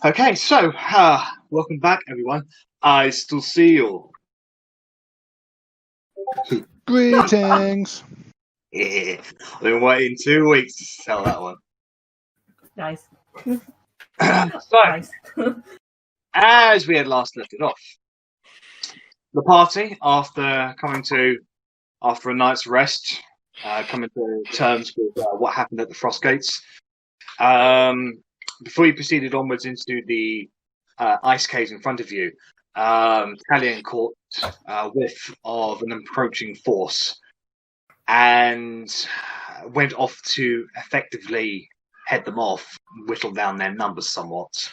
Okay, so welcome back, everyone. I still see you. Greetings. Yeah, I've been waiting 2 weeks to tell that one. Nice. So, Nice. as we had last left it off, the party, after a night's rest, coming to terms with what happened at the Frost Gates, before you proceeded onwards into the ice caves in front of you, Talion caught a whiff of an approaching force and went off to effectively head them off, whittle down their numbers somewhat.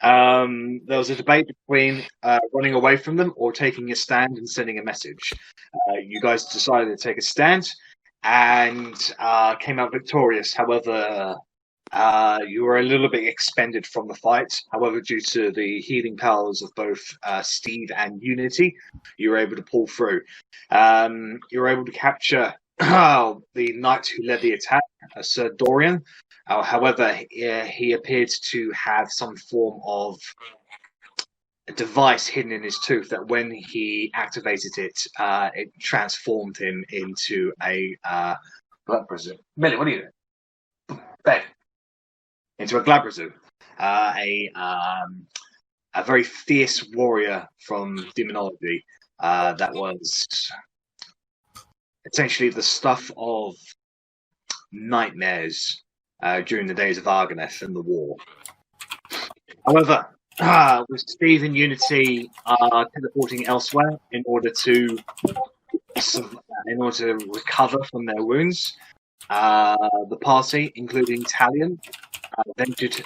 There was a debate between running away from them or taking a stand and sending a message. You guys decided to take a stand and came out victorious. However, you were a little bit expended from the fight. However, due to the healing powers of both Steve and Unity, you were able to pull through. You were able to capture the knight who led the attack, Sir Dorian. However, he appeared to have some form of a device hidden in his tooth that when he activated it, it transformed him into a blood prison. Millie, what are you doing? Bed. Into a Glabrazu, a very fierce warrior from demonology that was essentially the stuff of nightmares during the days of Argoneth and the war. However, with Steve and Unity teleporting elsewhere in order to recover from their wounds, the party, including Talion, ventured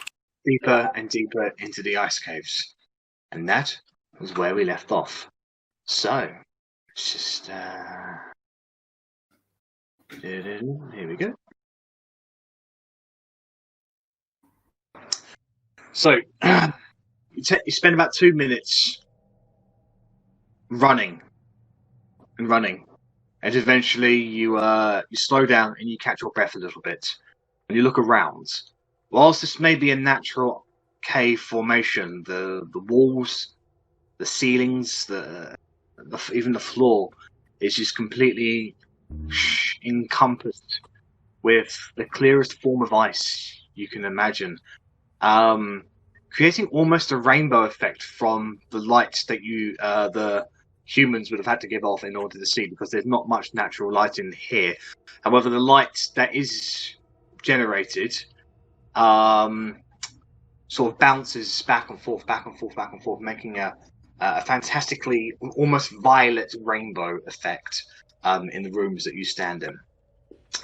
deeper and deeper into the ice caves. And that was where we left off. So, let's just... here we go. So, you spend about 2 minutes running. And eventually you slow down and you catch your breath a little bit. And you look around. Whilst this may be a natural cave formation, the walls, the ceilings, even the floor is just completely encompassed with the clearest form of ice you can imagine, creating almost a rainbow effect from the light that the humans would have had to give off in order to see, because there's not much natural light in here. However, the light that is generated sort of bounces back and forth, making a fantastically almost violet rainbow effect in the rooms that you stand in.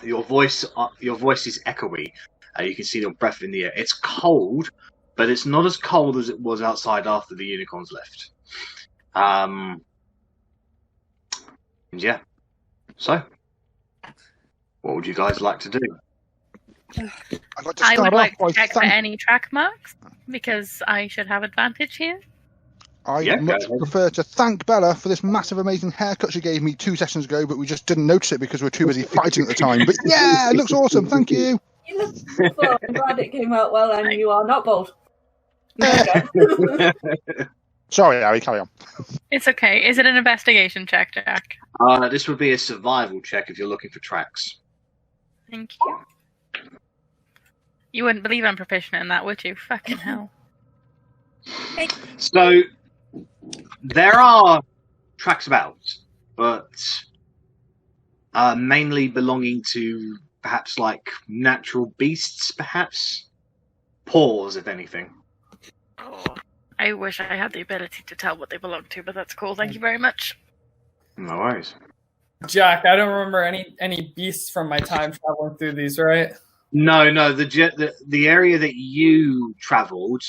Your voice is echoey. You can see your breath in the air. It's cold, but it's not as cold as it was outside after the unicorns left. And yeah. So, what would you guys like to do? I would like to check for any track marks, because I should have advantage here. I much prefer to thank Bella for this massive, amazing haircut she gave me 2 sessions ago, but we just didn't notice it because we were too busy fighting at the time. But yeah, it looks awesome. Thank you. You look beautiful. I'm glad it came out well, and you are not bald. There you go. Sorry, Arri, carry on. It's okay. Is it an investigation check, Jack? This would be a survival check if you're looking for tracks. Thank you. You wouldn't believe I'm proficient in that, would you? Fucking hell. So, there are tracks about, but mainly belonging to perhaps like natural beasts, perhaps? Paws, if anything. Oh, I wish I had the ability to tell what they belong to, but that's cool. Thank you very much. No worries. Jack, I don't remember any beasts from my time traveling through these, right? No. The area that you travelled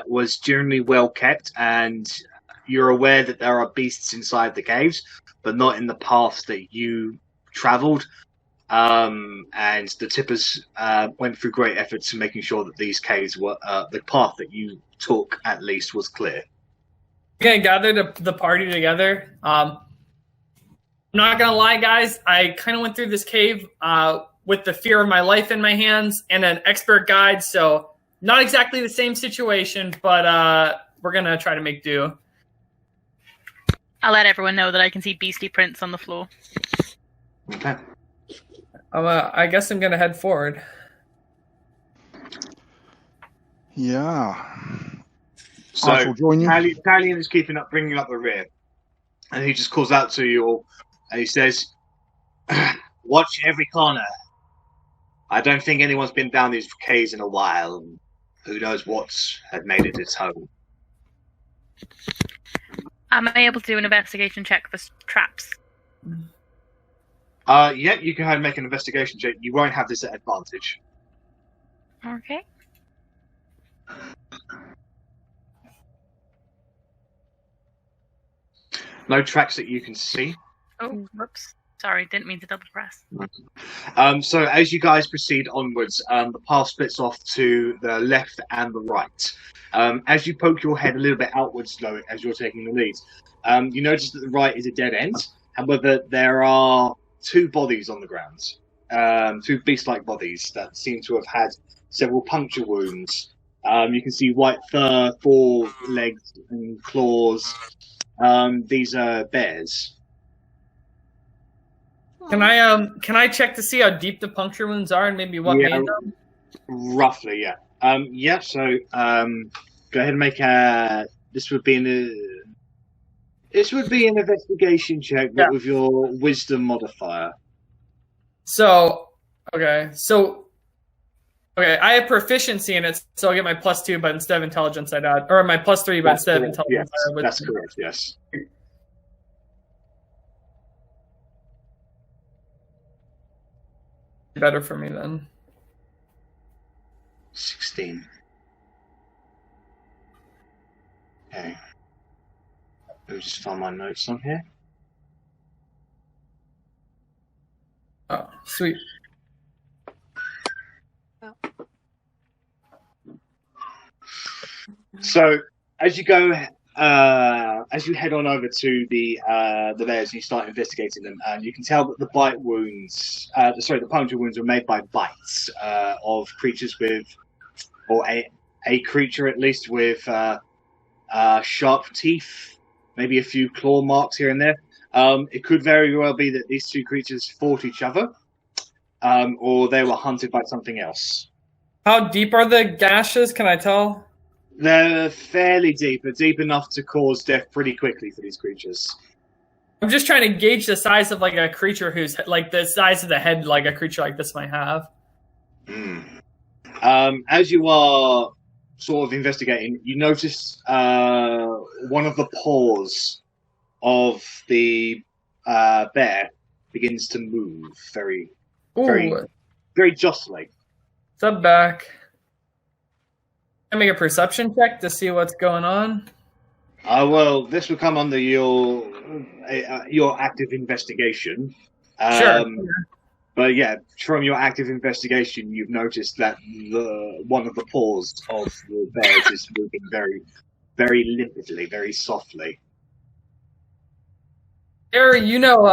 was generally well kept, and you're aware that there are beasts inside the caves, but not in the paths that you travelled. And the tippers went through great efforts in making sure that these caves were the path that you took at least was clear. Again, gathered the party together. I'm not gonna lie, guys. I kind of went through this cave with the fear of my life in my hands and an expert guide, so Not exactly the same situation, but we're going to try to make do. I'll let everyone know that I can see beastly prints on the floor. Okay. I guess I'm going to head forward. Yeah. So I shall join you. Talion is keeping up, bringing up the rear, and he just calls out to you all, and he says, "Watch every corner. I don't think anyone's been down these caves in a while. And who knows what's had made it its home." Am I able to do an investigation check for traps? Yeah, you can go ahead and make an investigation check. You won't have this at advantage. Okay. No tracks that you can see. Oh, whoops. Sorry, didn't mean to double press. So as you guys proceed onwards, the path splits off to the left and the right. As you poke your head a little bit outwards, though, as you're taking the lead, you notice that the right is a dead end. However, there are two bodies on the ground, two beast-like bodies that seem to have had several puncture wounds. You can see white fur, 4 legs and claws. These are bears. Can I check to see how deep the puncture wounds are and maybe what made them? Roughly, yeah. So go ahead and make a. This would be an investigation check, but with your wisdom modifier. Okay, I have proficiency in it, so I'll get my +2, but instead of intelligence, I'd add, or my +3, but instead of intelligence, yes, that's correct. Yes. Better for me then. 16. Okay. Let me just find my notes on here. Oh, sweet. So as you go, as you head on over to the bears, you start investigating them, and you can tell that the bite wounds, the puncture wounds, were made by bites of creatures with, or a creature at least with sharp teeth, maybe a few claw marks here and there. It could very well be that these two creatures fought each other, or they were hunted by something else. How deep are the gashes? Can I tell? They're fairly deep, but deep enough to cause death pretty quickly for these creatures. I'm just trying to gauge the size of like a creature who's like the size of the head like a creature like this might have. As you are sort of investigating, you notice one of the paws of the bear begins to move very jostly. Sub back. Can I make a perception check to see what's going on? Well, this will come under your active investigation. Sure. But yeah, from your active investigation, you've noticed that one of the paws of the bears is moving very, very limpidly, very softly. Arri, you know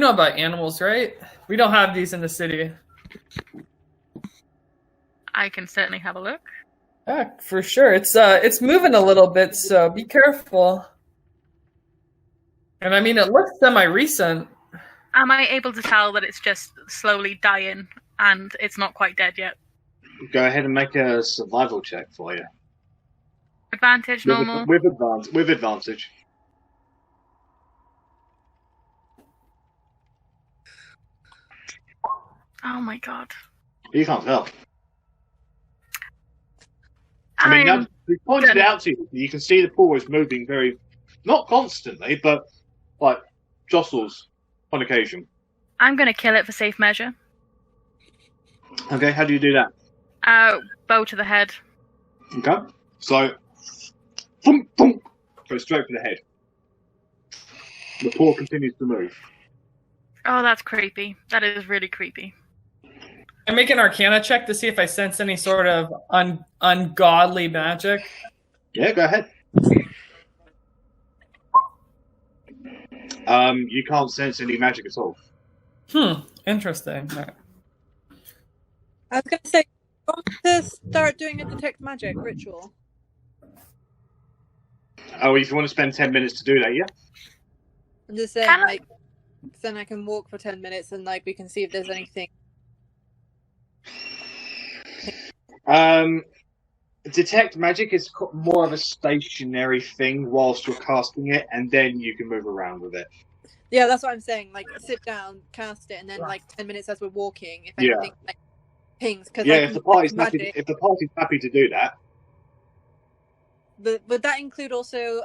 about animals, right? We don't have these in the city. I can certainly have a look. Yeah, for sure. It's moving a little bit, so be careful. And I mean, it looks semi-recent. Am I able to tell that it's just slowly dying and it's not quite dead yet? Go ahead and make a survival check for you. Advantage, normal? With advantage. Oh my god. You can't tell. I mean, now, we pointed it out to you. You can see the paw is moving very, not constantly, but like jostles on occasion. I'm going to kill it for safe measure. Okay, how do you do that? Bow to the head. Okay, so thump, thump, go straight for the head. The paw continues to move. Oh, that's creepy. That is really creepy. I make an Arcana check to see if I sense any sort of ungodly magic. Yeah, go ahead. You can't sense any magic at all. Interesting. Right. I was going to say, To start doing a detect magic ritual. Oh, if you want to spend 10 minutes to do that, yeah? I'm just saying, Can I- like, then I can walk for 10 minutes and, like, we can see if there's anything. Detect magic is more of a stationary thing whilst you're casting it, and then you can move around with it. Yeah, that's what I'm saying. Like, sit down, cast it, and then, like, 10 minutes as we're walking, if anything, like, pings. Cause, Yeah, like, if the party's magic, happy to do that. But would that include also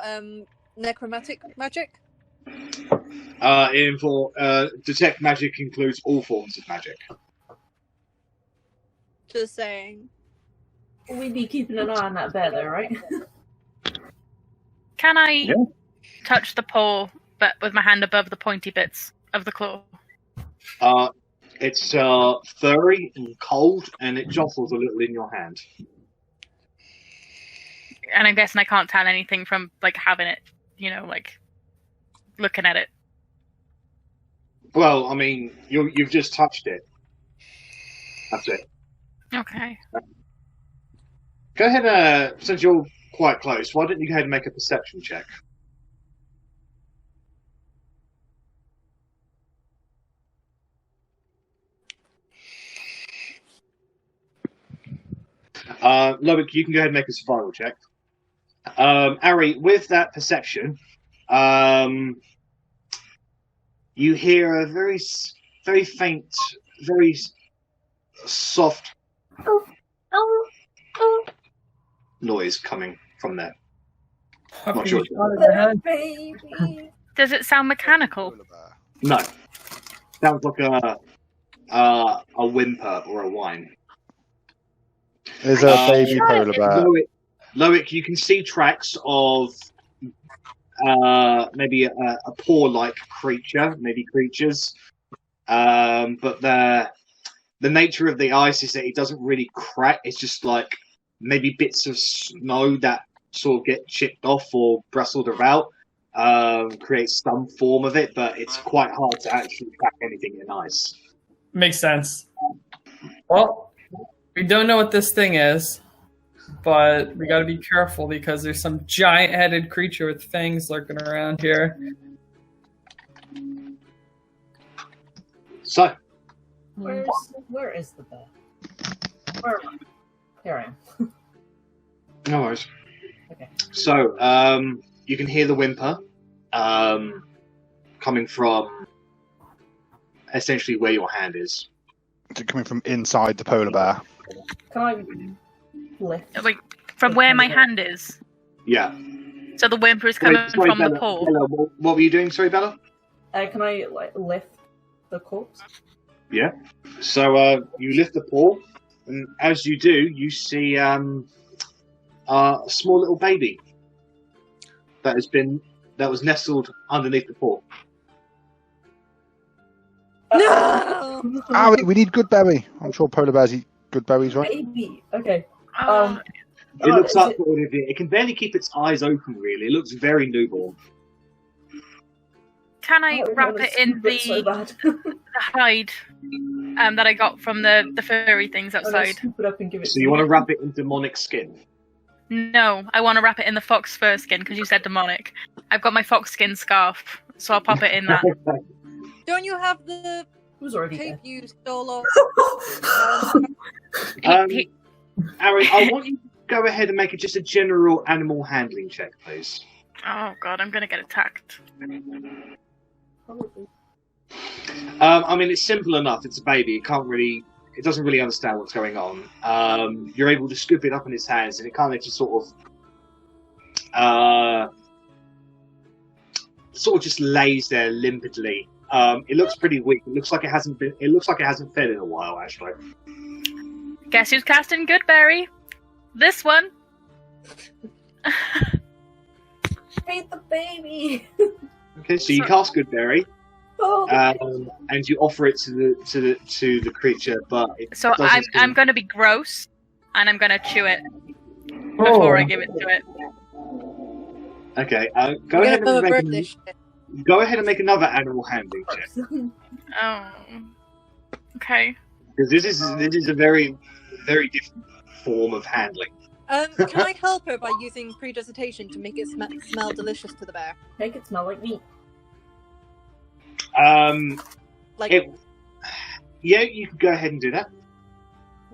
necromantic magic? Detect magic includes all forms of magic. Just saying. We'd be keeping an eye on that bear, though, right? Can I touch the paw, but with my hand above the pointy bits of the claw? It's furry and cold, and it jostles a little in your hand. And I'm guessing I can't tell anything from, like, having it, like, looking at it. Well, I mean, you've just touched it. That's it. Okay. Go ahead, since you're quite close, why don't you go ahead and make a perception check? Loic, you can go ahead and make a survival check. Arri, with that perception, you hear a very, very faint, very soft noise coming from there. Not sure. Baby. Does it sound mechanical? No. Sounds like a whimper or a whine. There's a baby polar bear. Loic, you can see tracks of maybe a paw-like creature, maybe creatures. But the nature of the ice is that it doesn't really crack. It's just like maybe bits of snow that sort of get chipped off or bristled about, creates some form of it, but it's quite hard to actually crack anything in ice. Makes sense. Well, we don't know what this thing is, but we gotta be careful because there's some giant-headed creature with fangs lurking around here. So, Where is the bear? Where am I? Here I am. no worries. Okay. So, you can hear the whimper coming from essentially where your hand is. Is it coming from inside the polar bear? Can I lift? Wait, from where my hand is? Yeah. So the whimper is coming Sorry, from Bella, the paw? Bella, what were you doing? Sorry, Bella? Can I lift the corpse? Yeah. So you lift the paw, and as you do, you see a small little baby that was nestled underneath the paw. No! Arri, we need good berry. I'm sure polar bears eat good berries, right? Baby. Okay. It looks up. It can barely keep its eyes open. Really, it looks very newborn. Can I wrap it in the hide that I got from the furry things outside? So you want to wrap it in demonic skin? No, I want to wrap it in the fox fur skin because you said demonic. I've got my fox skin scarf, so I'll pop it in that. Don't you have the Who's already cape dead? you stole off? Arri, I want you to go ahead and make just a general animal handling check, please. Oh god, I'm gonna get attacked. Probably. I mean, it's simple enough. It's a baby. It doesn't really understand what's going on. You're able to scoop it up in its hands, and it kind of just sort of just lays there limpidly. It looks pretty weak. It looks like it hasn't fed in a while, actually. Guess who's casting Goodberry? This one. Hate the baby. Okay, so you cast Goodberry, Oh. and you offer it to the creature, but So I'm going to be gross, and I'm going to chew it before I give it to it. Okay, go ahead and make another animal handling check. Oh. Okay. Because this is a very very different form of handling. Can I help her by using prestidigitation to make it smell delicious to the bear? Make it smell like meat. Yeah, you can go ahead and do that.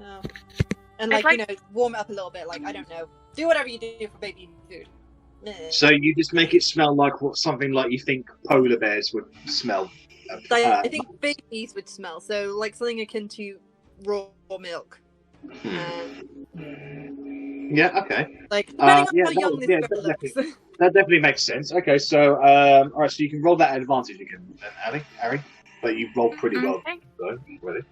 Oh. And warm it up a little bit. Like, I don't know, do whatever you do for baby food. So you just make it smell like something like you think polar bears would smell. I think babies would smell. So like something akin to raw milk. Yeah. Okay. Like depending on how young this girl looks. That definitely makes sense. Okay. So all right. So you can roll that advantage again, Arri. But you rolled pretty well. So ready?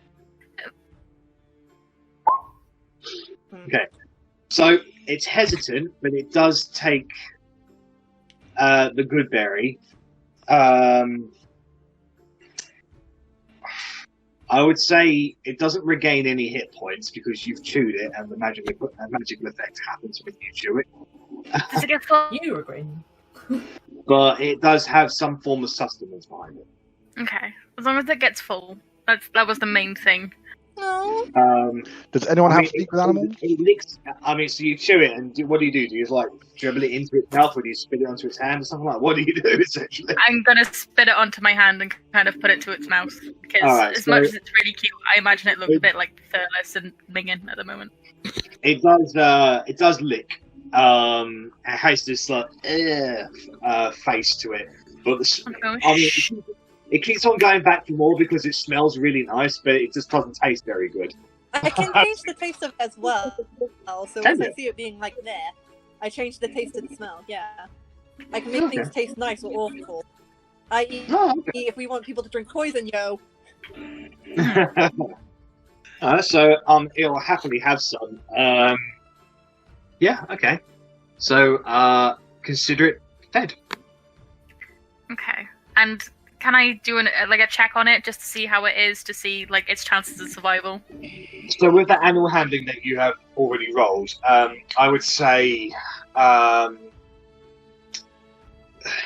Okay. So it's hesitant, but it does take the good berry. I would say it doesn't regain any hit points because you've chewed it, and the magical effect happens when you chew it. Does it get full? You agree. But it does have some form of sustenance behind it. Okay, as long as it gets full. That was the main thing. No. Does anyone have speak with animals? It licks. So you chew it, and what do you do? Do you dribble it into its mouth, or do you spit it onto its hand, or something like that? What do you do, essentially? I'm gonna spit it onto my hand and kind of put it to its mouth, because much as it's really cute, I imagine it looks a bit like Thurles and Meghan at the moment. It does lick. It has this face to it, but it keeps on going back for more because it smells really nice, but it just doesn't taste very good. I can change the taste of it as well. So once I see it being like there, I change the taste of the smell. Yeah, I can make things taste nice or awful. If we want people to drink poison, yo. So it'll happily have some. Yeah. Okay. So consider it fed. Okay, and. Can I do a check on it just to see how it is, to see its chances of survival? So with the animal handling that you have already rolled, I would say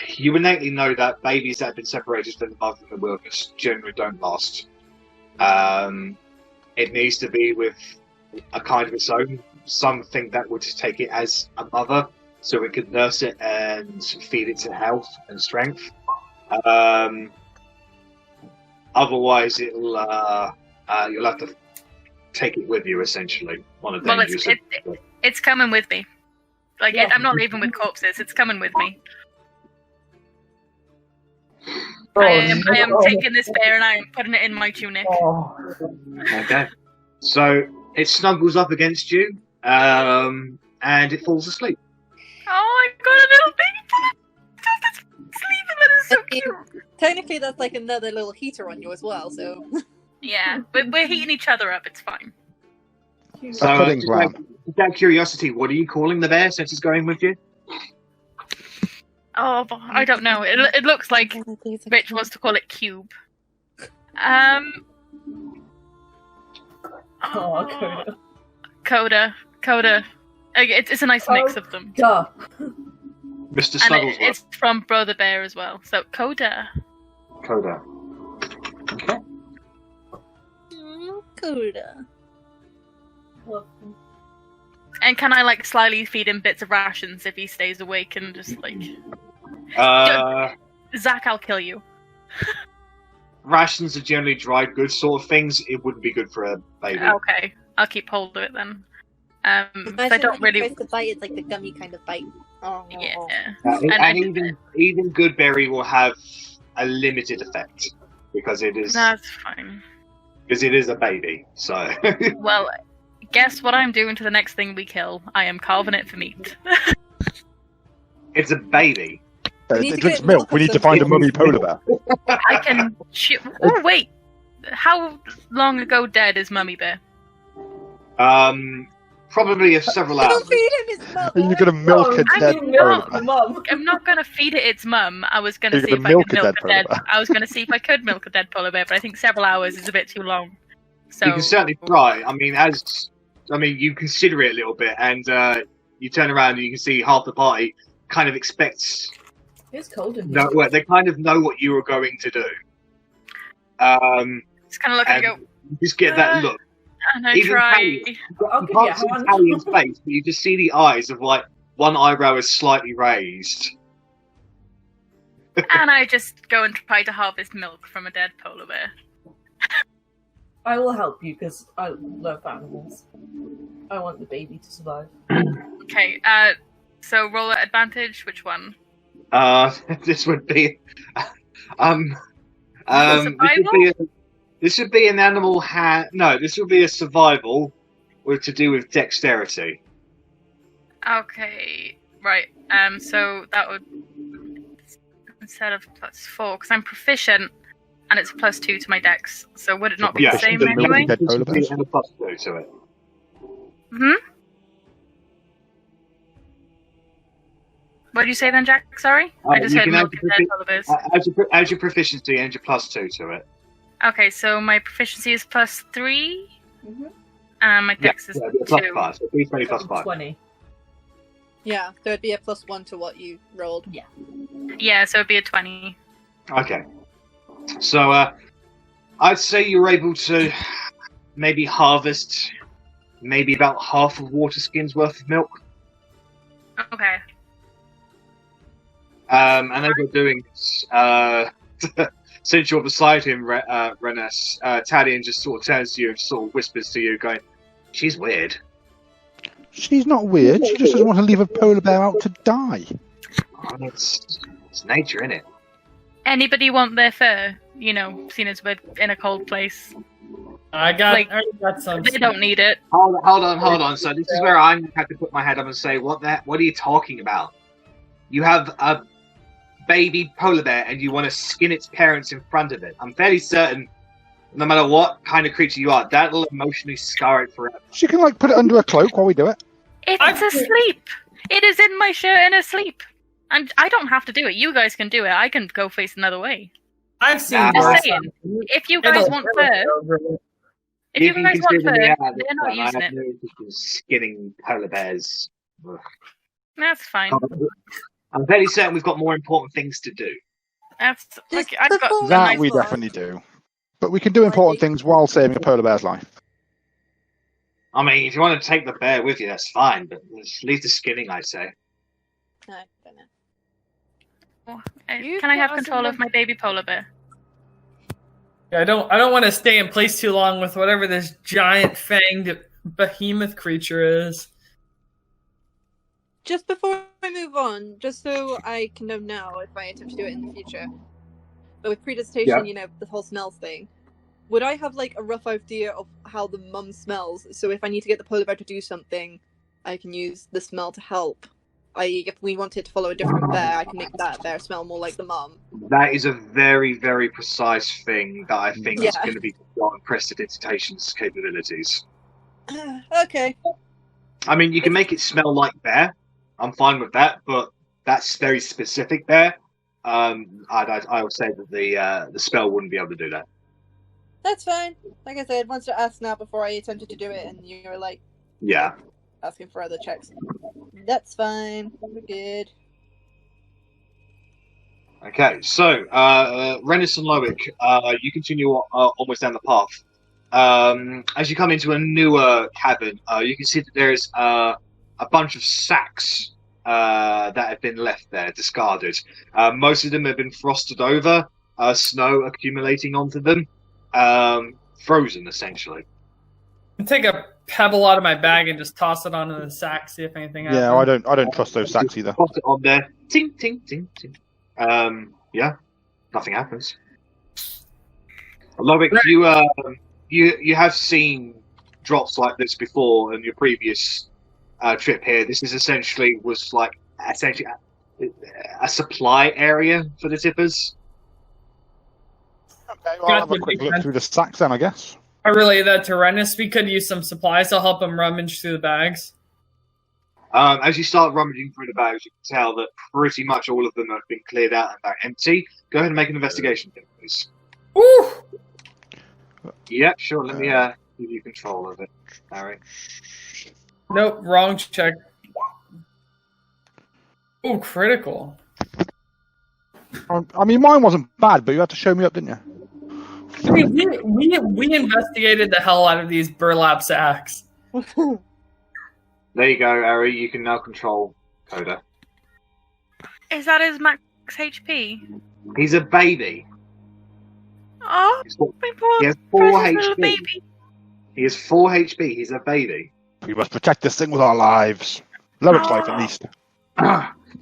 you innately know that babies that have been separated from the mother in the wilderness generally don't last. It needs to be with a kind of its own, something that would take it as a mother, so it could nurse it and feed it to health and strength. Otherwise, you'll have to take it with you, essentially, on a dangerous. It's coming with me. I'm not leaving with corpses. It's coming with me. I am taking this bear and I am putting it in my tunic. Okay. So it snuggles up against you, and it falls asleep. Oh, I got a little baby. Sleeping, that is so cute. Technically, that's like another little heater on you as well, so... Yeah, but we're heating each other up, it's fine. So, out of curiosity, what are you calling the bear since it's going with you? Oh, I don't know. It looks like Rich wants to call it Cube. Coda. It's a nice mix of them. Duh. Mr. Snugglesworth. And it's from Brother Bear as well. So, Coda. Okay. Coda. And can I slyly feed him bits of rations if he stays awake and just Zach, I'll kill you. Rations are generally dried goods sort of things. It wouldn't be good for a baby. Okay, I'll keep hold of it then. I don't really. The bite is like the gummy kind of bite. Oh. Yeah. And even good berry will have a limited effect because it is. That's fine. Because it is a baby, so. Well, guess what I'm doing to the next thing we kill? I am carving it for meat. It's a baby. It drinks milk. We need to find a mummy polar bear. I can. Oh wait, how long ago dead is Mummy Bear? Probably several hours. Don't feed him his mother. You're gonna milk a dead polar bear. I'm not gonna feed it its mum. I was gonna see if I could milk a dead. I was gonna see if I could milk a dead polar bear, but I think several hours is a bit too long. So you can certainly try. You consider it a little bit, and you turn around and you can see half the party kind of expects. It's cold in here. No, they kind of know what you are going to do. Just kind of look and go. You just get that look. And I Even try. you can't see Talian's face, but you just see the eyes of like one eyebrow is slightly raised. And I just go and try to harvest milk from a dead polar bear. I will help you because I love animals. I want the baby to survive. Okay, so roll at advantage, which one? This would be Survival? This would be an animal no, this would be a survival to do with dexterity. Okay, right. So that would, instead of +4, because I'm proficient, and it's +2 to my dex. So would it not be the same anyway? And a +2 to it. What did you say then, Jack? Sorry, I just heard milk and dead polar bears. Add your proficiency and your +2 to it. Okay, so my proficiency is +3, and my dex is 2. +5, so 20 +5. 20. Yeah, so it'd be a +1 to what you rolled. Yeah. Yeah, so it'd be a 20. Okay. So, I'd say you're able to maybe harvest maybe about half of Waterskin's worth of milk. Okay. And as you're doing this, since you're beside him, Rennas, Talion just sort of turns to you and sort of whispers to you, going, "She's weird." She's not weird. She just doesn't want to leave a polar bear out to die. It's nature, isn't it? Anybody want their fur? You know, seeing as we're in a cold place. I got some. They don't need it. Hold on. So this is where I have to put my head up and say, what are you talking about? You have a baby polar bear and you want to skin its parents in front of it. I'm fairly certain, no matter what kind of creature you are, that'll emotionally scar it forever. She can put it under a cloak while we do it. It's asleep. It is in my shirt and asleep. And I don't have to do it. You guys can do it. I can go face another way. I've seen Just saying, if you guys want fur, they're not using it. Skinning polar bears. Ugh. That's fine. I'm fairly certain we've got more important things to do. I've got that we definitely do. But we can do important things while saving a polar bear's life. I mean, if you want to take the bear with you, that's fine, but just leave the skinning, I say. I don't know. Can I have control of my baby polar bear? Yeah, I don't want to stay in place too long with whatever this giant fanged behemoth creature is. Just before I move on, just so I can know now if I attempt to do it in the future, but with predigestation, the whole smells thing, would I have a rough idea of how the mum smells? So if I need to get the polar bear to do something, I can use the smell to help. I.e., if we wanted to follow a different bear, I can make that bear smell more like the mum. That is a very, very precise thing that I think is going to be beyond prestidigitation's capabilities. Okay. I mean, you can make it smell like bear. I'm fine with that, but that's very specific bear. I would say that the spell wouldn't be able to do that. That's fine. Like I said, once to ask now before I attempted to do it, and you were asking for other checks. That's fine. We're good. Okay, so Rennas and Loic, you continue almost down the path. As you come into a newer cabin, you can see that there's a bunch of sacks that have been left there, discarded. Most of them have been frosted over, snow accumulating onto them, frozen essentially. Take a pebble out of my bag and just toss it onto the sack, see if anything happens. Yeah, I don't trust those sacks either. Toss it on there, ting ting ting ting. Nothing happens. Loic, you have seen drops like this before in your previous trip here. This is essentially a supply area for the tippers. Okay, well, I'll have a quick look through the sacks then, I guess. I relay that to Rennas. We could use some supplies. I'll help him rummage through the bags. As you start rummaging through the bags, you can tell that pretty much all of them have been cleared out and are empty. Go ahead and make an investigation check, please. Woo! Yeah, sure. Let me give you control of it, Arri. Nope, wrong check. Ooh, critical. I mean, mine wasn't bad, but you had to show me up, didn't you? we investigated the hell out of these burlap sacks. There you go, Arri. You can now control Coda. Is that his max HP? He's a baby. Oh, my poor He has 4 precious little HP. baby. He has 4 HP. He's a baby. We must protect this thing with our lives. Loric's life, at least.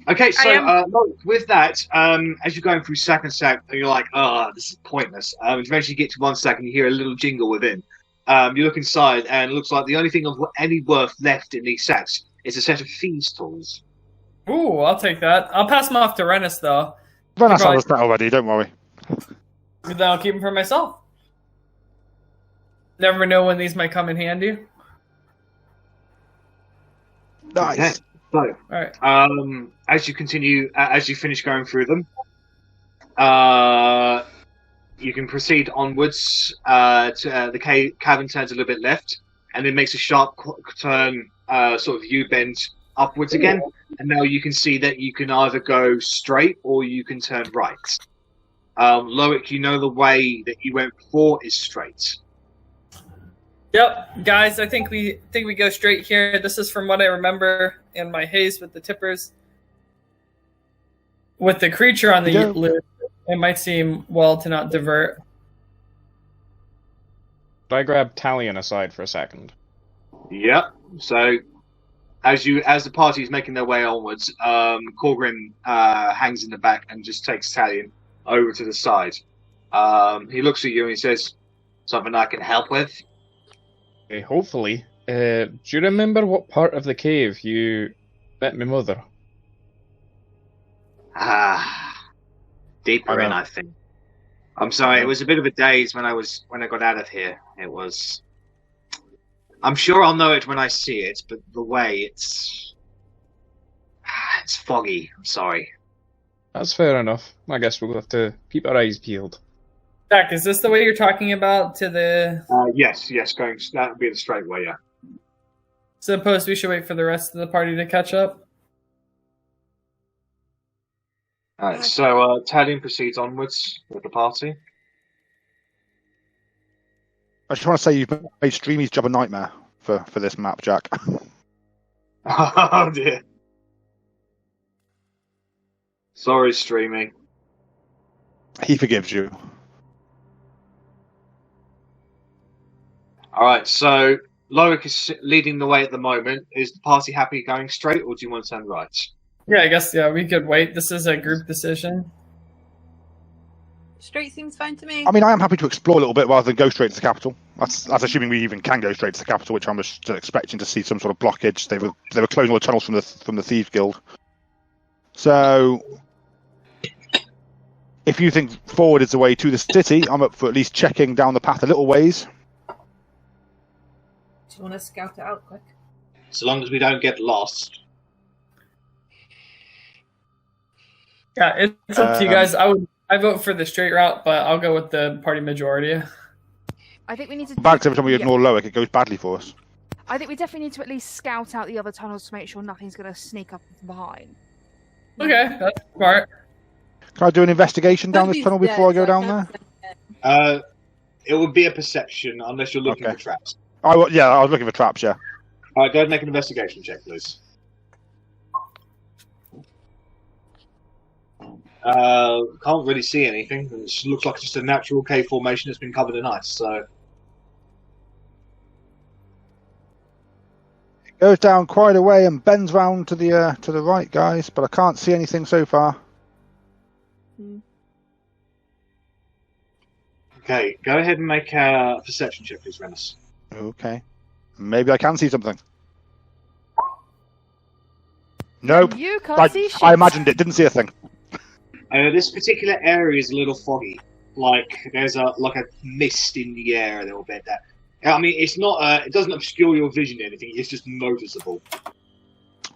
Okay, so with that, as you're going through sack and sack, you're like, this is pointless. Eventually you get to one sack and you hear a little jingle within. You look inside and it looks like the only thing of any worth left in these sacks is a set of thieves' tools. Ooh, I'll take that. I'll pass them off to Rennas, though. Rennas has that already, don't worry. Then I'll keep them for myself. Never know when these might come in handy. Nice. Okay. So, all right. as you continue, as you finish going through them, you can proceed onwards. The cavern turns a little bit left, and then makes a sharp turn, sort of U-bend upwards again. And now you can see that you can either go straight or you can turn right. Loic, you know the way that you went before is straight. Yep, guys, I think we go straight here. This is from what I remember in my haze with the tippers. With the creature on the list, it might seem well to not divert. I grab Talion aside for a second. Yep. So as the party is making their way onwards, Korgrin hangs in the back and just takes Talion over to the side. He looks at you and he says, "Something I can help with?" Hopefully. Do you remember what part of the cave you met my mother? Deeper in, I think. I'm sorry, it was a bit of a daze when I got out of here. It was. I'm sure I'll know it when I see it, but the way it's foggy. I'm sorry. That's fair enough. I guess we'll have to keep our eyes peeled. Jack, is this the way you're talking about to the... Yes, that would be the straight way, yeah. Suppose we should wait for the rest of the party to catch up? Alright, so Talion proceeds onwards with the party. I just want to say you've made Streamy's job a nightmare for this map, Jack. Oh dear. Sorry, Streamy. He forgives you. Alright, so Loic is leading the way at the moment. Is the party happy going straight, or do you want to turn right? Yeah, I guess, we could wait. This is a group decision. Straight seems fine to me. I mean, I am happy to explore a little bit rather than go straight to the capital. That's assuming we even can go straight to the capital, which I'm still expecting to see some sort of blockage. They were closing all the tunnels from the Thieves Guild. So, if you think forward is the way to the city, I'm up for at least checking down the path a little ways. Do you want to scout it out quick? So long as we don't get lost. Yeah, it's up to you guys. I vote for the straight route, but I'll go with the party majority. I think we need to... Back every time we ignore Loic, it goes badly for us. I think we definitely need to at least scout out the other tunnels to make sure nothing's going to sneak up from behind. Okay, that's smart. Can I do an investigation down this tunnel before I go down there? It would be a perception, unless you're looking for traps. I was looking for traps, yeah. Alright, go ahead and make an investigation check, please. Can't really see anything. It looks like just a natural cave formation that's been covered in ice, so... It goes down quite a way and bends round to the right, guys, but I can't see anything so far. Okay, go ahead and make a perception check, please, Rennas. Okay. Maybe I can see something. Nope. You can't see shit. I imagined it, didn't see a thing. This particular area is a little foggy. Like, there's a mist in the air a little bit. I mean, it's not. It doesn't obscure your vision or anything. It's just noticeable.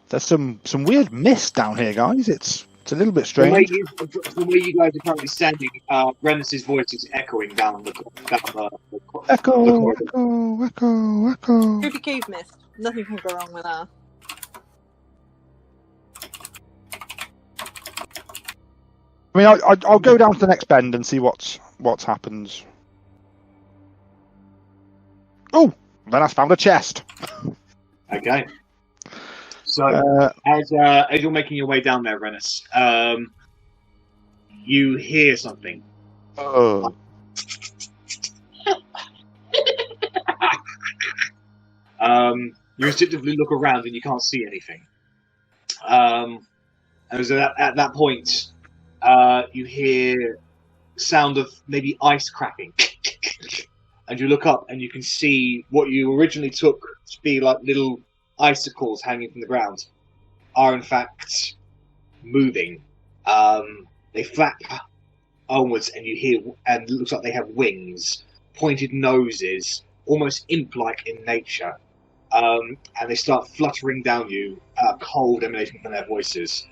There's some weird mist down here, guys. It's a little bit strange. The way you guys are currently standing, Rennas' voice is echoing down the Echo. Creepy cave mist. Nothing can go wrong with that. I mean, I'll go down to the next bend and see what happens. Oh, Rennas found a chest. Okay. So, as you're making your way down there, Rennas, you hear something. Oh. You instinctively look around and you can't see anything. And at that point, you hear sound of maybe ice cracking. And you look up and you can see what you originally took to be like little icicles hanging from the ground are in fact moving. They flap onwards and you hear, and it looks like they have wings, pointed noses, almost imp-like in nature. And they start fluttering down you, cold emanating from their voices.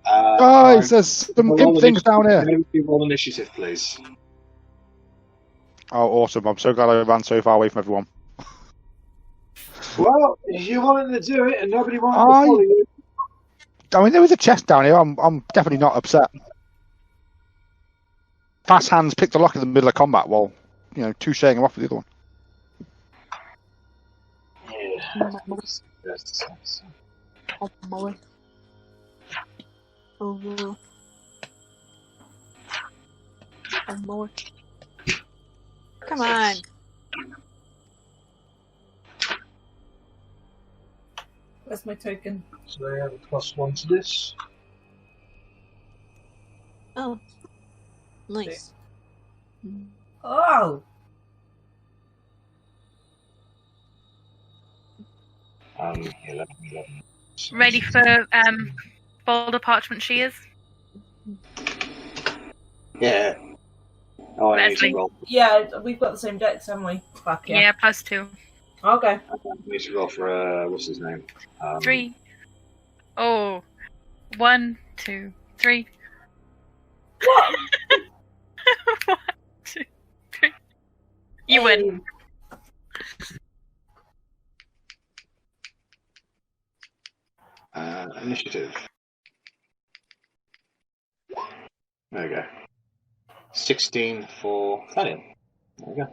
Guys, there's some imp things down here. Roll initiative, please. Oh, awesome. I'm so glad I ran so far away from everyone. Well, you wanted to do it and nobody wanted to follow you. I mean, there was a chest down here. I'm definitely not upset. Fast hands picked a lock in the middle of combat while, toucheing him off with the other one. Come on. Where's my token? So they have a +1 to this. Oh. Nice. Oh! 11. Ready for boulder parchment shears? Yeah. Oh, I need Lesley. to roll. Yeah, we've got the same decks, haven't we? Fuck yeah. Yeah, +2. Okay. I need to roll for, what's his name? 3. Oh. 1, 2, 3. What? 1, 2, 3. You win. Initiative. There we go. 16 for Thalion. There we go.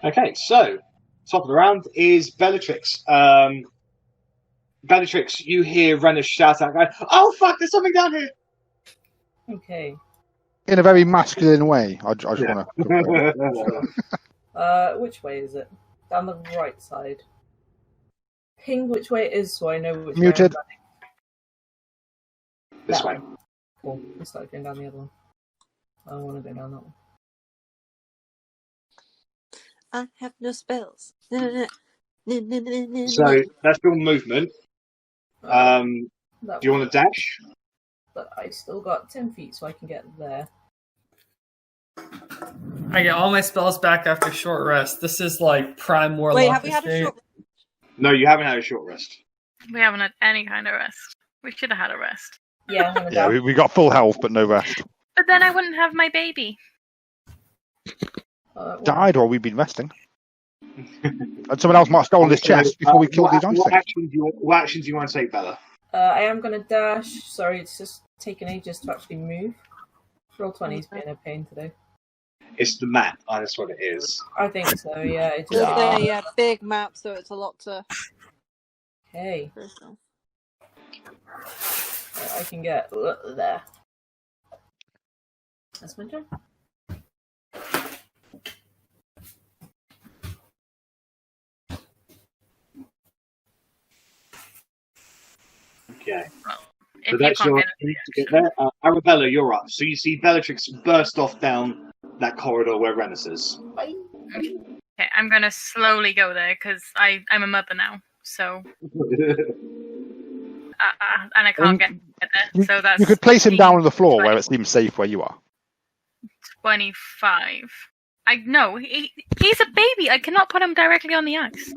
Okay, so top of the round is Bellatrix. Bellatrix, you hear Rennas shout out, going, "Oh fuck! There's something down here!" Okay. In a very masculine way. I just want to. Which way is it? Down the right side. Ping which way it is so I know which Muted. way I'm running. This That way. Cool. Let's start going down the other one. I don't want to go down that one. I have no spells. So that's your movement. Do you want to dash? But I still got 10 feet, so I can get there. I get all my spells back after short rest. This is like prime warlock. Wait, have we had a short? No, you haven't had a short rest. We haven't had any kind of rest. We should have had a rest. Yeah, Yeah, we got full health, but no rest. But then I wouldn't have my baby. Died while we've been resting. And someone else might have stolen this chest before we killed these ice what things. actions do you want to take, Bella? I am going to dash. Sorry, it's just taken ages to actually move. Roll 20's been a pain today. It's the map. That's what it is. I think so, yeah. It It's just... a big map, so it's a lot to. Hey. I can get there. That's my turn. Okay. Well, So if you that's can't your get it, to get there. Arrabella, you're up. So you see Bellatrix burst off down that corridor where Rennas is. okay, I'm gonna slowly go there because I'm a mother now, so and I can't get there. So that's You could place him down on the floor 25. where it seems safe where you are. 25. He's a baby. I cannot put him directly on the ice.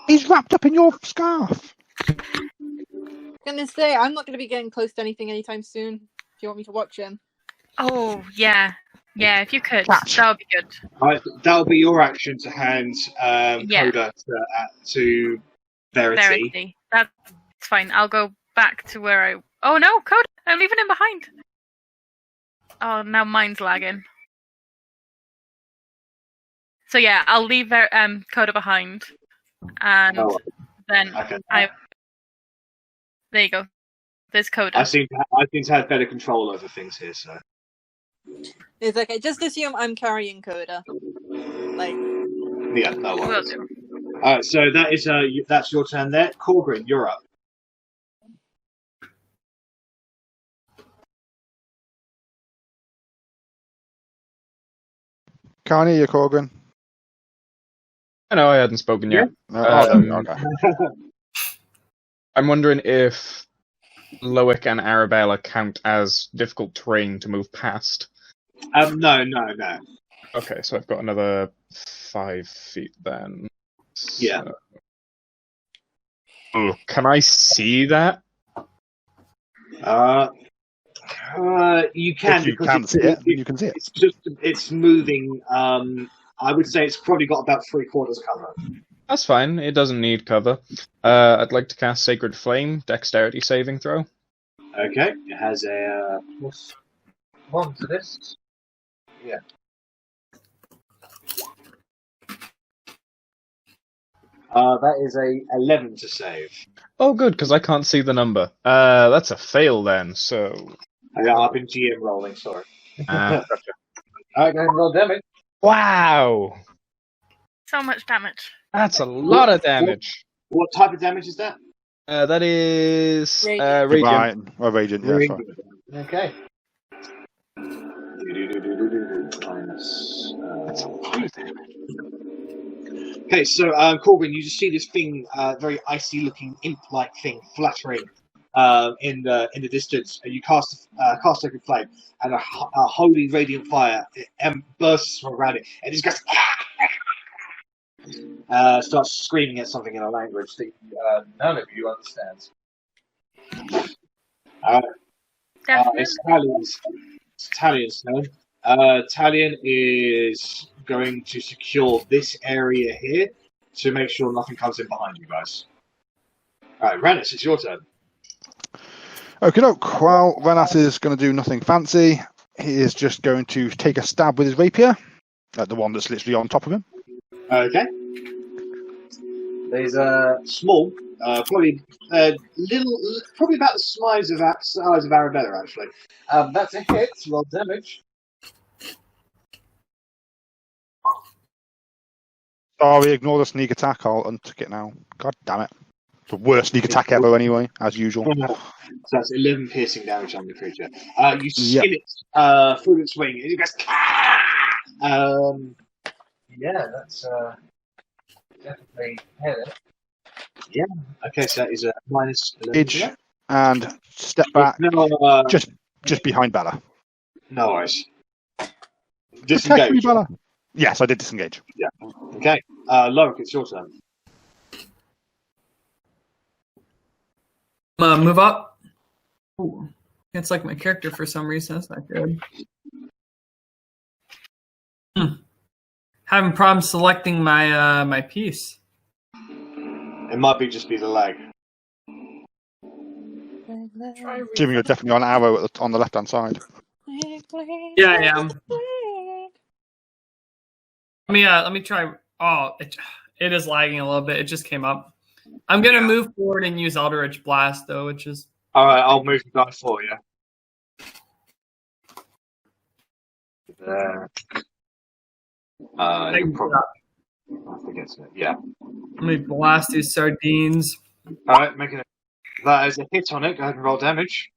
He's wrapped up in your scarf. I'm gonna say I'm not gonna be getting close to anything anytime soon. If you want me to watch him. Oh yeah. If you could, Catch. that would be good. That'll be your action to hand Coda to Verity. That's fine. I'll go back to where I. Oh no, Coda! I'm leaving him behind. Oh, now mine's lagging. So yeah, I'll leave Coda behind, and then Okay. there you go. There's Coda. I seem to have better control over things here, so. It's okay. Just assume I'm carrying Coda. Like. Yeah, no Will worries. do. Alright, so that's your turn there. Korgrin, you're up. Can't hear you, Korgrin. I know I hadn't spoken yet. No, okay. I'm wondering if Loic and Arrabella count as difficult terrain to move past. No. Okay, so I've got another 5 feet then. Yeah. Oh, can I see that? You can, If you because can see it, you can see it. It's moving. I would say it's probably got about 3/4 cover. That's fine. It doesn't need cover. I'd like to cast Sacred Flame, Dexterity saving throw. Okay, it has a +1 to this. Yeah. That is a 11 to save. Oh, good, because I can't see the number. That's a fail then. So. I've been GM rolling. Sorry. Gotcha. Alright, go ahead and roll damage. Wow, So much damage. that's a lot of damage. What type of damage is that? That is Radiant. radiant. Right. Oh, Radiant, yeah, sorry. Okay. Minus. That's a lot of damage. Okay, so Korgrin, you just see this thing, very icy-looking imp-like thing, fluttering in the distance. You cast Sacred Flame, and a holy radiant fire bursts from around it, and it just goes. Starts screaming at something in a language that none of you understands. It's Talion's turn. Talion is going to secure this area here to make sure nothing comes in behind you guys. Alright, Rennas, it's your turn. Okay, doke. Well, Rennas is going to do nothing fancy. He is just going to take a stab with his rapier at the one that's literally on top of him. Okay. There's a small, probably probably about the size of Arrabella, actually. That's a hit. Roll damage. Sorry, ignore the sneak attack. I'll untick it now. God damn it. The worst sneak attack ever, anyway, as usual. So that's 11 piercing damage on the creature. You skin it through its wing, and it goes. Yeah, that's definitely hit it. Yeah. Okay, so that is a minus 11. Edge and step back. No, just behind Bella. No worries. Protect me, Disengage. Bella. Yes, I did disengage. Yeah. Okay. Loic, it's your turn. Move up. Ooh. It's like my character for some reason. That's not good. Having problems selecting my my piece. It might just be the leg. Assuming you're definitely on arrow on the left-hand side. Yeah, I am. Let me try. Oh, it is lagging a little bit. It just came up. I'm gonna move forward and use Eldritch Blast though, which is. All right, I'll move the die for you. There. I think it's it. Yeah. Let me blast these sardines. All right, making it. That is a hit on it. Go ahead and roll damage.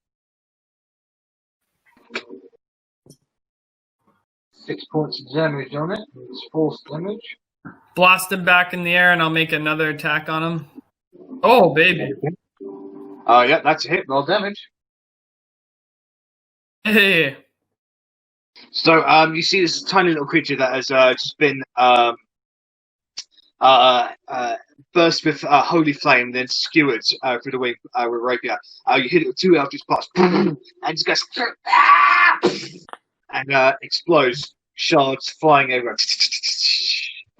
6 points of damage on it. It's force damage. Blast him back in the air, and I'll make another attack on him. Oh, baby. Yeah, that's a hit. Roll damage. Hey. So, you see this tiny little creature that has just been burst with holy flame, then skewered through the wing with rapier. You hit it with 2 eldritch blasts, and it just goes and explodes. Shards flying everywhere.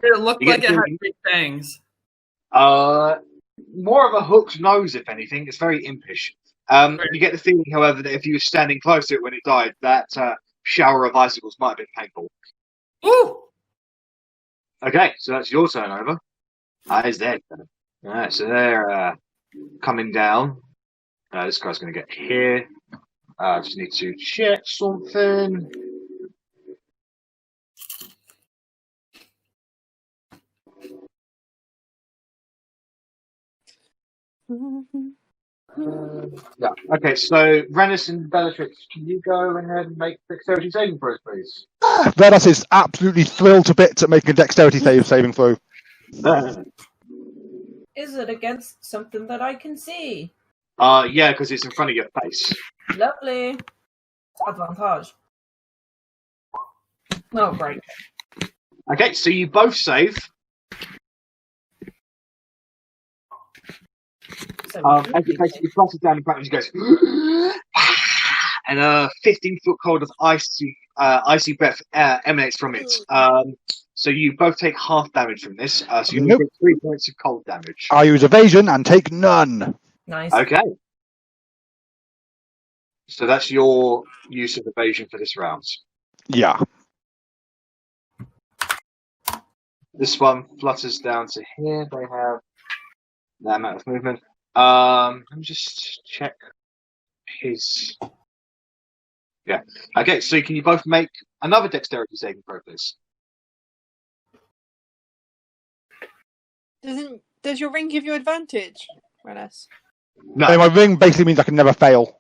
It looked like it had big fangs. More of a hooked nose, if anything. It's very impish. You get the feeling, however, that if you were standing close to it when it died, that shower of icicles might have been painful. Woo! Okay, so that's your turn over. It's their turn. Alright, so they're coming down. This guy's going to get here. I just need to check something. Yeah. Okay, so Rennas and Bellatrix, can you go ahead and make dexterity saving throws, please? Rennas is absolutely thrilled to bits at making a dexterity saving throw. Is it against something that I can see? Yeah, because it's in front of your face. Lovely. Advantage. Oh, great. Okay, so you both save. As you basically flutters down in front of you, goes, and a 15-foot cold of icy breath emanates from it. So you both take half damage from this. So you get 3 points of cold damage. I use evasion and take none. Nice. Okay. So that's your use of evasion for this round. Yeah. This one flutters down to here. They have that amount of movement. Let me just check his. Yeah. Okay, so can you both make another dexterity saving throw, please? Does your ring give you advantage, Rennas? No. My ring basically means I can never fail.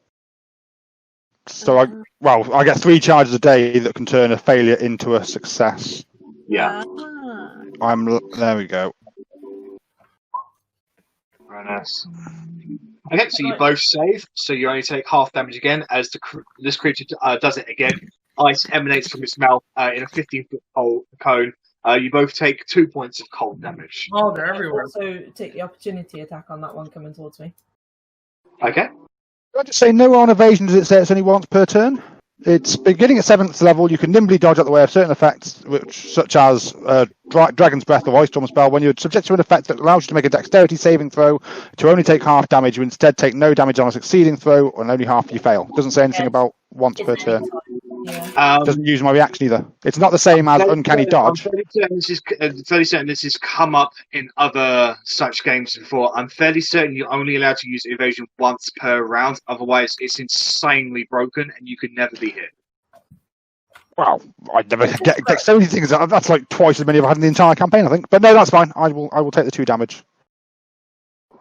So I get 3 charges a day that can turn a failure into a success. Yeah. There we go. Rennas. Okay, so you both save, so you only take half damage again as this creature does it again. Ice emanates from its mouth in a 15-foot cone. You both take 2 points of cold damage. Oh, they're everywhere. Also, take the opportunity attack on that one coming towards me. Okay. Can I just say, no on evasion does it say it's only once per turn? It's beginning at 7th level. You can nimbly dodge out the way of certain effects, such as Dragon's Breath or Ice Storm spell. When you're subject to an effect that allows you to make a dexterity saving throw to only take half damage, you instead take no damage on a succeeding throw, and only half you fail. It doesn't say anything about once per turn. Yeah. Doesn't use my reaction either. It's not the same as Uncanny Dodge. I'm fairly certain this has come up in other such games before. I'm fairly certain you're only allowed to use evasion once per round. Otherwise, it's insanely broken and you can never be hit. Wow, I never get dexterity things. That's like twice as many I've had in the entire campaign, I think. But no, that's fine. I will take the 2 damage.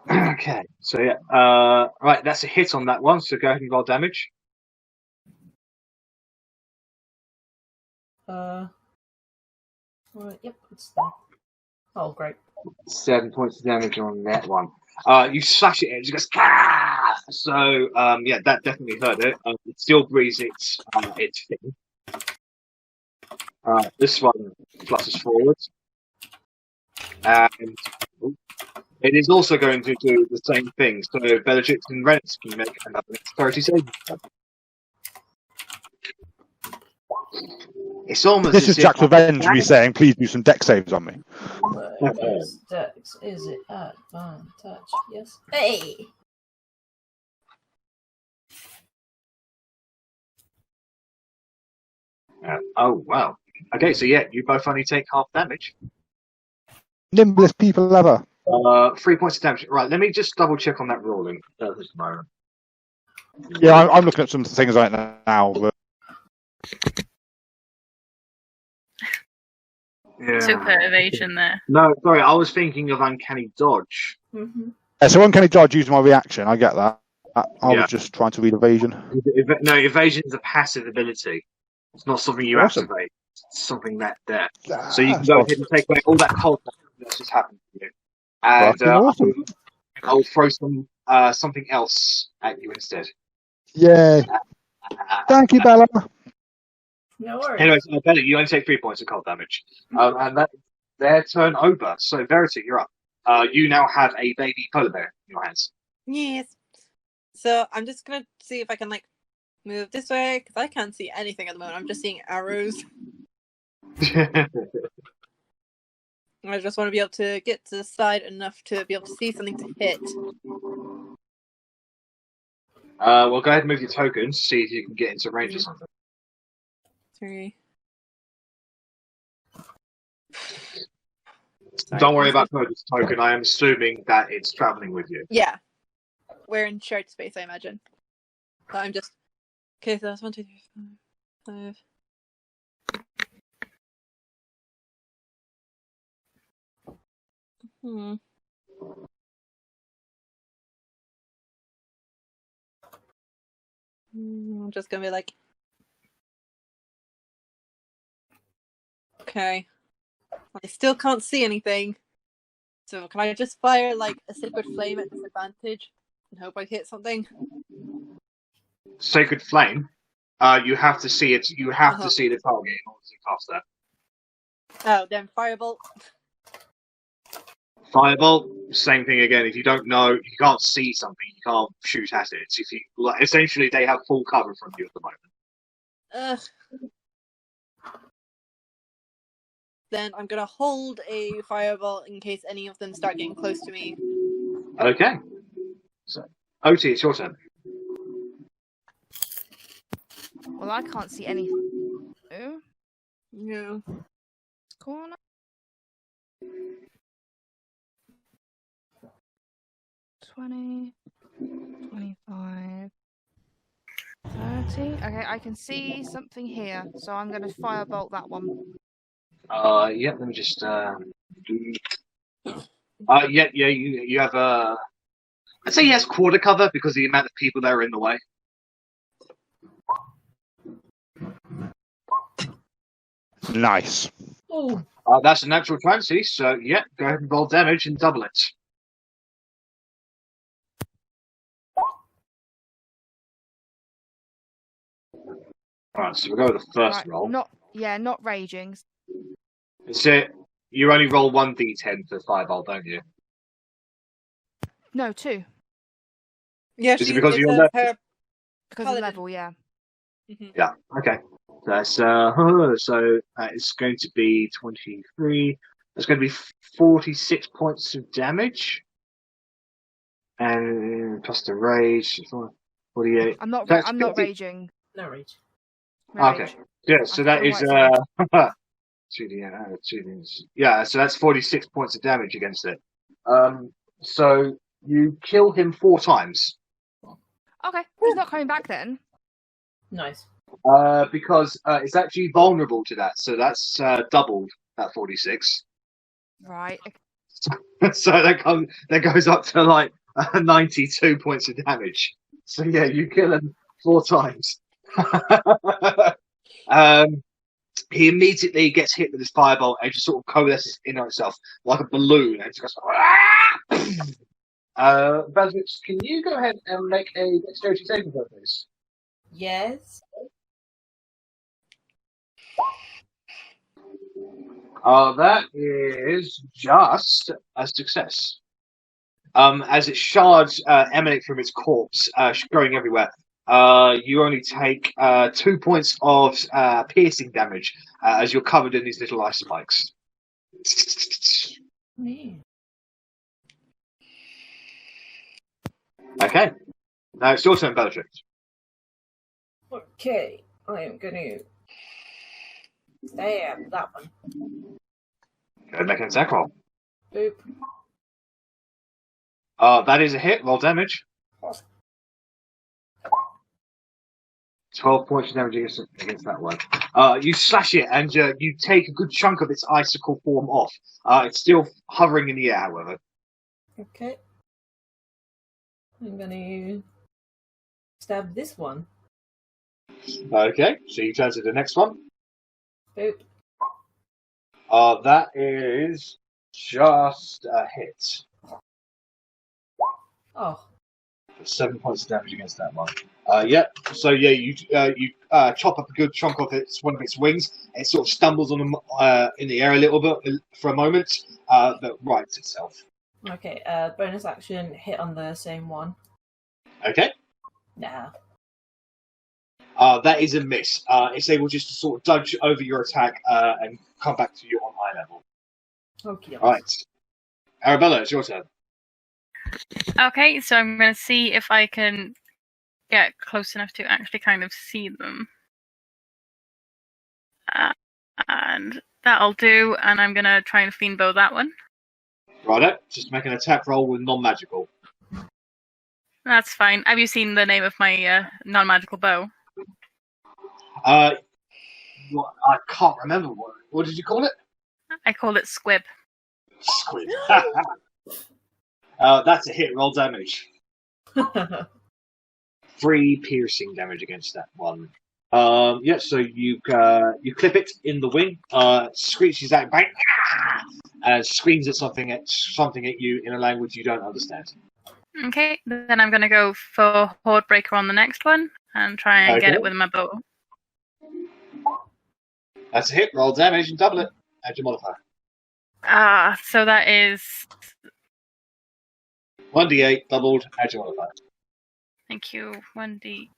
Okay, so yeah, right, that's a hit on that one. So go ahead and roll damage. Yep, it's there. Oh, great. 7 points of damage on that one. You slash it and it just goes, ah! So, yeah, that definitely hurt it. It still breathes its thing. This one flutters forward. And it is also going to do the same thing. So, Bellatrix and Rennas can make another dexterity saving throw. It's almost This is Jack's revenge, me saying, please do some dex saves on me. Dex, is it advantage? Yes. Hey! Oh, wow. Okay, so yeah, you both only take half damage. Nimblest people ever. 3 points of damage. Right, let me just double check on that ruling. Yeah, I'm looking at some things right now. But... Yeah. Super evasion there. No, sorry, I was thinking of uncanny dodge. Mm-hmm. Yeah, so uncanny dodge using my reaction. I get that. I was just trying to read evasion. No, evasion is a passive ability. It's not something you activate. It's something that there. So you can go ahead and take away all that cold that's just happened to you. And awesome. I'll throw something else at you instead. Yay. Thank you, Bella. No worries. Anyways, Bella, you only take 3 points of cold damage. And that's their turn over. So, Verity, you're up. You now have a baby polar bear in your hands. Yes. So I'm just gonna see if I can move this way because I can't see anything at the moment. I'm just seeing arrows. I just want to be able to get to the side enough to be able to see something to hit. Well, go ahead and move your tokens. See if you can get into range or something. 3. Sorry, Don't worry about purchase token. I am assuming that it's traveling with you. Yeah. We're in shared space, I imagine. So I'm just... Okay, so that's 1, 2, 3, 4, 5... I'm just gonna be like... Okay. I still can't see anything. So can I just fire, like, a Sacred Flame at disadvantage and hope I hit something? Sacred Flame. You have to see it. You have to see the target in order to cast that. Oh, then Firebolt. Firebolt, same thing again. If you don't know, you can't see something, you can't shoot at it. If you essentially, they have full cover from you at the moment. Then I'm gonna hold a Firebolt in case any of them start getting close to me. Okay. So, Otti, it's your turn. Well, I can't see anything. Yeah. Corner. 20, 25, 30. Okay, I can see something here, so I'm going to firebolt that one. Yeah, let me just you have I'd say he has quarter cover because of the amount of people that are in the way. Nice. Oh, That's a natural 20, so yeah, go ahead and roll damage and double it. Alright, so we'll go with the first roll. Not raging. So you only roll 1d10 for Firebolt, don't you? No, 2. Yeah, Is it because of your level? Because of level, yeah. Yeah, okay. That's so it's going to be 23. That's going to be 46 points of damage, and plus the rage, 48. I'm not raging. no rage. No Okay, rage. yeah. So that is 2d. Yeah, so that's 46 points of damage against it. So you kill him 4 times. Okay, he's not coming back then. Nice. Because it's actually vulnerable to that, so that's doubled that 46. Right. So that goes up to like 92 points of damage. So yeah, you kill him 4 times. He immediately gets hit with his firebolt and just sort of coalesces in on itself like a balloon and just goes. Bellatrix, can you go ahead and make a dexterity saving throw, please? Yes. That is just a success. As its shards emanate from its corpse, growing everywhere, you only take 2 points of piercing damage as you're covered in these little ice spikes. Okay. Now it's your turn, Bellatrix. Okay, I am going to stab that one. Go and make an attack roll. Boop. That is a hit. Roll damage. 12 points of damage against that one. You slash it and you take a good chunk of its icicle form off. It's still hovering in the air, however. Okay. I'm going to stab this one. Okay, so you turn to the next one. Boop. That is just a hit. Oh. 7 points of damage against that one. Yeah. So yeah, you chop up a good chunk of one of its wings. It sort of stumbles on them in the air a little bit for a moment, but rights itself. Okay. Bonus action hit on the same one. Okay. Nah. That is a miss. It's able just to sort of dodge over your attack and come back to you on high level. Okay. Right. Arrabella, it's your turn. Okay, so I'm going to see if I can get close enough to actually kind of see them. And That'll do, and I'm gonna try and fiend bow that one. Righto, just make an attack roll with non-magical. That's fine. Have you seen the name of my non-magical bow? I can't remember what did you call it? I call it Squib. Squid. That's a hit. Roll damage. 3 piercing damage against that one. Yeah, so you clip it in the wing. Screeches out, bang, and screams at something at you in a language you don't understand. Okay, then I'm gonna go for Horde Breaker on the next one and try and get it with my bow. That's a hit. Roll damage and double it. Add your modifier. So that is 1d8 doubled. Add your modifier. Thank you. 1d.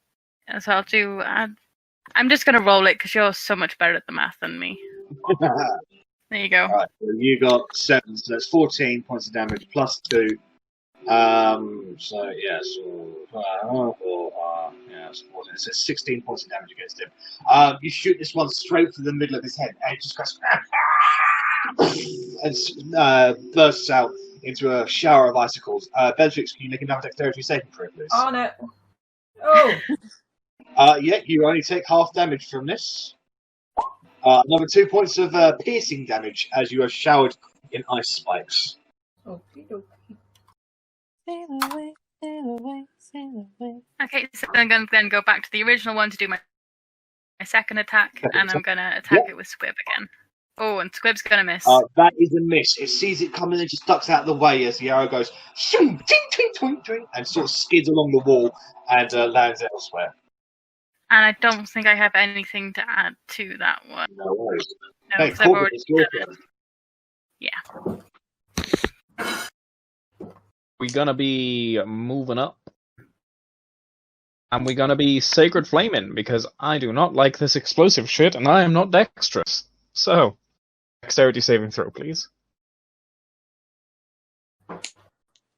So I'll do. I'm just gonna roll it because you're so much better at the math than me. There you go. All right, so you got 7, so that's 14 points of damage plus 2. So yeah, it's 14. So 16 points of damage against him. You shoot this one straight through the middle of his head, and it just goes and bursts out into a shower of icicles. Bellatrix, can you make another dexterity saving throw, please? On it. Oh. Yeah, you only take half damage from this. Another 2 points of piercing damage as you are showered in ice spikes. Okie dokie. Sail away, sail away, sail away. Okay, so I'm going to then go back to the original one to do my second attack, and I'm going to attack it with Squib again. Oh, and Squib's going to miss. That is a miss. It sees it coming and just ducks out of the way as the arrow goes shoo, ting, ting, ting, ting, and sort of skids along the wall and lands elsewhere. And I don't think I have anything to add to that one. No worries. No, Hey, 'cause I've Korgrin, already it's your done it. turn. Yeah. We're gonna be moving up. And we're gonna be Sacred Flaming, because I do not like this explosive shit, and I am not dexterous. So, dexterity saving throw, please.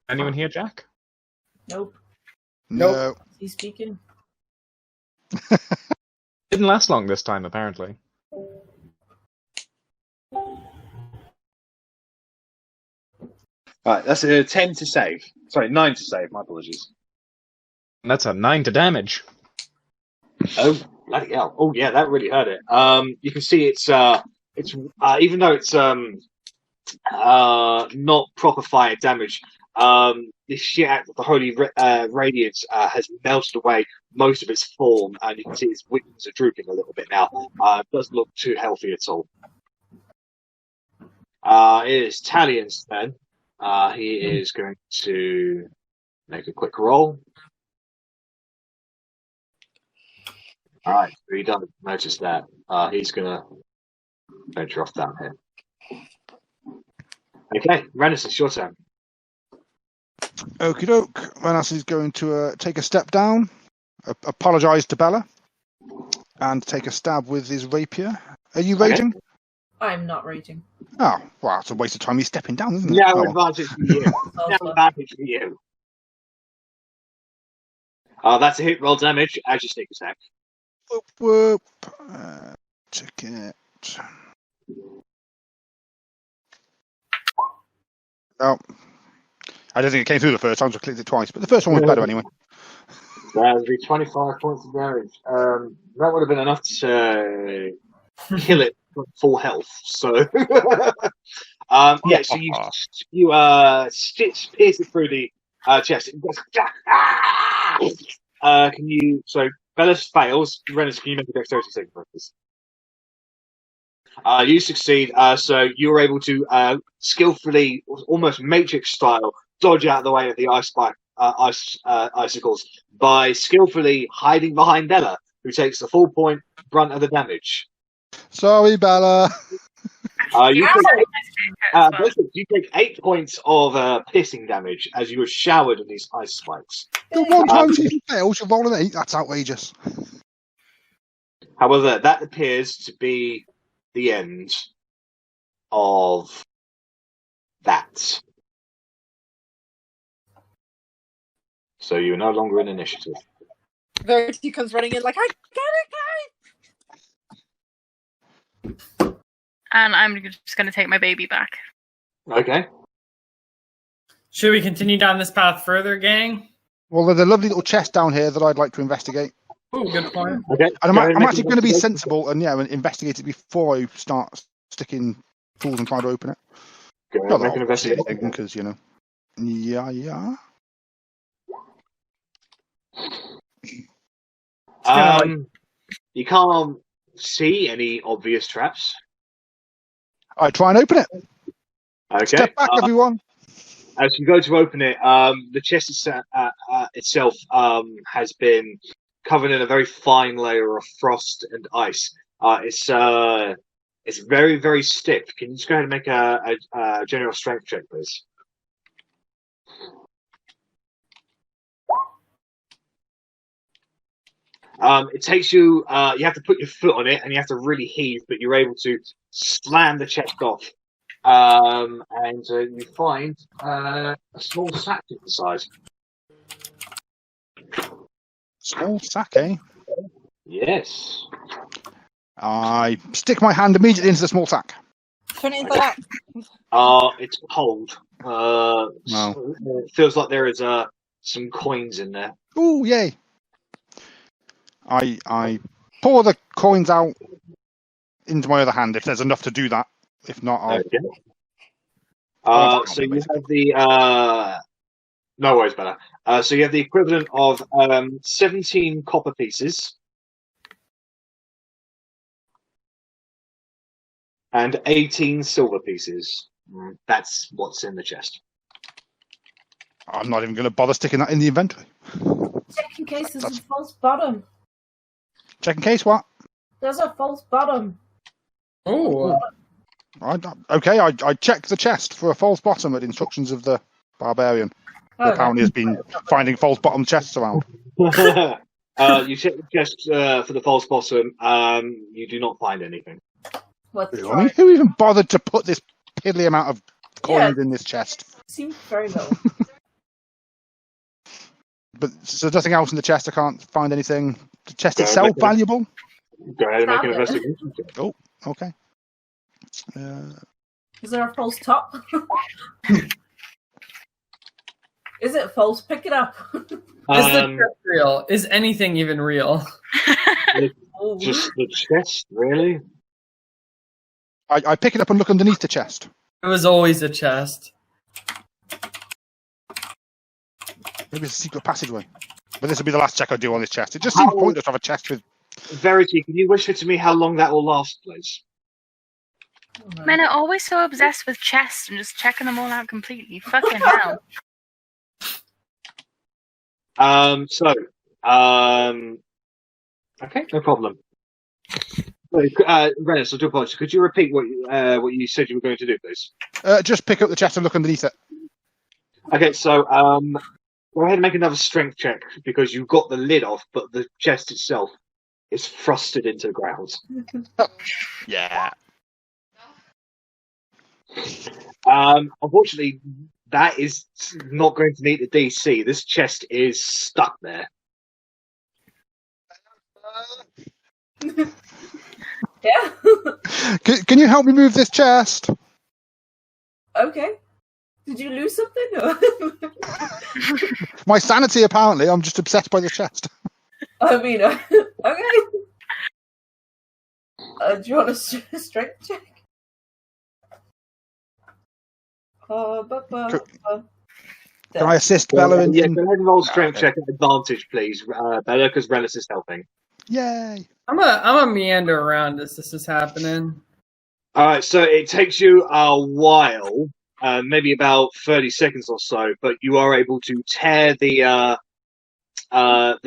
Anyone here, Jack? Nope. No. He's speaking. Didn't last long this time, apparently. Right, that's a 10 to save. Sorry, 9 to save. My apologies. And that's a 9 to damage. Oh, bloody hell! Oh yeah, that really hurt it. You can see it's even though it's not proper fire damage. This shit out of the holy radiance has melted away most of its form, and you can see its wings are drooping a little bit now. It doesn't look too healthy at all. It is Talion's then. He is going to make a quick roll. All right, he doesn't notice that. He's going to venture off down here. Okay, Rennas, it's your turn. Okie doke. Rennas is going to take a step down, apologise to Bella, and take a stab with his rapier. Are you raging? I'm not raging. Oh, well, it's a waste of time. He's stepping down, isn't it? No Oh, advantage for you. No advantage for you. That's a hit. Roll damage as you sneak attack. whoop, whoop. Check it. Oh, I don't think it came through the first time, so I clicked it twice. But the first one was better anyway. That would be 25 points of damage. That would have been enough to kill it for full health. So, yeah. So you pierce it through the chest. It goes, can you? So Bella fails. Rennas, can you make a dexterity saving throw, please? You succeed. So you're able to skillfully, almost Matrix style, dodge out of the way of the icicles by skillfully hiding behind Ella, who takes the full point brunt of the damage. Sorry, Bella. You take 8 points of piercing damage as you were showered in these ice spikes. The one time she fails, you roll an 8. That's outrageous. However, that appears to be the end of that. So you're no longer in initiative. Verity comes running in like, I got it, guys! And I'm just going to take my baby back. Okay. Should we continue down this path further, gang? Well, there's a lovely little chest down here that I'd like to investigate. Oh, good point. Okay. And I'm actually going to be sensible and investigate it before I start sticking tools and trying to open it. Go ahead, make an investigation. Because, yeah. You can't see any obvious traps. I try and open it. Okay. Step back, everyone. As you go to open it, the chest itself has been covered in a very fine layer of frost and ice. It's very, very stiff. Can you just go ahead and make a general strength check, please? It takes you. You have to put your foot on it, and you have to really heave, but you're able to slam the chest off. And you find a small sack to the side. Small sack, eh? Yes. I stick my hand immediately into the small sack. Turn it inside out. It's cold. It feels like there is some coins in there. Ooh, yay! I pour the coins out into my other hand if there's enough to do that. If not, I'll... Okay. So you have the... no worries, Bella. So you have the equivalent of 17 copper pieces and 18 silver pieces. That's what's in the chest. I'm not even going to bother sticking that in the inventory. Check in case there's a false bottom. Check in case what? There's a false bottom. Oh. Okay, I checked the chest for a false bottom at instructions of the Barbarian. Who apparently has been finding false bottom chests around. You check the chest for the false bottom. You do not find anything. Who even bothered to put this piddly amount of coins in this chest? Seems very low. But so there's nothing else in the chest. I can't find anything. The chest itself valuable. Go ahead and make an investigation check. Oh, okay. Is there a false top? Is it false? Pick it up. Is the chest real? Is anything even real? Just the chest, really? I pick it up and look underneath the chest. It was always a chest. Maybe it's a secret passageway. But this will be the last check I do on this chest. It just seems pointless to have a chest with... Verity, can you whisper to me how long that will last, please? Men are always so obsessed with chests and just checking them all out completely. Fucking hell. Okay, no problem. Rennas, I do apologize. Could you repeat what you said you were going to do, please? Just pick up the chest and look underneath it. Okay, so go ahead and make another strength check because you've got the lid off, but the chest itself is frosted into the ground. Yeah. Unfortunately, that is not going to meet the DC. This chest is stuck there. Yeah. Can you help me move this chest? Okay. Did you lose something? My sanity, apparently. I'm just obsessed by the chest. I mean, okay. Do you want a strength check? Can I assist Bella in... Yeah, go ahead and roll strength check at advantage, please, Bella, because Rennas is helping. Yay! I'm a meander around as this is happening. Alright, so it takes you a while, maybe about 30 seconds or so, but you are able to tear the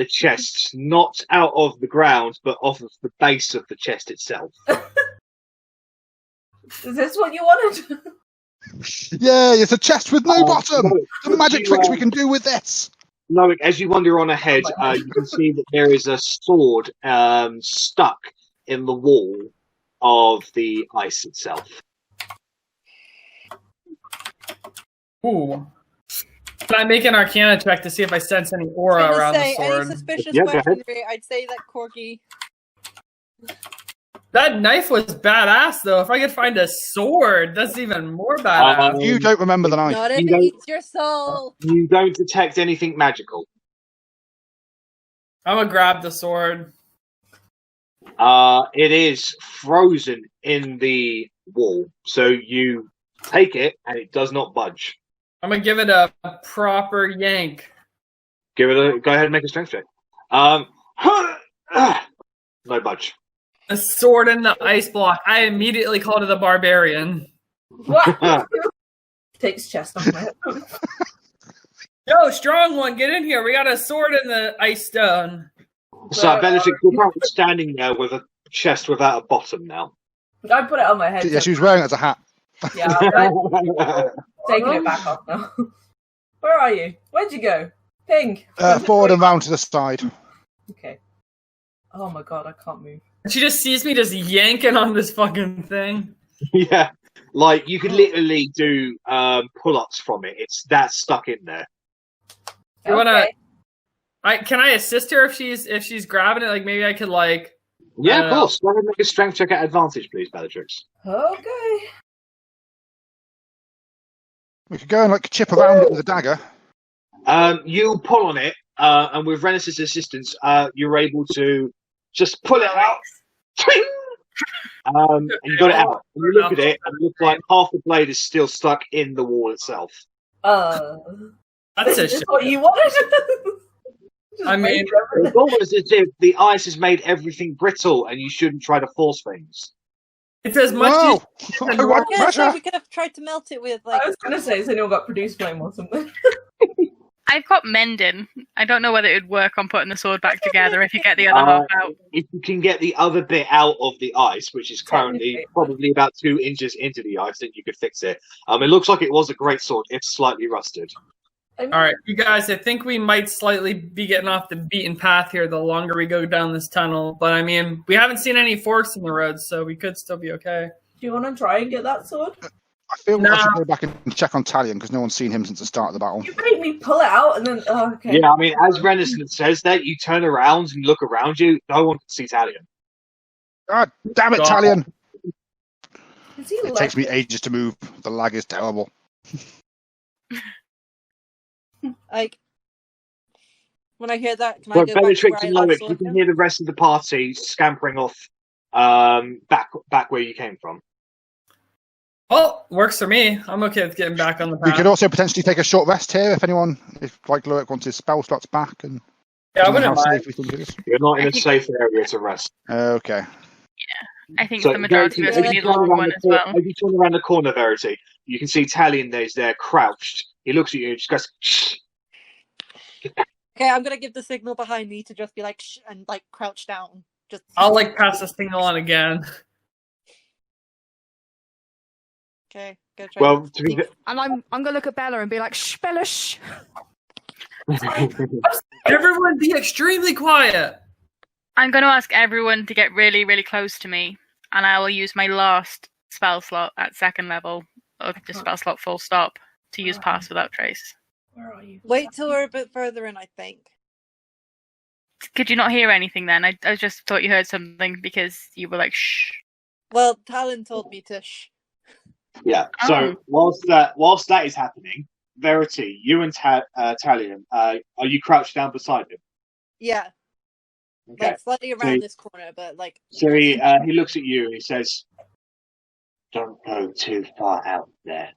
chest, not out of the ground, but off of the base of the chest itself. Is this what you wanted? Yeah, it's a chest with no bottom! The magic tricks we can do with this! Loic, as you wander on ahead, you can see that there is a sword stuck in the wall of the ice itself. Ooh. Can I make an Arcana check to see if I sense any aura around the sword? Any suspicious Yeah, go ahead. weaponry, I'd say that Corgi That knife was badass, though. If I could find a sword, that's even more badass. You don't remember the knife. Not if You it eats your soul. You don't detect anything magical. I'm gonna grab the sword. It is frozen in the wall, so you take it and it does not budge. I'm gonna give it a proper yank. Go ahead and make a strength check. No budge. A sword in the ice block. I immediately called it a barbarian. What? Takes chest off my head. Yo, strong one, get in here. We got a sword in the ice stone. So Bellatrix, you're probably standing there with a chest without a bottom now. I put it on my head. Yeah, she was wearing it as a hat. Yeah, I'm taking it back off now. Where are you? Where'd you go? Ping. Forward and round to the side. Okay. Oh my god, I can't move. She just sees me just yanking on this fucking thing. Yeah, like you could literally do pull-ups from it. It's that stuck in there. You wanna? Can I assist her if she's grabbing it? Like maybe I could like. Yeah, of course. Go ahead and make a strength check at advantage, please, Bellatrix. Okay. We could go and like chip around it with a dagger. You pull on it, and with Rennas' assistance, you're able to just pull it out. And you got it out. And you look at it, and it looks like half the blade is still stuck in the wall itself. That's a shit. What you wanted? I mean, it's almost as if the ice has made everything brittle, and you shouldn't try to force things. It's as much Whoa! as I want pressure. We could have tried to melt it with like. I was gonna say, has anyone got produce flame or something? I've got mending. I don't know whether it would work on putting the sword back together if you get the other half out. If you can get the other bit out of the ice, which is currently probably about 2 inches into the ice, then you could fix it. It looks like it was a great sword. It's slightly rusted. All right, you guys, I think we might slightly be getting off the beaten path here the longer we go down this tunnel. But I mean, we haven't seen any forks in the road, so we could still be okay. Do you want to try and get that sword? I feel I should go back and check on Talion because no one's seen him since the start of the battle. You made me pull it out and then. Oh, okay. Yeah, I mean, as Rennas says that, you turn around and look around you. No one can see Talion. God damn it, Talion! It takes me ages to move. The lag is terrible. Like when I hear that, can Well, I go back to Bellatrix where and I Loic, last you saw can him? hear the rest of the party scampering off back where you came from. Well, works for me. I'm okay with getting back on the path. We could also potentially take a short rest here if anyone, like Loic wants his spell slots back. And yeah, I wouldn't mind. We think it is. You're not in a safe area to rest. Okay. I think the majority of us need a long one as well. As you turn around the corner, Verity, you can see Talion there crouched. He looks at you and just goes, shh. Okay, I'm gonna give the signal behind me to just be like shh and like crouch down. Just I'll like pass the signal on again. okay. Go try Well, to be And I'm gonna look at Bella and be like, shh, Bella, shh. Everyone be extremely quiet. I'm going to ask everyone to get really, really close to me, and I will use my last spell slot at second level, or just spell slot full stop, to use Pass Without Trace. Where are you? wait till we're a bit further in, I think. Could you not hear anything then? I just thought you heard something because you were like, shh. Well, Talon told me to shh. Yeah. So whilst that is happening, Verity, you and Talion, are you crouched down beside him? Yeah. Okay. Like slightly around this corner, but like. So he looks at you and he says, "Don't go too far out there.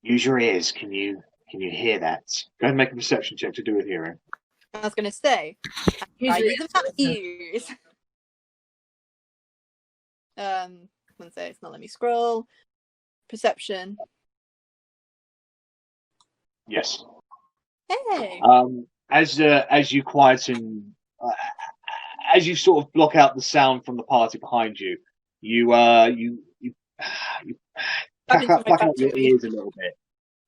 Use your ears. Can you hear that? Go ahead and make a perception check to do with hearing." I was gonna say. I use them for ears. Let's say it's not. Let me scroll. Perception. Yes. Hey. As you quieten, as you sort of block out the sound from the party behind you, you pluck out your ears a little bit,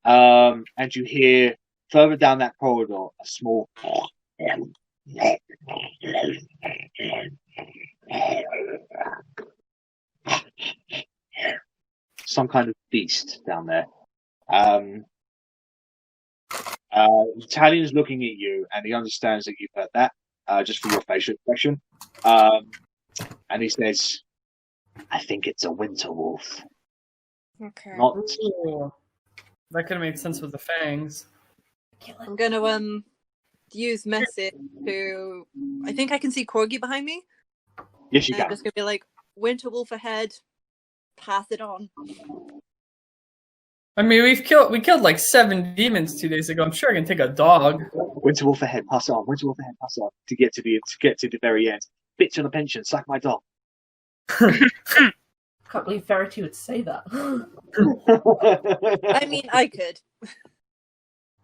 and you hear further down that corridor a small some kind of beast down there. Talion's looking at you, and he understands that you've heard that just from your facial expression. And he says, I think it's a winter wolf. Okay. Not Ooh. That could have made sense with the fangs. I'm gonna use message to. I think I can see Corgi behind me. yes, you And I'm can. just gonna be like, Winter Wolf ahead. Pass it on. I mean, we killed like 7 demons 2 days ago. I'm sure I can take a dog. Winter wolf ahead, pass it on. Winter wolf ahead, pass it on. To get to the very end. Bitch on a pension, sack my dog. Can't believe Verity would say that. I mean, I could.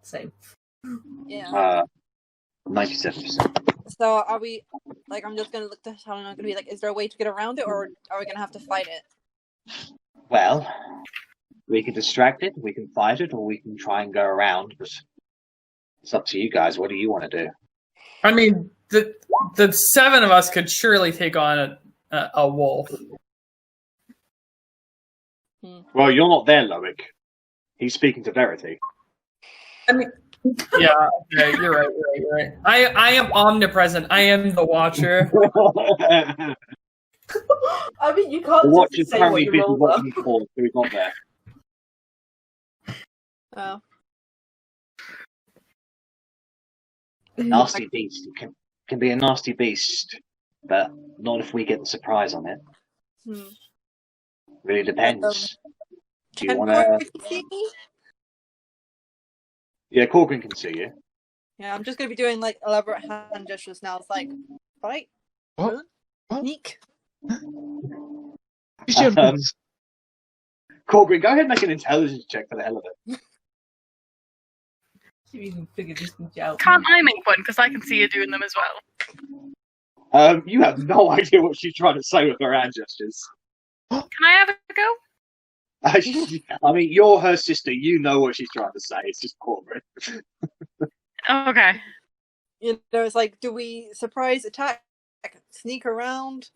Same. Yeah. 97%. So are we? Like, I'm just gonna look to Talon. I'm gonna be like, is there a way to get around it, or are we gonna have to fight it? Well, we can distract it, we can fight it, or we can try and go around. But it's up to you guys. What do you want to do? I mean, the 7 of us could surely take on a wolf. Well, you're not there, Loic. He's speaking to Verity. I mean, yeah, okay, you're right. I am omnipresent. I am the Watcher. I mean, you can't The watch is just say what currently you busy roll watching the call, so he's not there. Oh. Nasty beast. It can be a nasty beast, but not if we get the surprise on it. Really depends. Do you Can want to? Corgi see me? Yeah, Korgrin can see you. Yeah, I'm just gonna be doing like elaborate hand gestures now. It's like, fight, What? run, What? sneak. Korgrin, go ahead and make an intelligence check for the hell of it. You even figured this thing out. Can't I make one? Because I can see you doing them as well. You have no idea what she's trying to say with her hand gestures. Can I have a go? I mean, you're her sister. You know what she's trying to say. It's just Korgrin. Okay. You know, it's like, do we surprise attack, sneak around,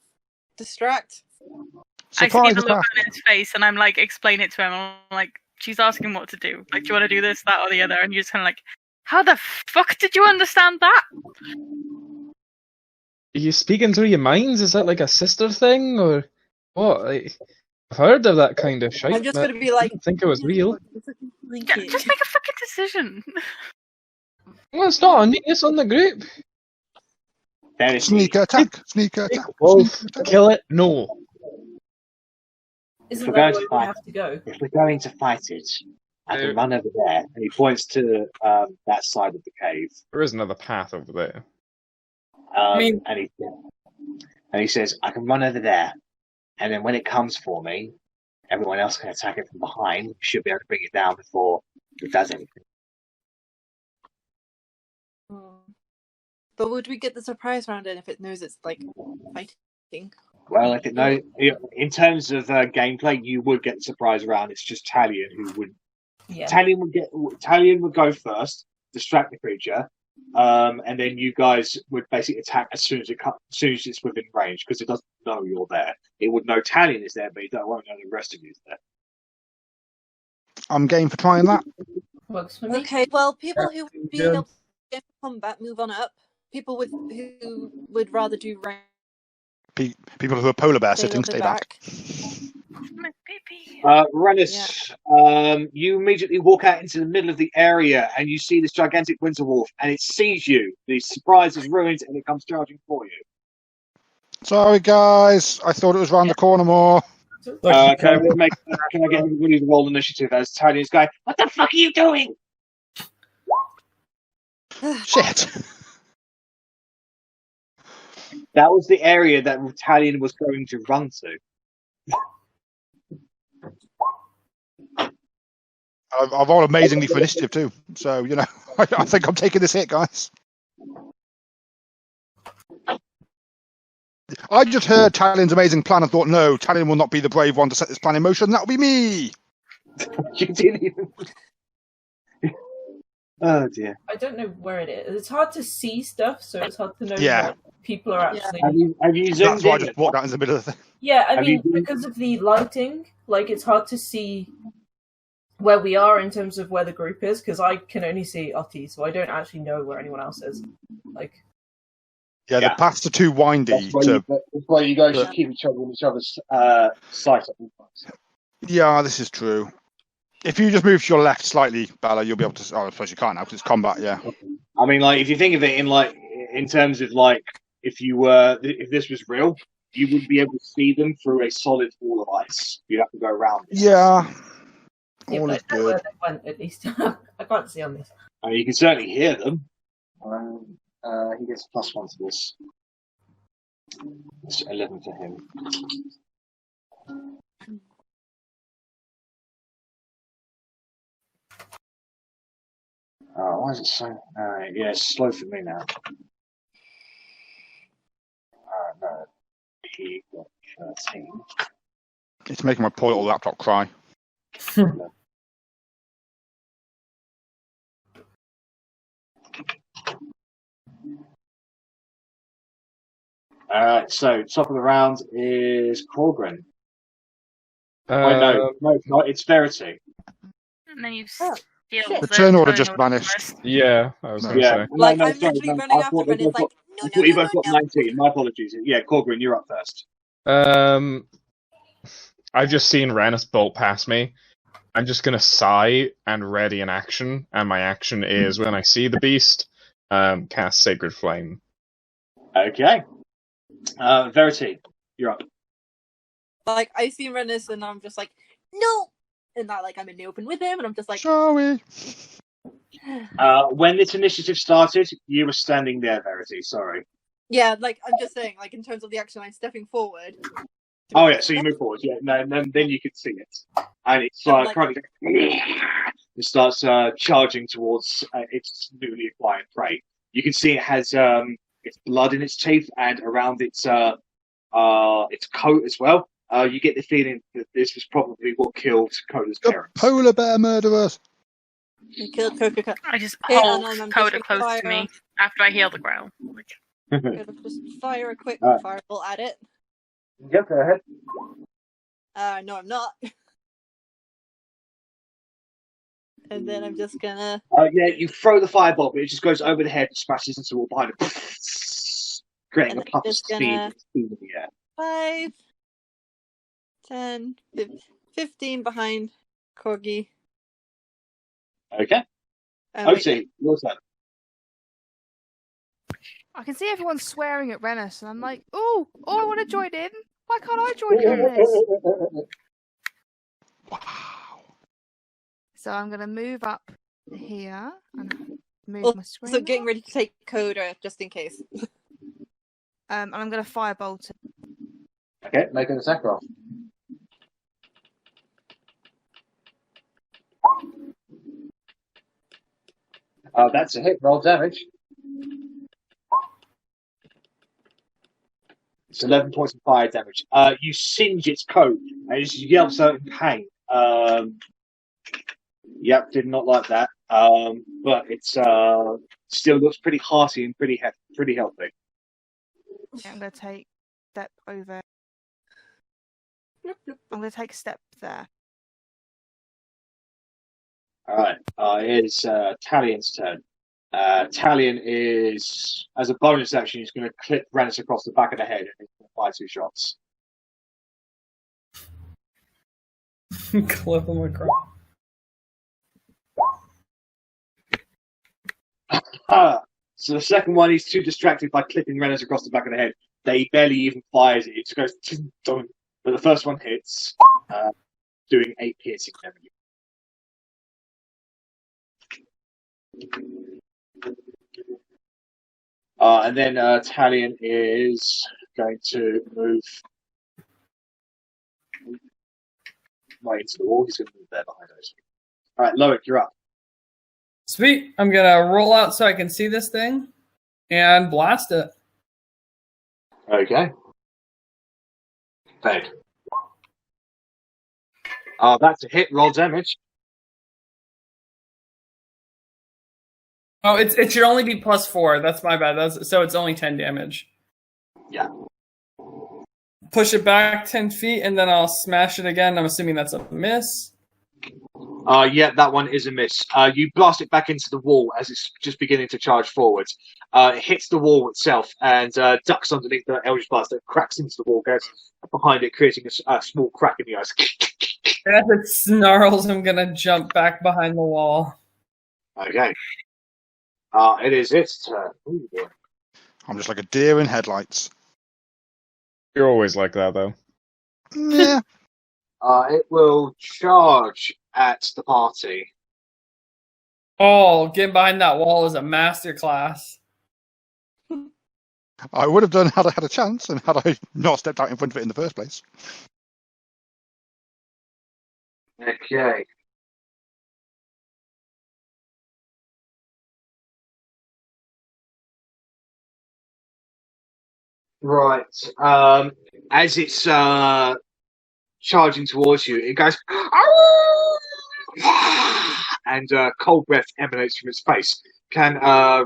distract? I see Surprise the look attack. on his face, and I'm like, explain it to him. I'm like, she's asking what to do. Like, do you want to do this, that, or the other? And you're just kind of like, how the fuck did you understand that? Are you speaking through your minds? Is that like a sister thing, or what? Like, I've heard of that kind of shit. I'm just but gonna be like, I didn't think it was real. Yeah, just make a fucking decision. Well, it's not on me. It's on the group. There is Sneak attack. Sneak attack. Wolf, Sneak attack. kill it. No. Isn't We're that going where to we fight. have to go? If we're going to fight it, I can run over there. And he points to that side of the cave. There is another path over there. And he says, I can run over there. And then when it comes for me, everyone else can attack it from behind. We should be able to bring it down before it does anything. But would we get the surprise round in if it knows it's like fighting? Well, if it knows, in terms of gameplay, you would get the surprise round. It's just Talion who would. Yeah. Talion would go first, distract the creature, and then you guys would basically attack as soon as it's within range, because it doesn't know you're there. It would know Talion is there, but it won't know the rest of you is there. I'm game for trying that. Works for me. Okay, well, people who would be able to get combat move on up. People who would rather do range. People who are polar bear stay a sitting, little stay bit back. My baby. Rennas, you immediately walk out into the middle of the area and you see this gigantic winter wolf, and it sees you. The surprise is ruined, and it comes charging for you. Sorry, guys. I thought it was round the corner more. Can I get everybody to roll initiative as Talion's going, what the fuck are you doing? Shit. That was the area that Talion was going to run to. I've rolled amazingly for initiative too. So, you know, I think I'm taking this hit, guys. I just heard Talion's amazing plan and thought, no, Talion will not be the brave one to set this plan in motion. That will be me. You didn't even... Oh, dear. I don't know where it is. It's hard to see stuff, so it's hard to know Yeah. what people are actually. Have you zoomed That's why I in? just walked out in the middle of the thing. Yeah, I Have mean, you- because of the lighting, like, it's hard to see where we are in terms of where the group is, because I can only see Otti, so I don't actually know where anyone else is. Like, Yeah, the paths are too windy. That's why you guys should keep each other in each other's sight at all times. Yeah, this is true. If you just move to your left slightly, Bella, you'll be able to. Oh, I suppose you can't now because it's combat. Yeah. I mean, like, if you think of it in terms of like, if this was real, you wouldn't be able to see them through a solid wall of ice. You'd have to go around it. Yeah. Yeah, All but is I know where good. they went, at least. I can't see on this. I mean, you can certainly hear them. He gets +1 to this. It's 11 for him. Why is it so? Yeah, it's slow for me now. No, he got 13. It's making my poor little laptop cry. So top of the round is Korgrin. No, it's not. It's Verity. And then you Oh, steal shit. The turn order just vanished. Yeah, I was going to Yeah. say. Like, No, I'm sorry, literally no, running I after thought him, and you it's like, I thought you both got 19. My apologies. Yeah, Korgrin, you're up first. I've just seen Rennas bolt past me. I'm just going to sigh and ready an action, and my action is when I see the beast, cast Sacred Flame. Okay. Verity, you're up. Like, I see Rennas, and I'm just like, no! And not like I'm in the open with him, and I'm just like, Shall we? When this initiative started, you were standing there, Verity. Sorry. yeah, like, I'm just saying, like, in terms of the action, I'm stepping forward. Oh yeah, so you move forward. Yeah, no, and then you can see it, and it's Like- currently it starts charging towards its newly acquired prey. You can see it has its blood in its teeth and around its coat as well. You get the feeling that this was probably what killed Coda's The parents. polar bear murderers. We killed Coca. I just Yeah, hold and then I'm Coda just close gonna to me after I heal the ground. Gonna just fire a quick fireball at it. Yep, go ahead. No, I'm not. And then I'm just gonna. Yeah, you throw the fireball, but it just goes over the head and smashes into the wall behind it, creating And a puff of just steam gonna- in the air. 5, 10, 15 behind Corgi. Okay. Otti, your turn. I can see everyone swearing at Rennas, and I'm like, oh, I want to join in. Why can't I join in on this? Wow. So I'm going to move up here and move my screen. So getting up. ready to take Coda just in case. And I'm going to firebolt it. Okay, make an attack roll. That's a hit. Roll damage. It's 11 points of fire damage. You singe its coat, and it yelps out in pain. Yep, did not like that. But it's still looks pretty hearty and pretty healthy. I'm going to take a step over. I'm going to take a step there. All right, it's Talian's turn. Talion is, as a bonus action, he's going to clip Rennas across the back of the head and he's going to fire 2 shots. Clip him across. So the second one, he's too distracted by clipping Rennas across the back of the head. They barely even fires it. It just goes, dun. But the first one hits, doing 8 piercing damage. And then Talion is going to move right into the wall. He's going to move there behind us. All right, Loic, you're up. Sweet. I'm gonna roll out so I can see this thing and blast it. Okay. Bad. That's a hit. Roll damage. Oh, it should only be +4. That's my bad. So it's only 10 damage. Yeah. Push it back 10 feet, and then I'll smash it again. I'm assuming that's a miss. Yeah, that one is a miss. You blast it back into the wall as it's just beginning to charge forward. It hits the wall itself and ducks underneath the Eldritch Blast that cracks into the wall, goes behind it, creating a small crack in the ice. As it snarls, I'm gonna jump back behind the wall. Okay. It is its turn. Ooh, boy. I'm just like a deer in headlights. You're always like that, though. Yeah. It will charge at the party. Oh, getting behind that wall is a masterclass. I would have done had I had a chance and had I not stepped out in front of it in the first place. Okay. Right. As it's charging towards you, it goes, and cold breath emanates from its face. Can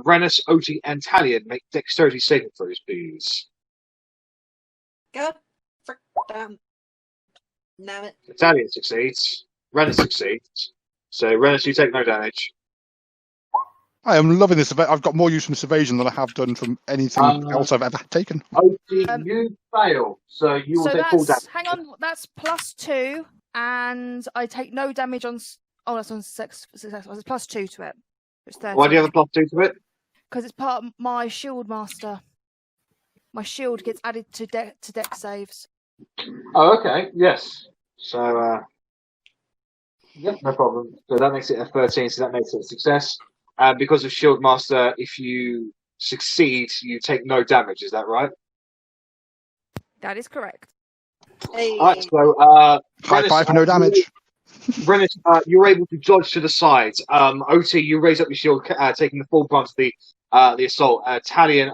Rennas, Otti, and Talion make dexterity saving throws, please? God, frick, damn it. Talion succeeds. Rennas succeeds. So Rennas, you take no damage. I am loving this. I've got more use from this evasion than I have done from anything else I've ever taken. Otti, you fail, so you will So take full that's damage. hang on, that's +2, and I take no damage on. That's on success. It's +2 to it. It's 13. Why do you have a +2 to it? Because it's part of my shield master. My shield gets added to deck saves. Oh, okay. Yes. So, yeah, no problem. So that makes it a 13, so that makes it a success. Because of Shield Master, if you succeed, you take no damage. Is that right? That is correct. Hey. All right. So, High five for no damage. Rennas, you're able to dodge to the side. Otti, you raise up your shield, taking the full brunt of the assault. Talion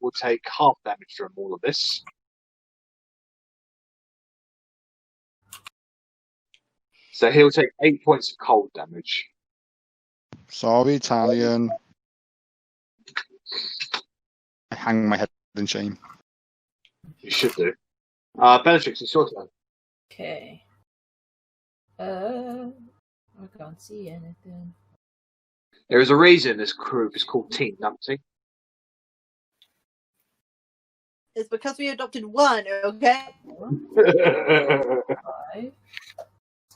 will take half damage from all of this. So he'll take 8 points of cold damage. Sorry, Italian. I hang my head in shame. You should do. Bellatrix, it's your turn. Okay. I can't see anything. There is a reason this group is called Team Numpty. It's because we adopted one, okay? 5,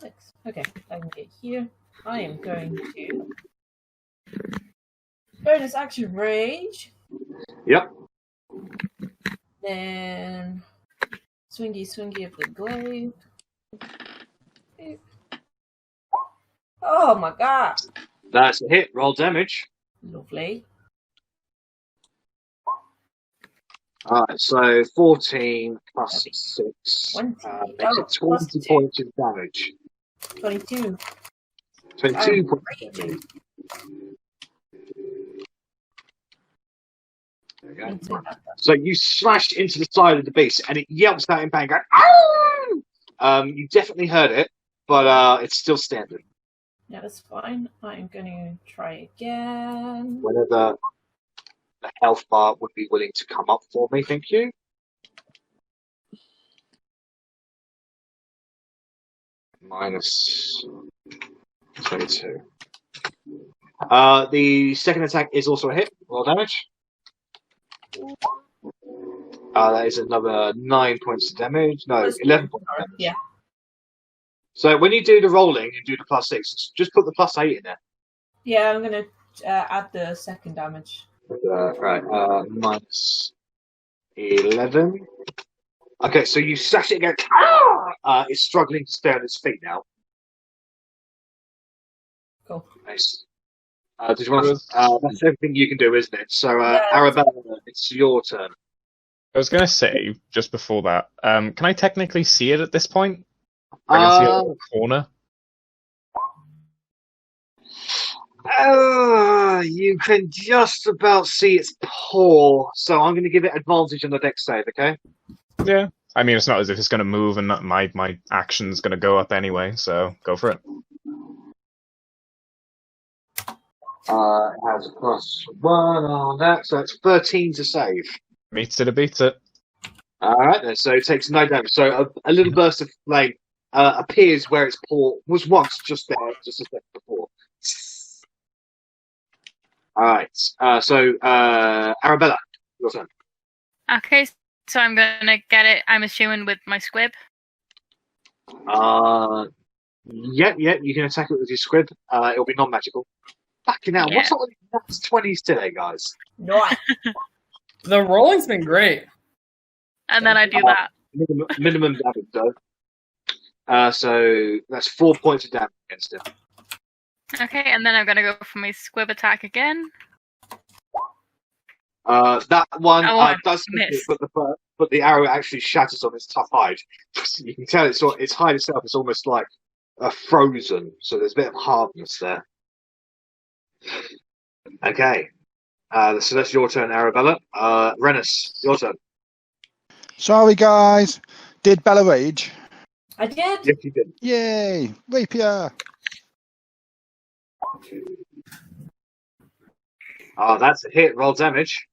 6. Okay, I can get here. I am going to bonus action rage. Yep. Then swingy of the glaive. Oh my god! That's a hit. Roll damage. Lovely. Alright, so 14 plus 6. 20. Makes it plus 20 2. points of damage. 22. 22 points of damage. There we go. So you smashed into the side of the beast and it yelps out in pain, going, "Ow!" You definitely heard it, but it's still standing. Yeah, that's fine. I'm going to try again. Whenever the health bar would be willing to come up for me, thank you. Minus 22. The second attack is also a hit. Roll damage. That is another 9 points of damage. No, 11 points of damage. Yeah. So when you do the rolling and do the +6, just put the +8 in there. Yeah, I'm going to add the second damage. Right, minus 11. Okay, so you slash it again. It's struggling to stay on its feet now. Cool. Nice. Did you want that's everything you can do, isn't it? So, Arrabella, it's your turn. I was going to say, just before that, can I technically see it at this point? I can see it in the corner. You can just about see its paw, so I'm going to give it advantage on the dex save, okay? Yeah. I mean, it's not as if it's going to move and not my action's going to go up anyway, so go for it. It has a +1 on that, so it's 13 to save. Meets it or beats it. Alright then, so it takes no damage. So a little burst of flame appears where its paw was once just there, just a step before. All right. So Arrabella, your turn. Okay, so I'm gonna get it. I'm assuming with my squib. Yep. You can attack it with your squib. It'll be non-magical. Fucking hell! Yeah. What's up with these 20s today, guys? Nice. The rolling's been great. And then I do that. Minimum damage though. So that's 4 points of damage against him. Okay, and then I'm gonna go for my squib attack again. That one does miss. hit, but the arrow actually shatters on its tough hide. You can tell its hide itself is almost like frozen, so there's a bit of hardness there. Okay, so that's your turn, Arrabella. Rennas, your turn. Sorry, guys. Did Bella rage? I did. Yes, you did. Yay! Rapier! Oh, that's a hit. Roll damage.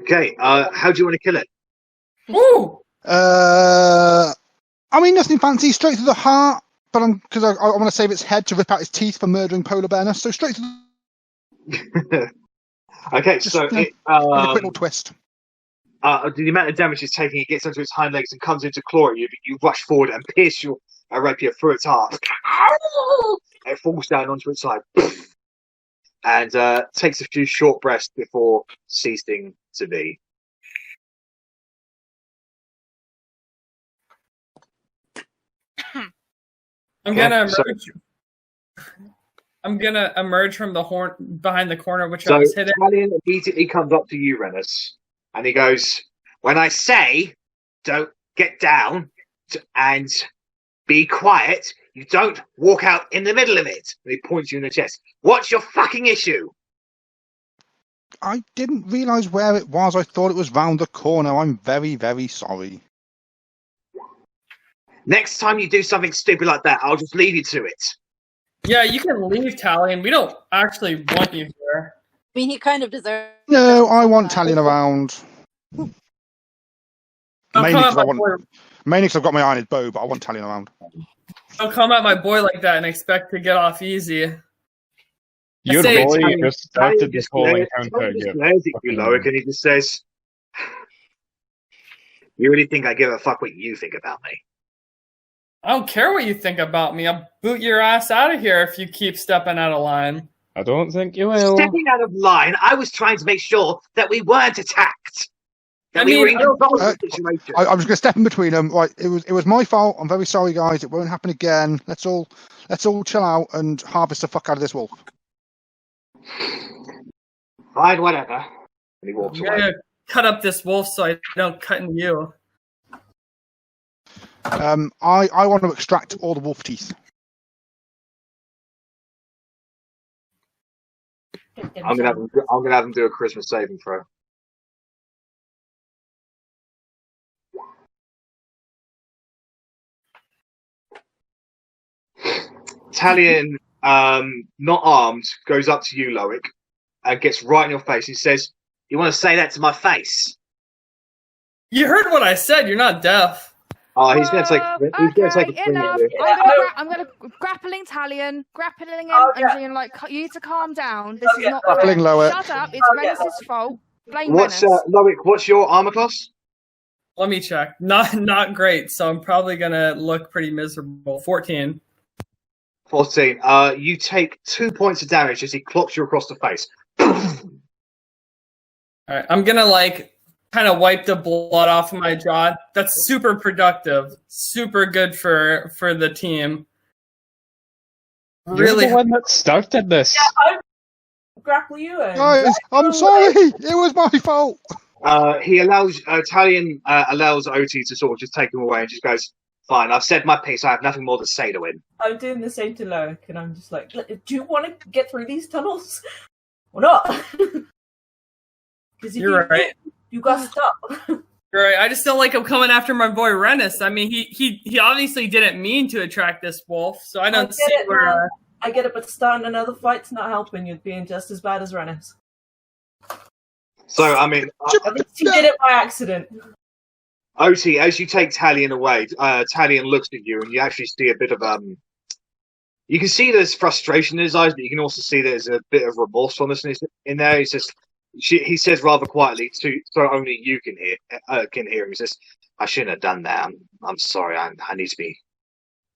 Okay, how do you want to kill it? Woo! I mean, nothing fancy. Straight to the heart, but because I want to save its head to rip out its teeth for murdering polar bearness. So straight to the. Okay, Just, so a quick little twist. The amount of damage it's taking, it gets onto its hind legs and comes into claw at you, but you rush forward and pierce your rapier through its heart. It falls down onto its side and takes a few short breaths before ceasing to be. I'm gonna emerge from the horn behind the corner, which I was hitting. Italian immediately comes up to you, Rennas, and he goes, "When I say don't get down and be quiet, you don't walk out in the middle of it." And he points you in the chest. What's your fucking issue? I didn't realise where it was. I thought it was round the corner. I'm very, very sorry. Next time you do something stupid like that, I'll just leave you to it. Yeah, you can leave, Talion. We don't actually want you here. I mean, he kind of deserves. No, I want Talion around. Mainly because I've got my iron bow, but I want Talion around. Don't come at my boy like that and expect to get off easy. Your boy just started this whole encounter again. Loic, and he just says, "You really think I give a fuck what you think about me?" I don't care what you think about me. I'll boot your ass out of here if you keep stepping out of line. I don't think you will. Stepping out of line? I was trying to make sure that we weren't attacked. That we were in control of the situation. I'm just going to step in between them. Right, it was my fault. I'm very sorry, guys. It won't happen again. Let's all chill out and harvest the fuck out of this wolf. Fine, whatever. And he walks away. Yeah, cut up this wolf so I don't cut into you. I want to extract all the wolf teeth. I'm gonna have them do a Christmas saving throw. Talion, not armed, goes up to you, Loic, and gets right in your face. He says, "You want to say that to my face?" You heard what I said. You're not deaf. Oh, he's going to take. He's going to take a swing at you. I'm gonna grappling Talion, grappling him, and being like, "You need to calm down. This is not grappling Loic. Shut up. It's Rennas' fault. Blame What's Rennas." Loic? What's your armor class? Let me check. Not great. So I'm probably gonna look pretty miserable. 14. 14. You take 2 points of damage as he clocks you across the face. All right, I'm gonna kind of wipe the blood off of my jaw. That's super productive, super good for the team. You're the one that started this. Yeah, I grapple you. Guys, I'm sorry. It was my fault. He allows Talion allows Otti to sort of just take him away and just goes, "Fine, I've said my piece. I have nothing more to say to him." I'm doing the same to Loic, and I'm just like, "Do you want to get through these tunnels or not?" You're right. You got stuck. You're right. I just don't like him coming after my boy Rennas. I mean, he obviously didn't mean to attract this wolf, so I don't see where. I get it, but starting another fight's not helping. You're being just as bad as Rennas. So, I mean, I think she did it by accident. Otti, as you take Talion away, Talion looks at you, and you actually see a bit of You can see there's frustration in his eyes, but you can also see there's a bit of remorsefulness in there. He says rather quietly, so only you can hear him. He says, "I shouldn't have done that. I'm sorry. I need to be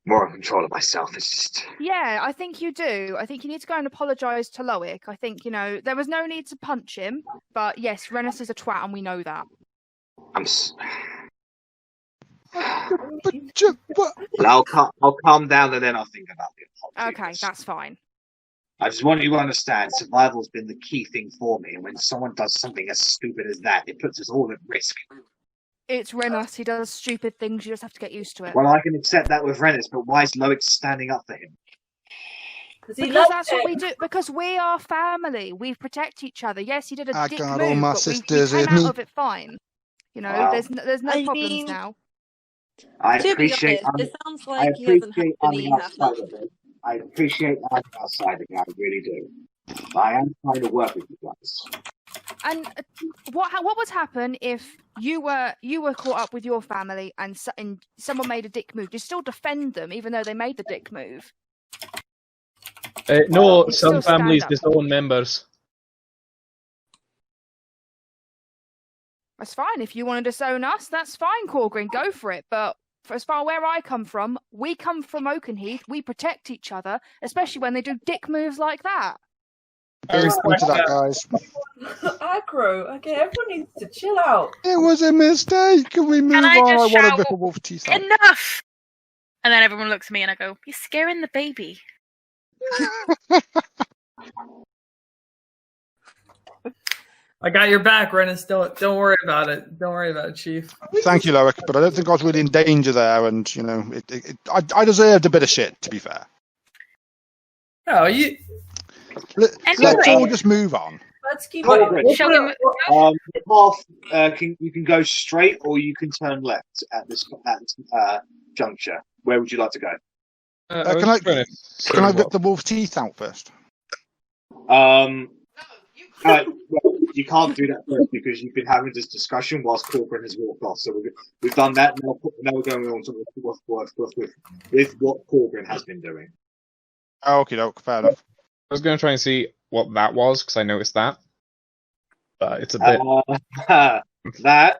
more in control of myself." It's just... Yeah, I think you do. I think you need to go and apologise to Loic. I think, there was no need to punch him, but yes, Rennas is a twat, and we know that. I'll calm down and then I'll think about it. Okay, that's fine. I just want you to understand, survival's been the key thing for me, and when someone does something as stupid as that, it puts us all at risk. It's Rennas. He does stupid things. You just have to get used to it. Well, I can accept that with Rennas, but why is Loic standing up for him? Because that's what we do. Because we are family. We protect each other. Yes, he did a dick move, all my but sisters we came in out of it fine. There's no problems now. I appreciate. It sounds like he hasn't had any outside of it. I appreciate I'm outside of it. I really do. I am trying to work with you guys. And what would happen if you were caught up with your family and someone made a dick move? Do you still defend them even though they made the dick move? No, You some still stand families up. disown members. That's fine. If you want to disown us, that's fine, Korgrin. Go for it. But as far where I come from, we come from Oakenheath. We protect each other, especially when they do dick moves like that. Don't respond to that, guys. Aggro. Okay, everyone needs to chill out. It was a mistake. Can we move Can I on? I just want to shout, rip a wolf teeth out. Enough! And then everyone looks at me and I go, "You're scaring the baby." I got your back, Rennas. Don't worry about it. Don't worry about it, Chief. Thank you, Loic, but I don't think I was really in danger there, and I deserved a bit of shit, to be fair. No, you. Let's all just move on. Let's keep Korgrin, Shall we the path you can go straight or you can turn left at this juncture. Where would you like to go? Can I rip the wolf's teeth out first? Well, you can't do that first because you've been having this discussion whilst Korgrin has walked off. So we've done that. Now we're going on to with what Korgrin has been doing. Oh, okay, fair enough. I was going to try and see what that was because I noticed that, but it's a bit. That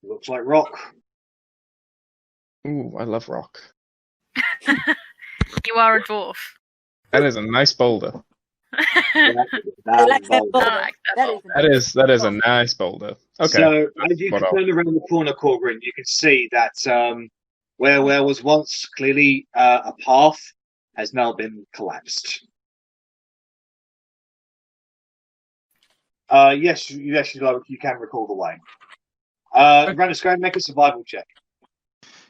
looks like rock. Ooh, I love rock. You are a dwarf. That is a nice boulder. I like that boulder. I like that That is a nice boulder. Okay. So as you turn around the corner, Korgrin, you can see that where was once clearly a path has now been collapsed. Yes, you can recall the way. Rennas, go and make a survival check.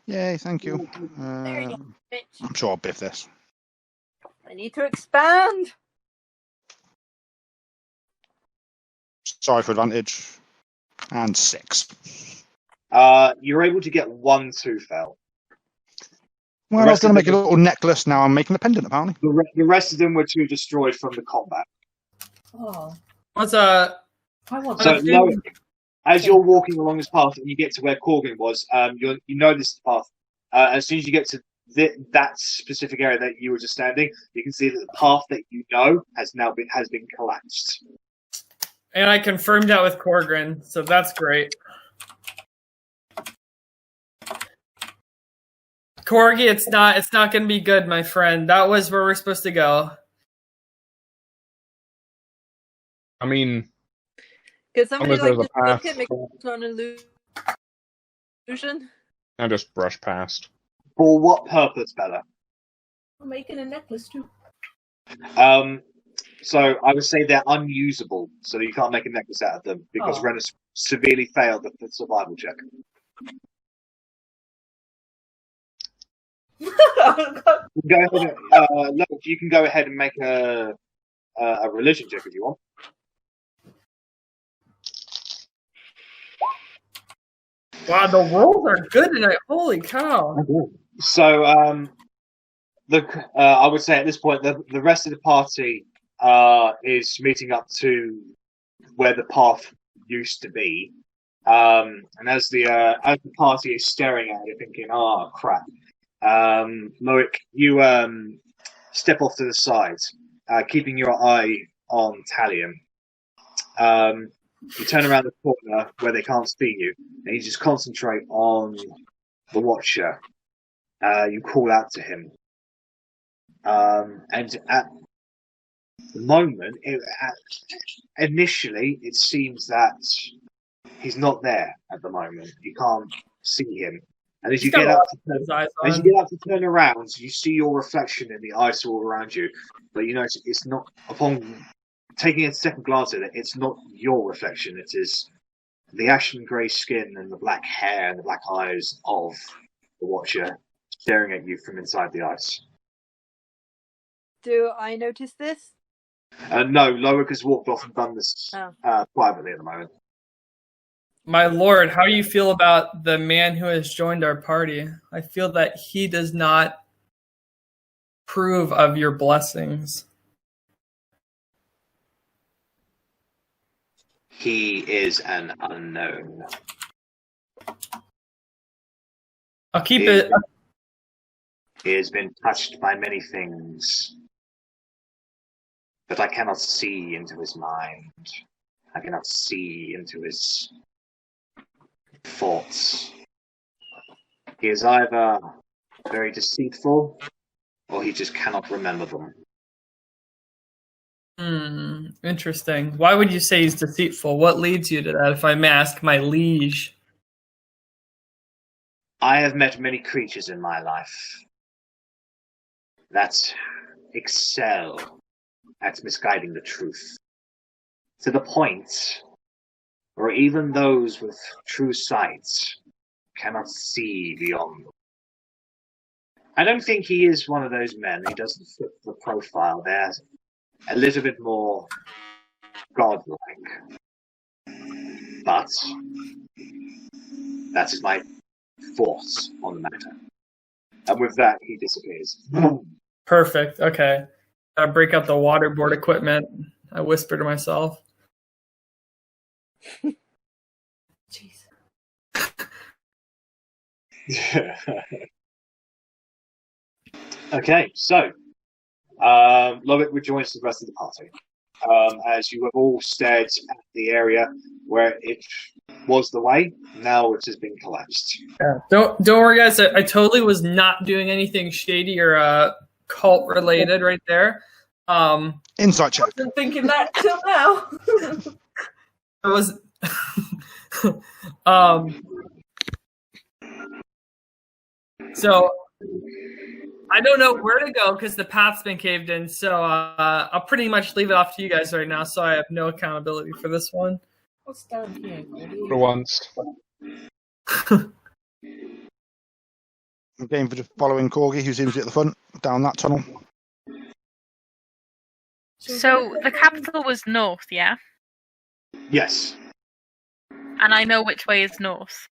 Yay, thank you. There you go, bitch. I'm sure I'll biff this. I need to expand. Sorry for advantage. And 6. You're able to get one tooth out. Well, I was going to make a little necklace. Now I'm making a pendant, apparently. The rest of them were too destroyed from the combat. Oh, What's I want So, that. Loic, as you're walking along this path and you get to where Korgrin was, you know this path. As soon as you get to that specific area that you were just standing, you can see that the path that you know has been collapsed. And I confirmed that with Korgrin, so that's great. Corgi, it's not going to be good, my friend. That was where we're supposed to go. I mean, Could somebody there's just a look path. at me on an illusion? I just brush past. For what purpose, Bella? I'm making a necklace too. So I would say they're unusable, so you can't make a necklace out of them because Rennas severely failed the survival check. Go ahead, look, you can go ahead and make a religion check if you want. Wow, the rolls are good tonight. Holy cow. So, I would say at this point, the rest of the party is meeting up to where the path used to be. And as the party is staring at it, thinking, "Oh crap," Loic, you step off to the side, keeping your eye on Talion. You turn around the corner where they can't see you, and you just concentrate on the Watcher. You call out to him, and at the moment, initially, it seems that he's not there at the moment. You can't see him. And as you get up to turn around, you see your reflection in the ice all around you. But you know it's not. Upon taking a second glance at it, it's not your reflection. It is the ashen grey skin and the black hair and the black eyes of the Watcher staring at you from inside the ice. Do I notice this? No, Loic has walked off and done this privately at the moment. My lord, how do you feel about the man who has joined our party? I feel that he does not approve of your blessings. He is an unknown. I'll keep it. He has been touched by many things, but I cannot see into his mind. I cannot see into his thoughts. He is either very deceitful, or he just cannot remember them. Interesting. Why would you say he's deceitful? What leads you to that, if I may ask, my liege? I have met many creatures in my life that excel at misguiding the truth, to the point where even those with true sight cannot see beyond them. I don't think he is one of those men. He doesn't fit the profile. They're a little bit more godlike. But that is my thoughts on the matter. And with that, he disappears. Perfect. Okay. I break out the waterboard equipment. I whisper to myself. Jeez. Okay, so Loic rejoins the rest of the party as you have all stared at the area where it was the way. Now it has been collapsed. Yeah. Don't worry, guys. I totally was not doing anything shady or cult related right there. Insight check. I've been thinking that till now. It was. So I don't know where to go because the path's been caved in. So I'll pretty much leave it off to you guys right now. So I have no accountability for this one. What's down here? For once. I'm going for just following Corgi, who seems to be at the front, down that tunnel. So the capital was north, yeah? Yes. And I know which way is north.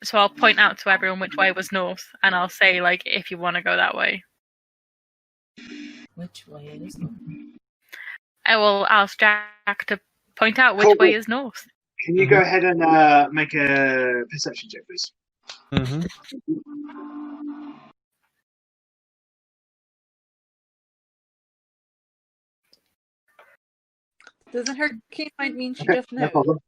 So I'll point out to everyone which way was north, and I'll say, like, if you want to go that way. Which way is north? I will ask Jack to point out which way is north. Can you go ahead and make a perception check, please? Mm-hmm. Doesn't her keen mind mean she just No knows? problem.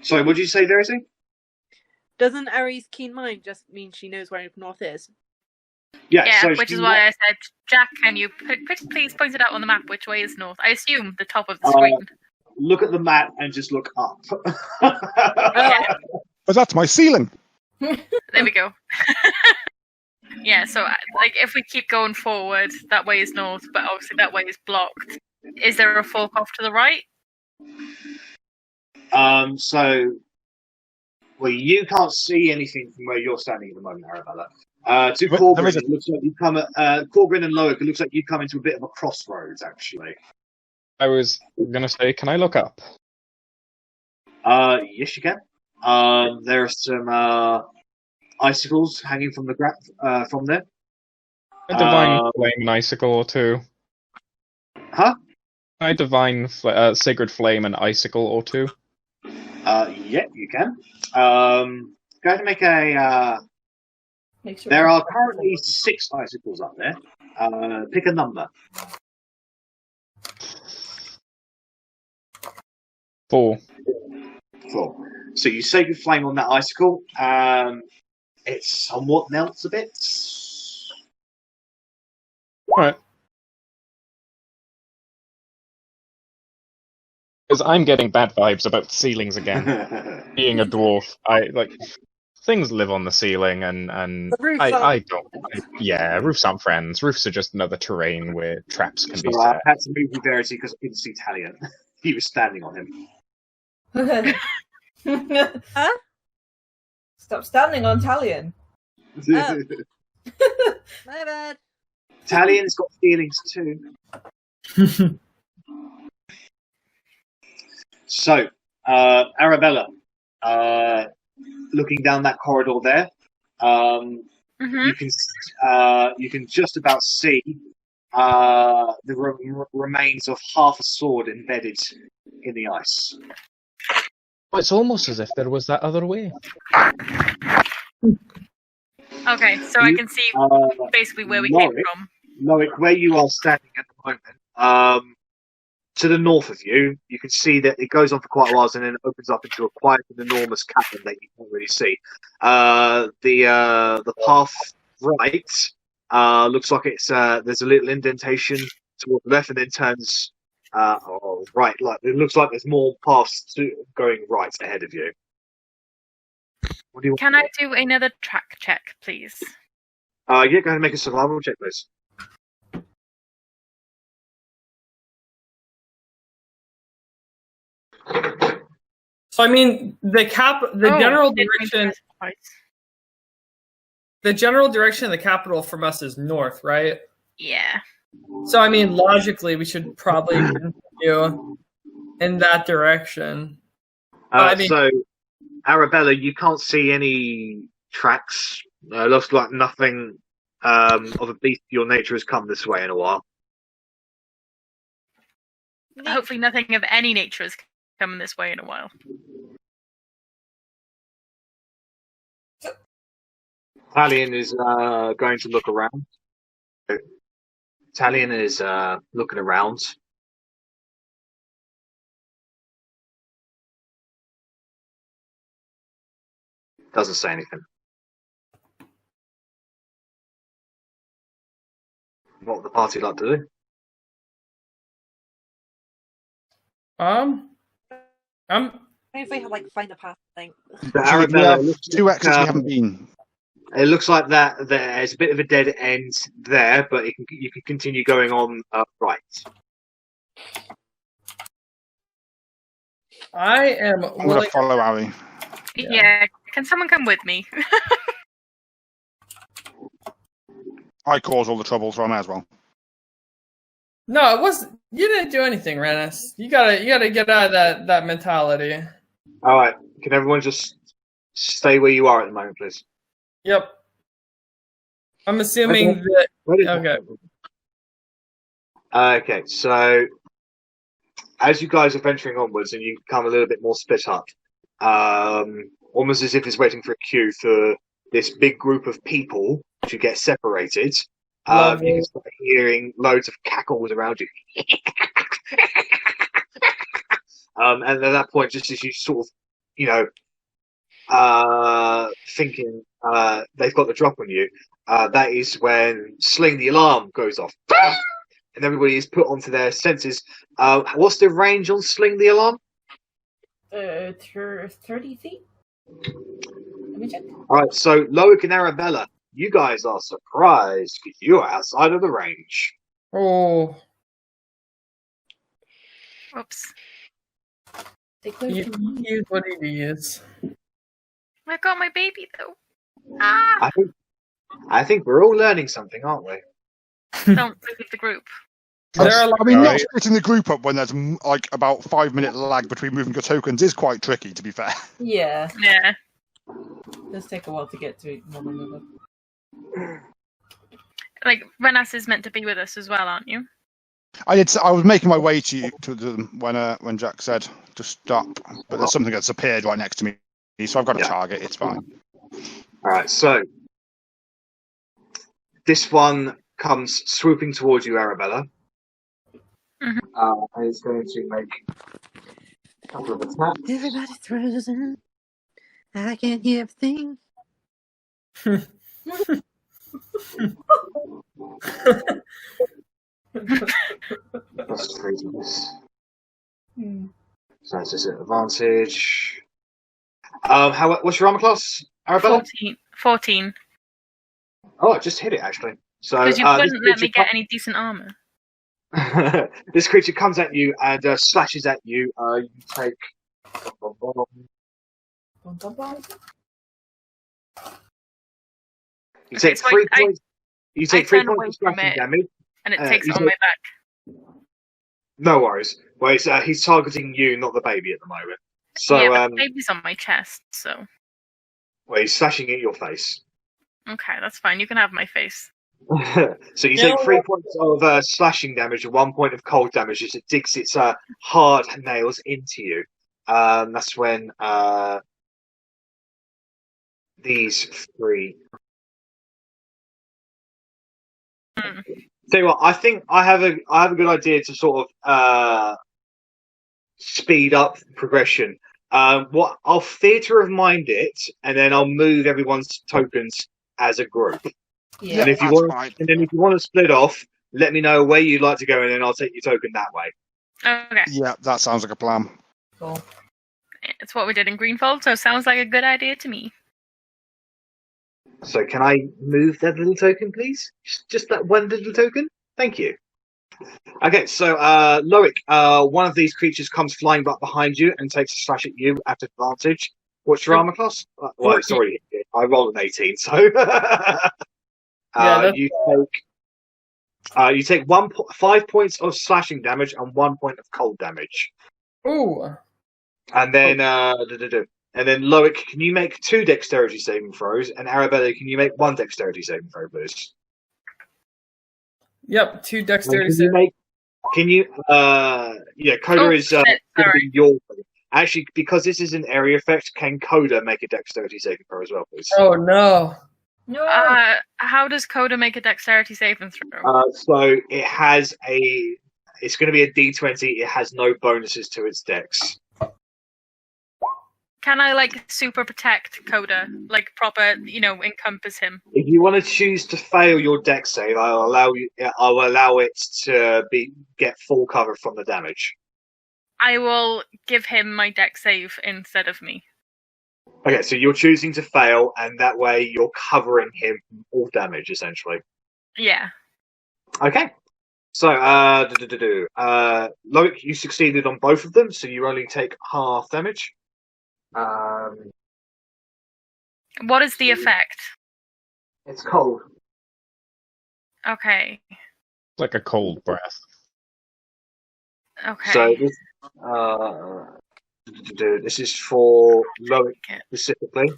Sorry, what did you say, Verity? Doesn't Arri's keen mind just mean she knows where north is? Yeah, so which is why I said, Jack, can you please point it out on the map which way is north? I assume the top of the screen. Look at the map and just look up. Yeah. But that's my ceiling. There we go. Yeah, so like if we keep going forward, that way is north, but obviously that way is blocked. Is there a fork off to the right? Well, you can't see anything from where you're standing at the moment, Arrabella. To Korgrin, it looks like you come at Korgrin and Loic. It looks like you come into a bit of a crossroads, actually. I was gonna say, can I look up? Yes, you can. There are some icicles hanging from the from there. A divine flame icicle or two. Huh? I divine sacred flame and icicle or two. Yeah, you can. Go ahead and make a. Make sure There it's are not currently 6 icicles up there. Pick a number. 4. 4. So you sacred flame on that icicle. It somewhat melts a bit. Alright. Because I'm getting bad vibes about ceilings again. Being a dwarf, things live on the ceiling, and The roofs I don't. Yeah, roofs aren't friends. Roofs are just another terrain where traps can be So I set. had to move with Verity because I couldn't see Talion. He was standing on him. Huh? Stop standing on Talion. Oh. My bad. Talion's got feelings too. So, Arrabella, looking down that corridor there, you can just about see the remains of half a sword embedded in the ice. Well, it's almost as if there was that other way. Okay, so I can see basically where we came from. Loic, where you are standing at the moment, to the north of you, you can see that it goes on for quite a while and then it opens up into quite an enormous cavern that you can't really see. The path right looks like it's there's a little indentation toward the left and then turns right. Like it looks like there's more paths going right ahead of you. What do you want? Can I do another track check, please? Yeah, go ahead and make a survival check, please. So I mean, the general direction. The general direction of the capital from us is north, right? Yeah. So I mean, logically, we should probably continue in that direction. So, Arrabella, you can't see any tracks. Looks like nothing of a beast of your nature has come this way in a while. Hopefully nothing of any nature has come this way in a while. Talion is going to look around. Talion is looking around. Doesn't say anything. What would the party like to do? If we have find a path thing. We have 2 exits we haven't been. It looks like that there's a bit of a dead end there, but you can continue going on right. I am I'm going to follow Arri. Yeah. Can someone come with me? I cause all the trouble, so I may as well. No, it was you didn't do anything, Rennas. You gotta get out of that mentality. All right, can everyone just stay where you are at the moment, please? Yep. I'm assuming that. Okay. Okay, so as you guys are venturing onwards and you become a little bit more split up, almost as if it's waiting for a cue for this big group of people to get separated, you can start hearing loads of cackles around you. And at that point, just as you sort of, thinking they've got the drop on you, that is when Sling the Alarm goes off. And everybody is put onto their senses. What's the range on Sling the Alarm? 30 feet? Let me check. Alright, so Loic and Arrabella, you guys are surprised because you are outside of the range. Oh. Whoops. He's what he is. I got my baby though. Ah! I think we're all learning something, aren't we? Don't leave the group. Not splitting the group up when there's about 5-minute lag between moving your tokens is quite tricky, to be fair. Yeah. Yeah. It does take a while to get to one another. Rennas is meant to be with us as well, aren't you? I was making my way to them when Jack said to stop, but there's something that's appeared right next to me, so I've got a target. It's fine. All right, so this one comes swooping towards you, Arrabella. And it's going to make a couple of attacks. Everybody's frozen. I can't hear a thing. Plus 3 to this. So that's just an advantage. What's your armor class, Arrabella? 14. Oh, I just hit it actually. So Because you wouldn't let me get any decent armor. This creature comes at you and slashes at you. You take. You take 3 points. You take 3 points of slashing damage, and it takes it on my back. No worries. Well, he's targeting you, not the baby, at the moment. So, yeah, but the baby's on my chest, so. Well, he's slashing at your face. Okay, that's fine. You can have my face. So you take 3 points of slashing damage and 1 point of cold damage as it digs its hard nails into you. That's when these 3. Tell you what, I think I have a good idea to sort of speed up progression. I'll theatre of mind it, and then I'll move everyone's tokens as a group. Yeah, and if you want to split off, let me know where you'd like to go, and then I'll take your token that way. Okay. Yeah, that sounds like a plan. Cool. It's what we did in Greenfold, so sounds like a good idea to me. So can I move that little token, please? Just that one little token? Thank you. Okay, so Loic, one of these creatures comes flying up behind you and takes a slash at you at advantage. What's your armor class? Well, sorry, I rolled an 18, so you take 5 points of slashing damage and 1 point of cold damage. Ooh. And then Loic, can you make 2 dexterity saving throws? And Arrabella, can you make 1 dexterity saving throw, please? Yep, 2 dexterity saving. Coda is going to be your. Actually, because this is an area effect, can Coda make a dexterity saving throw as well, please? Oh no. No. How does Coda make a dexterity saving throw? So it has it's going to be a D20. It has no bonuses to its dex. Can I super protect Coda, proper, encompass him? If you want to choose to fail your dex save, I'll allow it to get full cover from the damage. I will give him my dex save instead of me. Okay, so you're choosing to fail, and that way you're covering him from all damage, essentially. Yeah. Okay. So, Loic, you succeeded on both of them, so you only take half damage. What is the effect? It's cold. Okay. Like a cold breath. Okay. So this is for Loic specifically.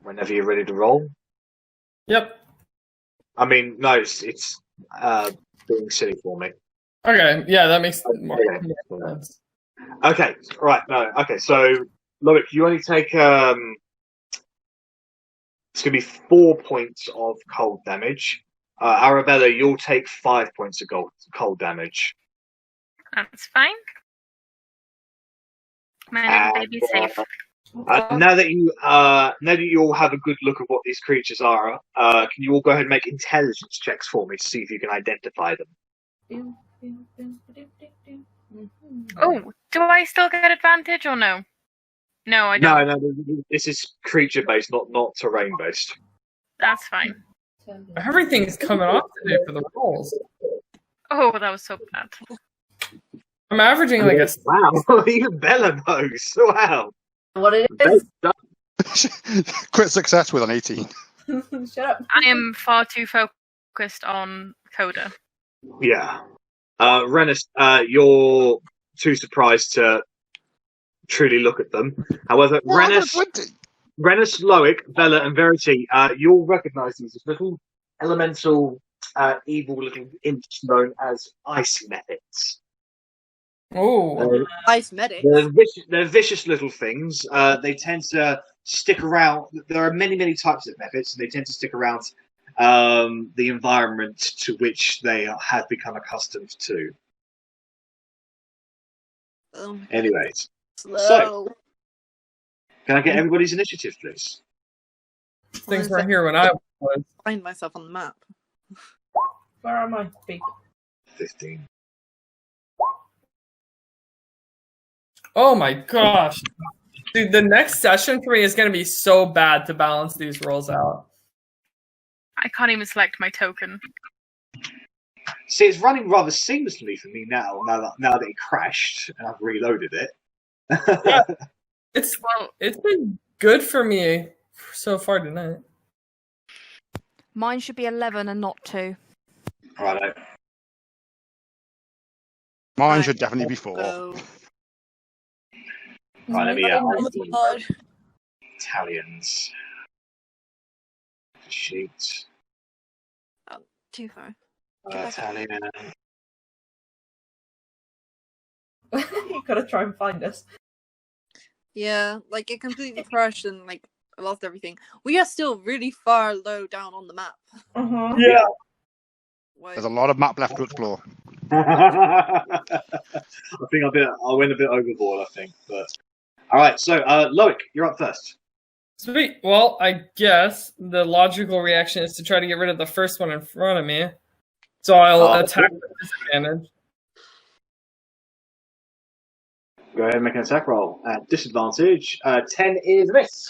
Whenever you're ready to roll. Yep. I mean, no, it's being silly for me. Okay, yeah, that makes more sense. Okay, right, no, okay, so, Loic, you only take, it's going to be 4 points of cold damage. Arrabella, you'll take 5 points of cold damage. That's fine. My little baby's safe. Now that you all have a good look at what these creatures are, can you all go ahead and make intelligence checks for me to see if you can identify them? Oh, do I still get advantage or no? No, I don't. No, this is creature based, not terrain based. That's fine. Everything's coming off today for the rolls. Oh, that was so bad. I'm averaging wow, even Bella knows. Wow. What it is? Crit success with an 18. Shut up. I am far too focused on Coda. Yeah. Rennas, you're too surprised to truly look at them. However, Rennas, Rennas, Loic, Bella, and Verity, you'll recognise these as little elemental, evil little imps known as ice methods. Oh, Ice medics. They're vicious little things. They tend to stick around. There are many, many types of methods, and they tend to stick around the environment to which they have become accustomed to. Anyways, Slow. can I get everybody's initiative, please? things weren't here when I was. Find myself on the map. Where am I? Big. 15. Oh my gosh. Dude, the next session for me is going to be so bad to balance these rolls out. I can't even select my token. See, it's running rather seamlessly for me now that it crashed and I've reloaded it. Yeah. It's been good for me so far tonight. Mine should be 11 and not 2. Righto. Mine should definitely be 4. Right, let me God. Italians. Sheet. Too far. Italian. You gotta try and find us. Yeah, like it completely crashed and like I lost everything. We are still really far low down on the map. Uh-huh. Yeah. There's a lot of map left to explore. I think I went a bit overboard, I think. But alright, so Loic, you're up first. Sweet. Well, I guess the logical reaction is to try to get rid of the first one in front of me. So I'll attack with disadvantage. Go ahead and make an attack roll at disadvantage. 10 is a miss.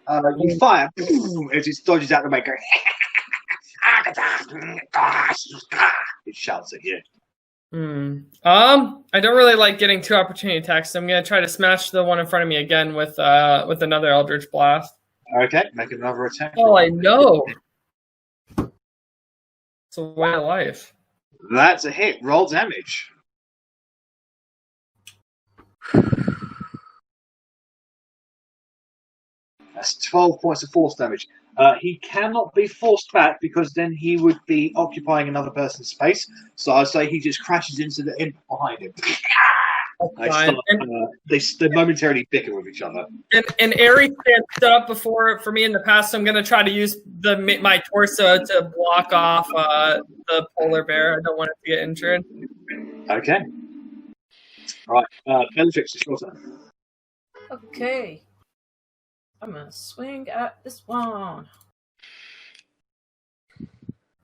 You fire as it dodges out the way. It shouts at you. I don't really like getting 2 opportunity attacks, so I'm gonna try to smash the one in front of me again with another Eldritch Blast. Okay, make another attack. Oh, I know. It's a way of life. That's a hit. Roll damage. That's 12 points of force damage. He cannot be forced back because then he would be occupying another person's space. So I'd say he just crashes into the imp behind him. They momentarily bicker with each other. And Arri stood up before for me in the past, so I'm going to try to use my torso to block off the polar bear. I don't want it to get injured. Okay. All right, Bellatrix, it's your turn. Okay. I'm gonna swing at this one.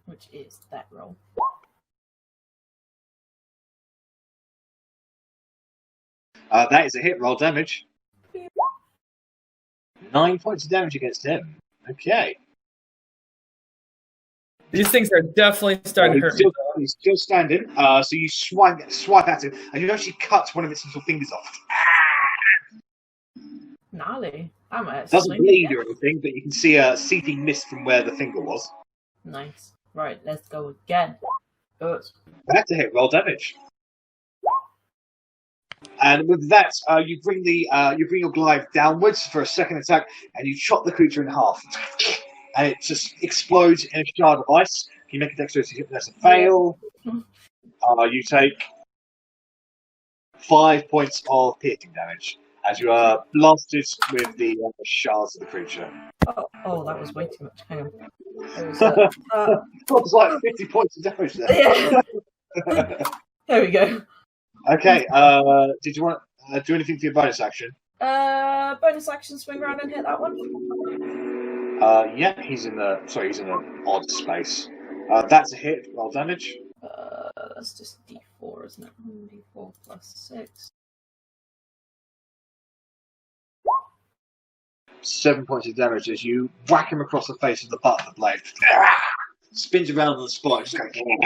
Which is that roll. That is a hit. Roll damage. 9 points of damage against him. Okay. These things are definitely starting to hurt me. He's still standing. So you swipe at him, and you actually cut one of its little fingers off. Gnarly. I'm at Doesn't bleed or anything, but you can see a seething mist from where the finger was. Nice. Right, let's go again. Good. That's a hit. Roll damage. And with that, you bring your glaive downwards for a second attack, and you chop the creature in half, and it just explodes in a shard of ice. You make a dexterity hit. That's a fail. You take 5 points of piercing damage as you are blasted with the shards of the creature. Oh, that was way too much. Hang on. That was like 50 points of damage there. Yeah. There we go. Okay. Did you want to do anything for your bonus action? Bonus action, swing around and hit that one. Yeah, he's in an odd space. That's a hit. Roll damage. That's just D4, isn't it? D4 plus 6. 7 points of damage as you whack him across the face with the butt of the blade. Spins around on the spot. Just going.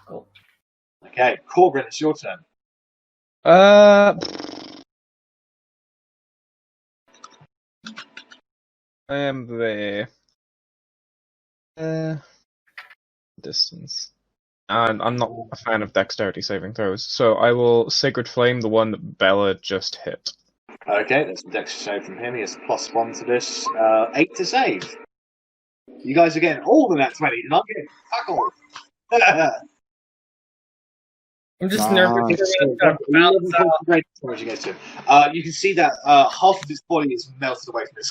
Cool. Okay, Korgrin, it's your turn. I am there. Distance. And I'm not a fan of dexterity saving throws, so I will Sacred Flame the one that Bella just hit. Okay, that's the dex save from him. He has +1 to this. 8 to save. You guys are getting all the nat 20, and I'm getting fuck all. I'm just Nice. nervous. It's gonna bounce out. You can see that half of his body is melted away from this.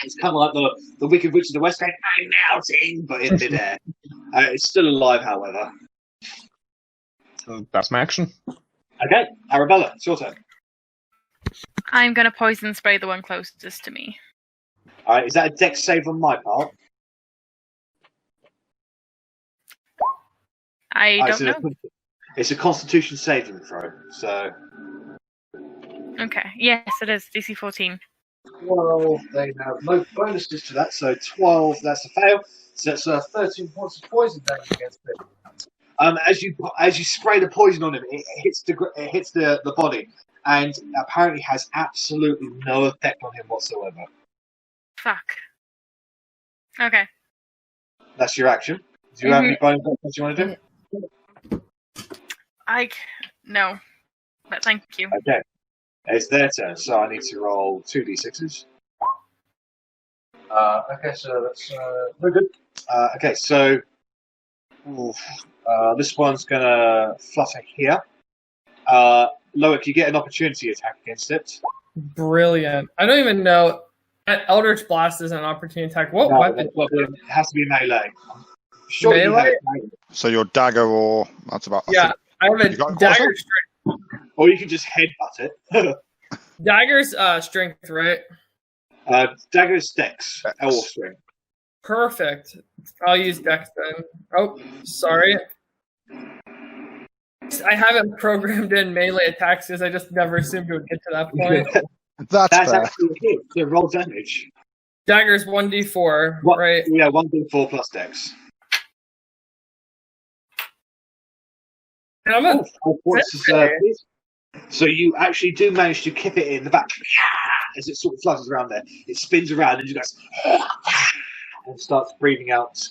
It's kind of like the Wicked Witch of the West going, I'm melting, but in midair. It's still alive, however. So that's my action. Okay, Arrabella, it's your turn. I'm going to poison spray the one closest to me. Alright, is that a dex save on my part? I don't know. It's a Constitution saving throw, so... Okay, yes, it is. DC 14. 12, they have no bonuses to that, so 12, that's a fail. So that's 13 points of poison damage against him. As you spray the poison on him, it hits the body, and apparently has absolutely no effect on him whatsoever. Fuck. Okay. That's your action. Do you have any bonus actions you want to do? No. But thank you. Okay. It's their turn, so I need to roll 2d6s. Okay, so that's very good. Okay, so this one's gonna flutter here. Loic, you get an opportunity attack against it. Brilliant. I don't even know. Eldritch Blast is an opportunity attack. What weapon? It has to be melee. Sure, Melee? So your dagger or that's about. Yeah, I have a dagger strength. Or you can just headbutt it. Dagger's strength, right? Dagger's dex. Or strength. Perfect. I'll use dex then. Oh, sorry. I haven't programmed in melee attacks because I just never seem to get to that point. That's fair. actually a hit. So roll damage. Dagger's 1d4, right? Yeah, 1d4 plus dex. And I'm a so you actually do manage to kick it in the back as it sort of flutters around there. It spins around and you guys and starts breathing out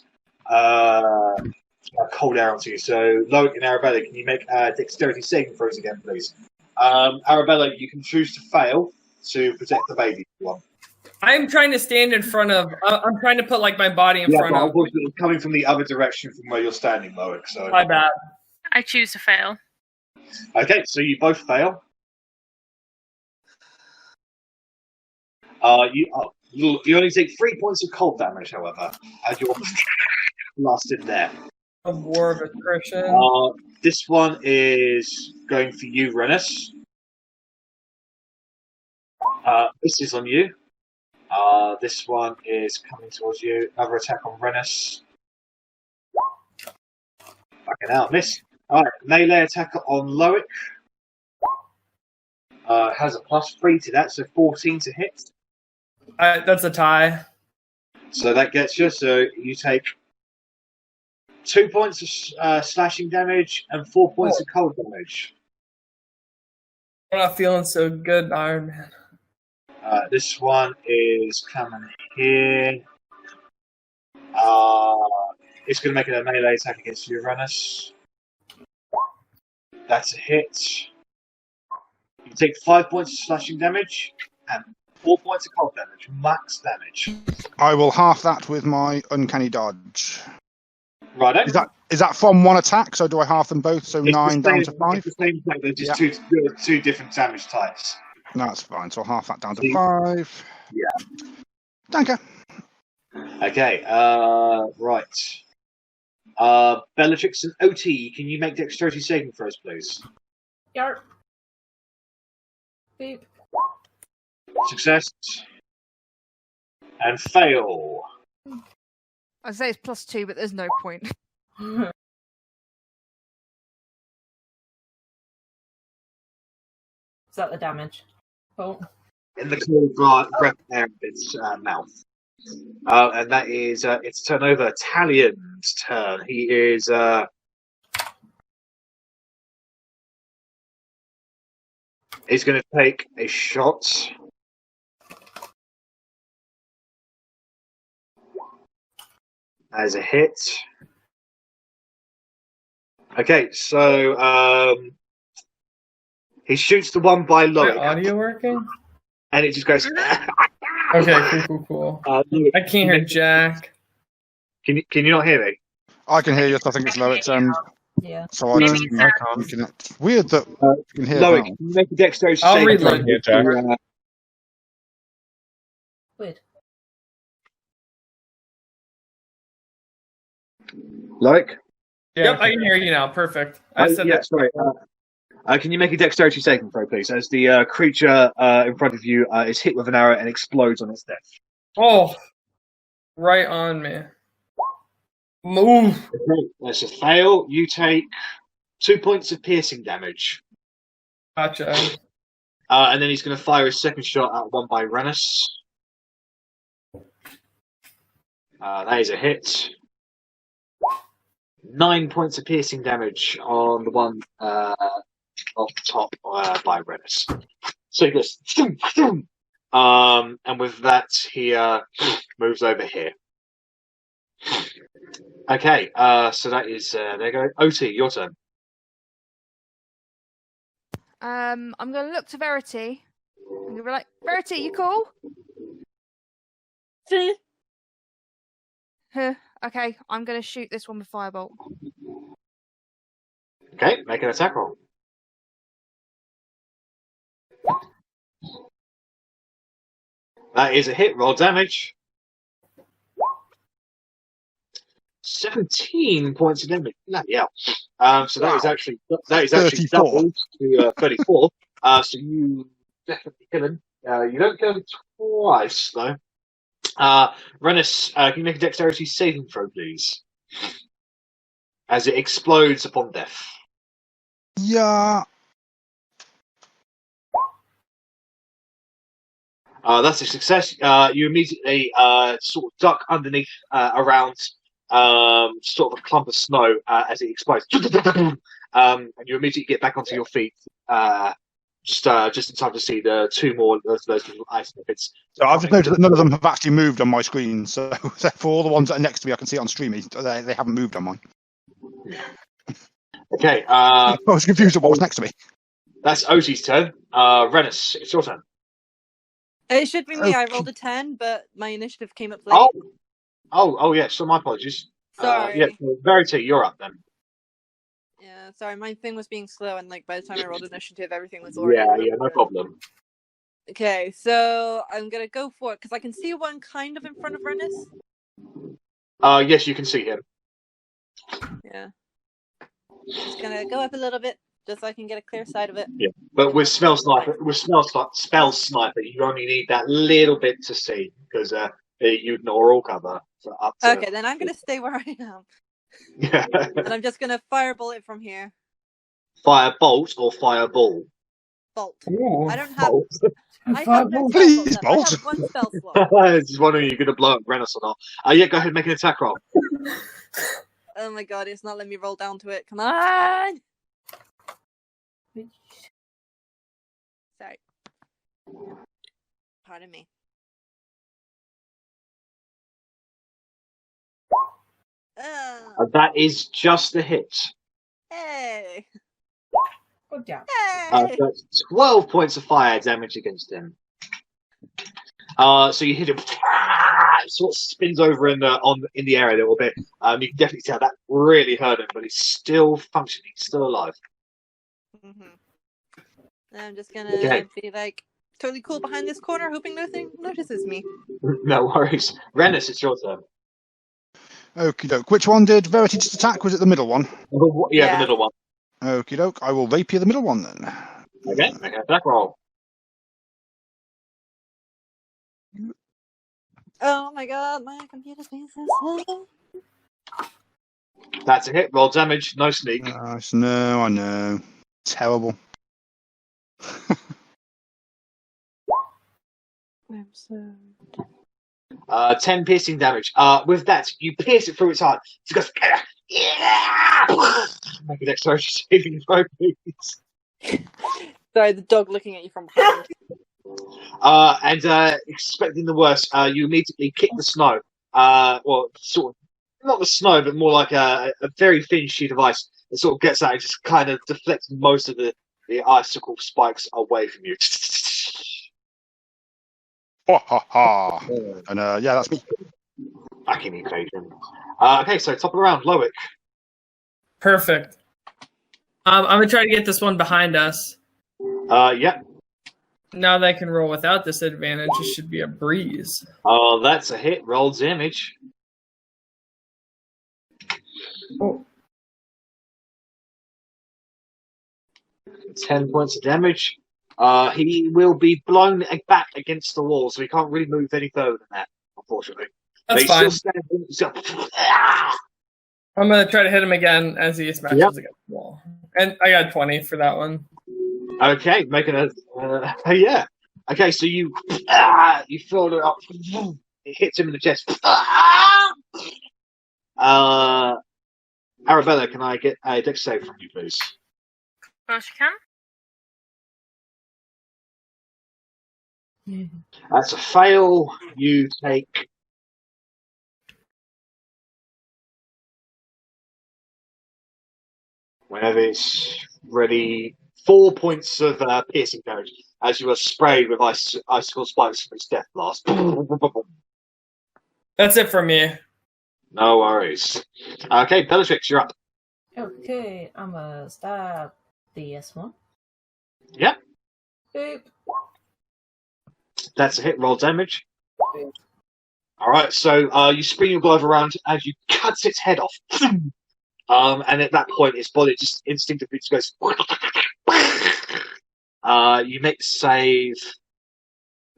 cold air onto you. So Loic and Arrabella, can you make dexterity saving throws again, please? Arrabella, you can choose to fail to protect the baby. I'm trying to stand in front of. I'm trying to put like my body in front of. It's coming from the other direction from where you're standing, Loic. So my bad. I choose to fail. Okay, so you both fail. You only take 3 points of cold damage, however, as you're blasted there. A war of attrition. This one is going for you, Rennas. This is on you. This one is coming towards you. Another attack on Rennas. Fucking hell, miss. Alright, melee attack on Loic. Has a +3 to that, so 14 to hit. That's a tie. So that gets you. So you take 2 points of slashing damage and 4 points of cold damage. I'm not feeling so good, Iron Man. This one is coming here. It's going to make a melee attack against you, Rennas. That's a hit. You take 5 points of slashing damage and 4 points of cold damage. Max damage. I will half that with my uncanny dodge. Righto. Is that from one attack? So do I half them both? So 9 down to 5? It's the same thing. They're just two different damage types. No, that's fine. So I'll half that down to 5. Yeah. Thank you. Okay. Right. Bellatrix and Otti, can you make dexterity saving throws, please? Yarp. Beep. Success. And fail. I'd say it's +2, but there's no point. Is that the damage? Oh. In the cold breath air of its mouth. And that is its turn over. Talion's turn. He is he's going to take a shot. As a hit. Okay, so He shoots the one by Is my Loic, audio working? and it just goes. Okay, cool. Loic, I can't hear Jack. Can you not hear me? I can hear you. I think it's Loic's end. Yeah. So I just I can't. reconnect. Weird that you can hear Loic, now. can you make a dexterity I'll saving reload throw it, Jack. to, Weird. Loic? Yep, I can hear you now. Perfect. I said yeah, that. sorry. Can you make a dexterity saving throw, please? As the creature in front of you is hit with an arrow and explodes on its death. Oh, right on me. Move. Okay, that's a fail. You take 2 points of piercing damage. Gotcha. And then he's going to fire his second shot at one by Rennas. That is a hit. 9 points of piercing damage on the one off the top by Rennas. So he goes, thum, thum. And with that, he moves over here. Okay, so that is there you go. Otti, your turn. I'm gonna look to Verity. I'm gonna be like, Verity, you cool? Huh. Okay, I'm gonna shoot this one with firebolt. Okay, make an attack roll. That is a hit. Roll damage. 17 points of damage. Yeah. So that is actually 34. doubled to 34. So you definitely kill him. You don't kill him twice though. Rennas, can you make a dexterity saving throw, please? As it explodes upon death. Yeah. That's a success. You immediately sort of duck underneath around sort of a clump of snow as it explodes. And you immediately get back onto your feet just in time to see the two more of those little ice snippets. So I've just noticed that none of them have actually moved on my screen. So except for all the ones that are next to me, I can see it on streamy. They haven't moved on mine. Okay. I was confused at what was next to me. That's Otti's turn. Rennas, it's your turn. It should be me. I Okay. rolled a 10, but my initiative came up late. Oh, yeah. So my apologies. Sorry. Yeah, Verity, you're up then. Yeah, sorry. My thing was being slow, and like by the time I rolled initiative, everything was already. Yeah, no problem. Okay, so I'm gonna go for it because I can see one kind of in front of Rennas. Yes, you can see him. Yeah. Just gonna go up a little bit just so I can get a clear side of it. Yeah, but with spell sniper, you only need that little bit to see because you ignore all cover. So up to, Okay, then I'm gonna stay where I am, Yeah. and I'm just gonna fireball it from here. Fire bolt or fireball? Bolt. Ooh. I don't have. Bolt. I have no Please, spell slot. bolt. I have one spell slot. I was just wondering if you're going to blow up Rennas or not. Yeah, go ahead, make an attack roll. Oh my god, it's not letting me roll down to it. Come on! Sorry. Pardon me. That is just a hit. Hey! Good job. Hey! That's 12 points of fire damage against him. So you hit him. It sort of spins over in the air a little bit. You can definitely tell that really hurt him, but he's still functioning, he's still alive. I'm just gonna be like totally cool behind this corner, hoping nothing notices me. No worries. Rennas, it's your turn. Okie doke. Which one did Verity just attack? Was it the middle one? Yeah, the middle one. Okie doke. I will rapier the middle one then. Okay, make an attack roll. Oh my god, my computer's being so slow. That's a hit. Roll damage. No sneak. Nice. No, I know. Terrible. I'm so... 10 piercing damage. With that, you pierce it through its heart. It goes, yeah! Make a dexterity saving throw, please. Sorry, the dog looking at you from behind. And expecting the worst, you immediately kick the snow. Well, sort of, not the snow, but more like a very thin sheet of ice. It sort of gets out and just kind of deflects most of the the icicle spikes away from you. Ha ha ha. And yeah, that's me. Backing you, Clayton. Okay, so top of the round, Loic. Perfect. I'm gonna try to get this one behind us. Yep. Now that I can roll without disadvantage, it should be a breeze. Oh, that's a hit. Roll damage. Oh. 10 points of damage. He will be blown back against the wall, so he can't really move any further than that, unfortunately. That's But fine. he's still standing. I'm gonna try to hit him again as he smashes against the wall, and I got 20 for that one. Okay, making a yeah. Okay, so you filled it up. It hits him in the chest. Arrabella, can I get a dex save from you, please? Of course you can. That's a fail. You take whenever it's ready 4 points of piercing damage as you are sprayed with icicle spikes from its death blast. That's it for me. No worries. Okay, Bellatrix, you're up. Okay, I'm gonna stab the S1. Yep. Boop. That's a hit. Roll damage. All right, so you spin your glove around as you cut its head off. And at that point, its body just instinctively just goes. You make the save.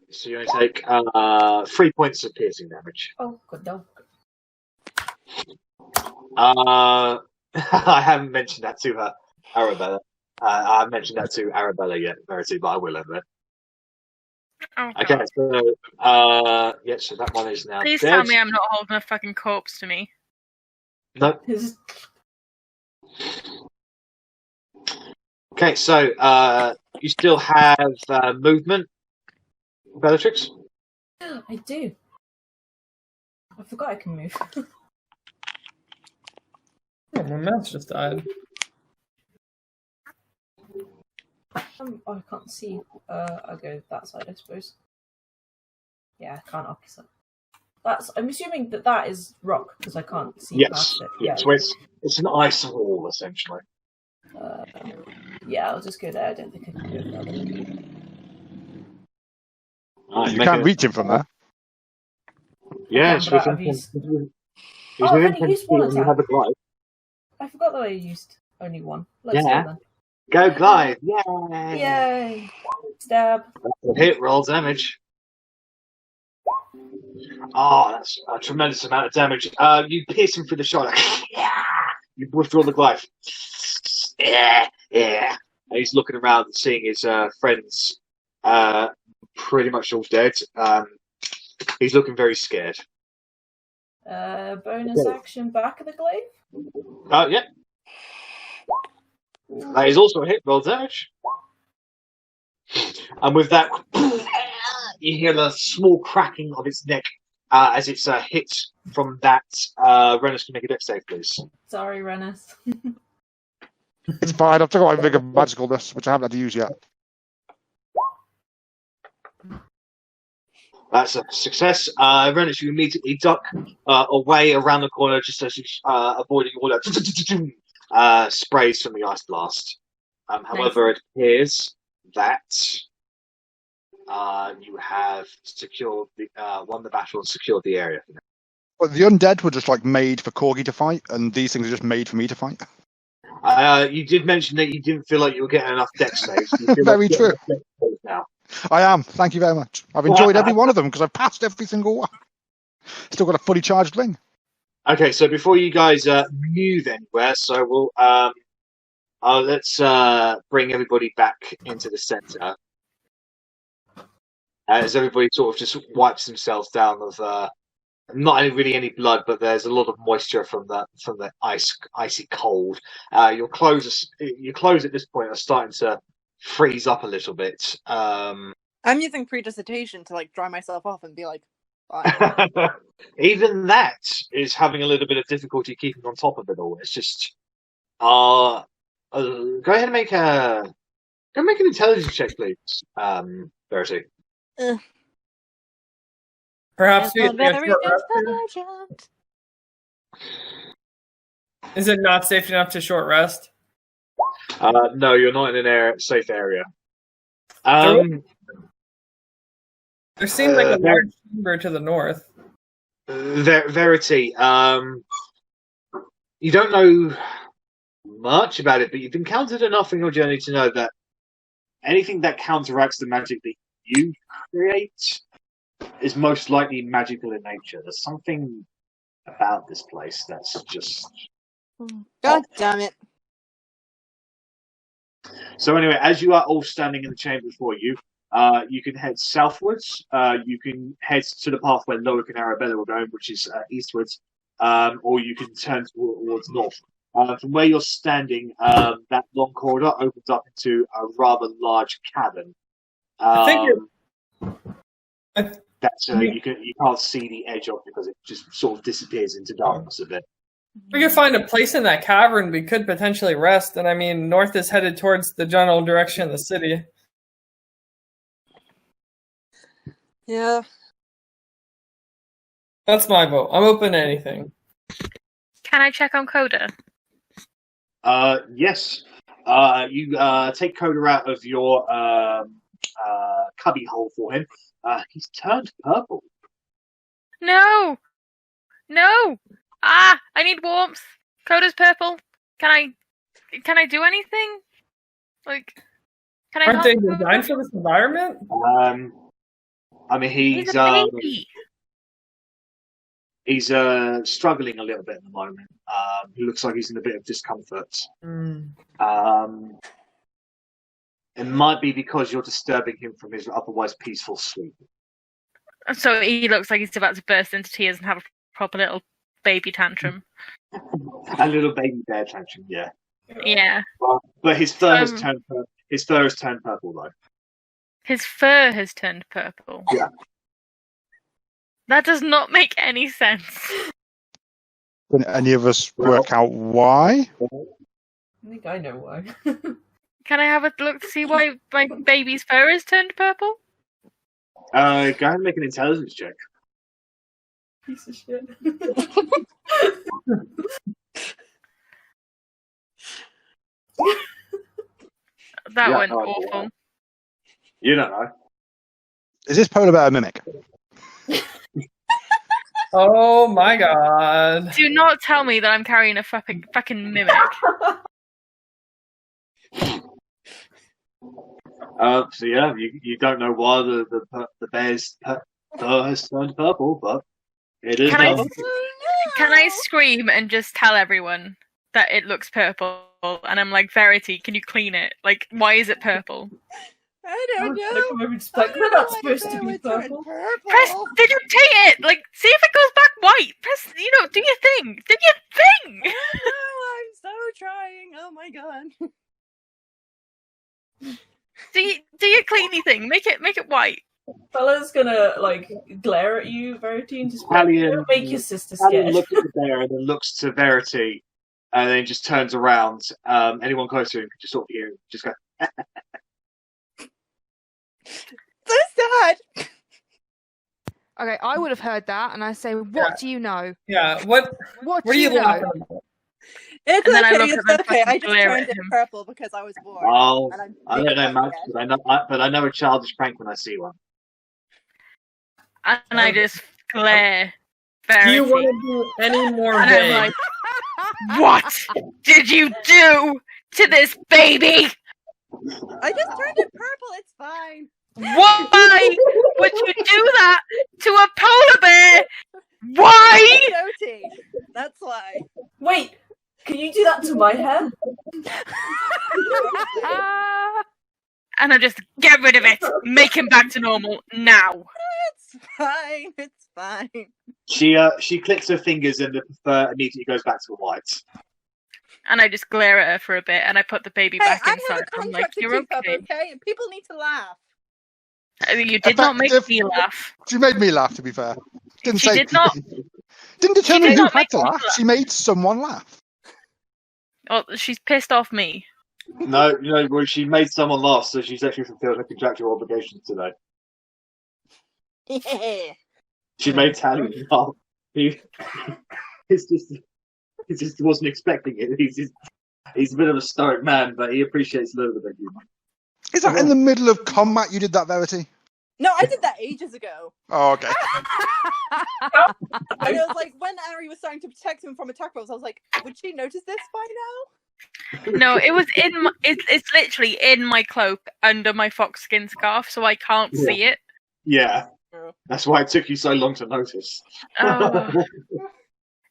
So you only take 3 points of piercing damage. Oh, good dog. I haven't mentioned that to her, Arrabella. I haven't mentioned that to Arrabella yet, Verity, but I will in a minute. Oh, Okay, God. so yeah, so that one is now Please dead. tell me I'm not holding a fucking corpse to me. No. Okay, so you still have movement, Bellatrix? I do. I forgot I can move. Oh, my mouse just died. I can't see. I'll go that side, I suppose. Yeah, I can't opposite. I'm assuming that is rock because I can't see past it. Yes. So it's an ice wall essentially. Yeah, I'll just go there. I don't think I can go further. Right, You can't reach him from there. Yeah, I've used... He's I've within only used one 10 feet and you attack. have a glide. I forgot that I used only one. Let's Yeah. go then. Go glide! Yay! Yay! Stab. Hit, roll damage. Oh, that's a tremendous amount of damage. You pierce him through the shoulder. You withdraw the glaive. Yeah. And he's looking around and seeing his friends pretty much all dead. He's looking very scared. Bonus action back of the glaive. Yeah. That is also a hit. Roll damage. And with that, you hear the small cracking of its neck as it's hit from that. Rennas, can make a dex save, please. Sorry, Rennas. It's fine. I've still got my bigger magicalness, which I haven't had to use yet. That's a success. Rennas, you immediately duck away around the corner just as you avoiding all that sprays from the ice blast. However, it appears that you have secured won the battle and secured the area. But the undead were just like made for Corgi to fight, and these things are just made for me to fight. You did mention that you didn't feel like you were getting enough dex saves. Very true. Now. I am. Thank you very much. I've enjoyed every one of them because I've passed every single one. Still got a fully charged ring. Okay, so before you guys move anywhere, so we'll let's bring everybody back into the center. As everybody sort of just wipes themselves down of not really any blood, but there's a lot of moisture from the icy cold. Your clothes at this point are starting to freeze up a little bit. I'm using prestidigitation to like dry myself off and be like, fine. Even that is having a little bit of difficulty keeping on top of it all. It's just go ahead and make a Can I make an intelligence check, please, Verity? Perhaps we It's get very a short rest. intelligent. Is it not safe enough to short rest? No, you're not in an safe area. There seems like a large chamber to the north. Verity, you don't know much about it, but you've encountered enough in your journey to know that anything that counteracts the magic that you create is most likely magical in nature. There's something about this place that's just... God damn it. So anyway, as you are all standing in the chamber before you, you can head southwards. You can head to the path where Loic and Arrabella were going, which is eastwards, or you can turn towards north. From where you're standing, that long corridor opens up into a rather large cavern. You can't see the edge of because it just sort of disappears into darkness a bit. If we could find a place in that cavern, we could potentially rest. And I mean, north is headed towards the general direction of the city. Yeah. That's my vote. I'm open to anything. Can I check on Coda? Yes. You take Coda out of your cubby hole for him. He's turned purple. No! I need warmth. Coda's purple. Can I do anything? Like, can I Aren't help they Coda? designed for this environment? I mean, He's a baby. He's struggling a little bit at the moment. He looks like he's in a bit of discomfort. It might be because you're disturbing him from his otherwise peaceful sleep. So he looks like he's about to burst into tears and have a proper little baby tantrum. A little baby bear tantrum, yeah. Yeah. But his fur has turned purple. His fur has turned purple, though. His fur has turned purple. Yeah. That does not make any sense. Can any of us work out why? I think I know why. Can I have a look to see why my baby's fur has turned purple? Go ahead and make an intelligence check. Piece of shit. That Yeah, went no, awful. You don't know. Is this polar bear a mimic? Oh my god. Do not tell me that I'm carrying a fucking mimic. So yeah, you don't know why the bear's fur has turned purple, but it is. Can I scream and just tell everyone that it looks purple? And I'm like, Verity, can you clean it? Like, why is it purple? I don't know. They're not supposed to be purple. Press, digitate it! Like, see if it goes back white! Press, do your thing! Do your thing! Oh, I'm so trying. Oh my god. Do your cleany thing. Make it white. Bella's gonna glare at you, Verity, and just Italian, make your sister Italian scared. looks at the bear and then looks to Verity, and then just turns around. Anyone close to him can just sort of hear him, just go. So sad. Okay, I would have heard that, and I say, "What do you know? Yeah, what do are you you know?" laughing about? It's And then I okay. look It's at them okay. I fucking just glare turned at it him. purple because I was bored. Oh, and I'm I don't know big much, again. but I know a childish prank when I see one. And I just glare. Do Verity. you want to do any more And I'm vague? like, what did you do to this baby? I just turned it purple. It's fine. Why would you do that to a polar bear? Why? Otti. That's why. Wait, can you do that to my hair? And I just get rid of it. Make him back to normal now. It's fine. It's fine. She clicks her fingers and the fur immediately goes back to white. And I just glare at her for a bit, and I put the baby back I'm inside. not a I'm like, contracted you're teacup, okay. okay? And people need to laugh. You did not make me laugh. She made me laugh, to be fair. Didn't She say did not. Didn't determine did who not had make to me laugh. laugh. She made someone laugh. Well, she's pissed off me. No, well, she made someone laugh, so she's actually fulfilled her contractual obligations today. Yeah. She made Tally laugh. He just wasn't expecting it. He's a bit of a stoic man, but he appreciates a little bit of humor. Is that in the middle of combat you did that, Verity? No, I did that ages ago. Oh, okay. And it was like when Arri was starting to protect him from attack rolls, I was like, would she notice this by now? No, it was in my, it's literally in my cloak under my fox skin scarf, so I can't see it. Yeah. That's why it took you so long to notice. Oh.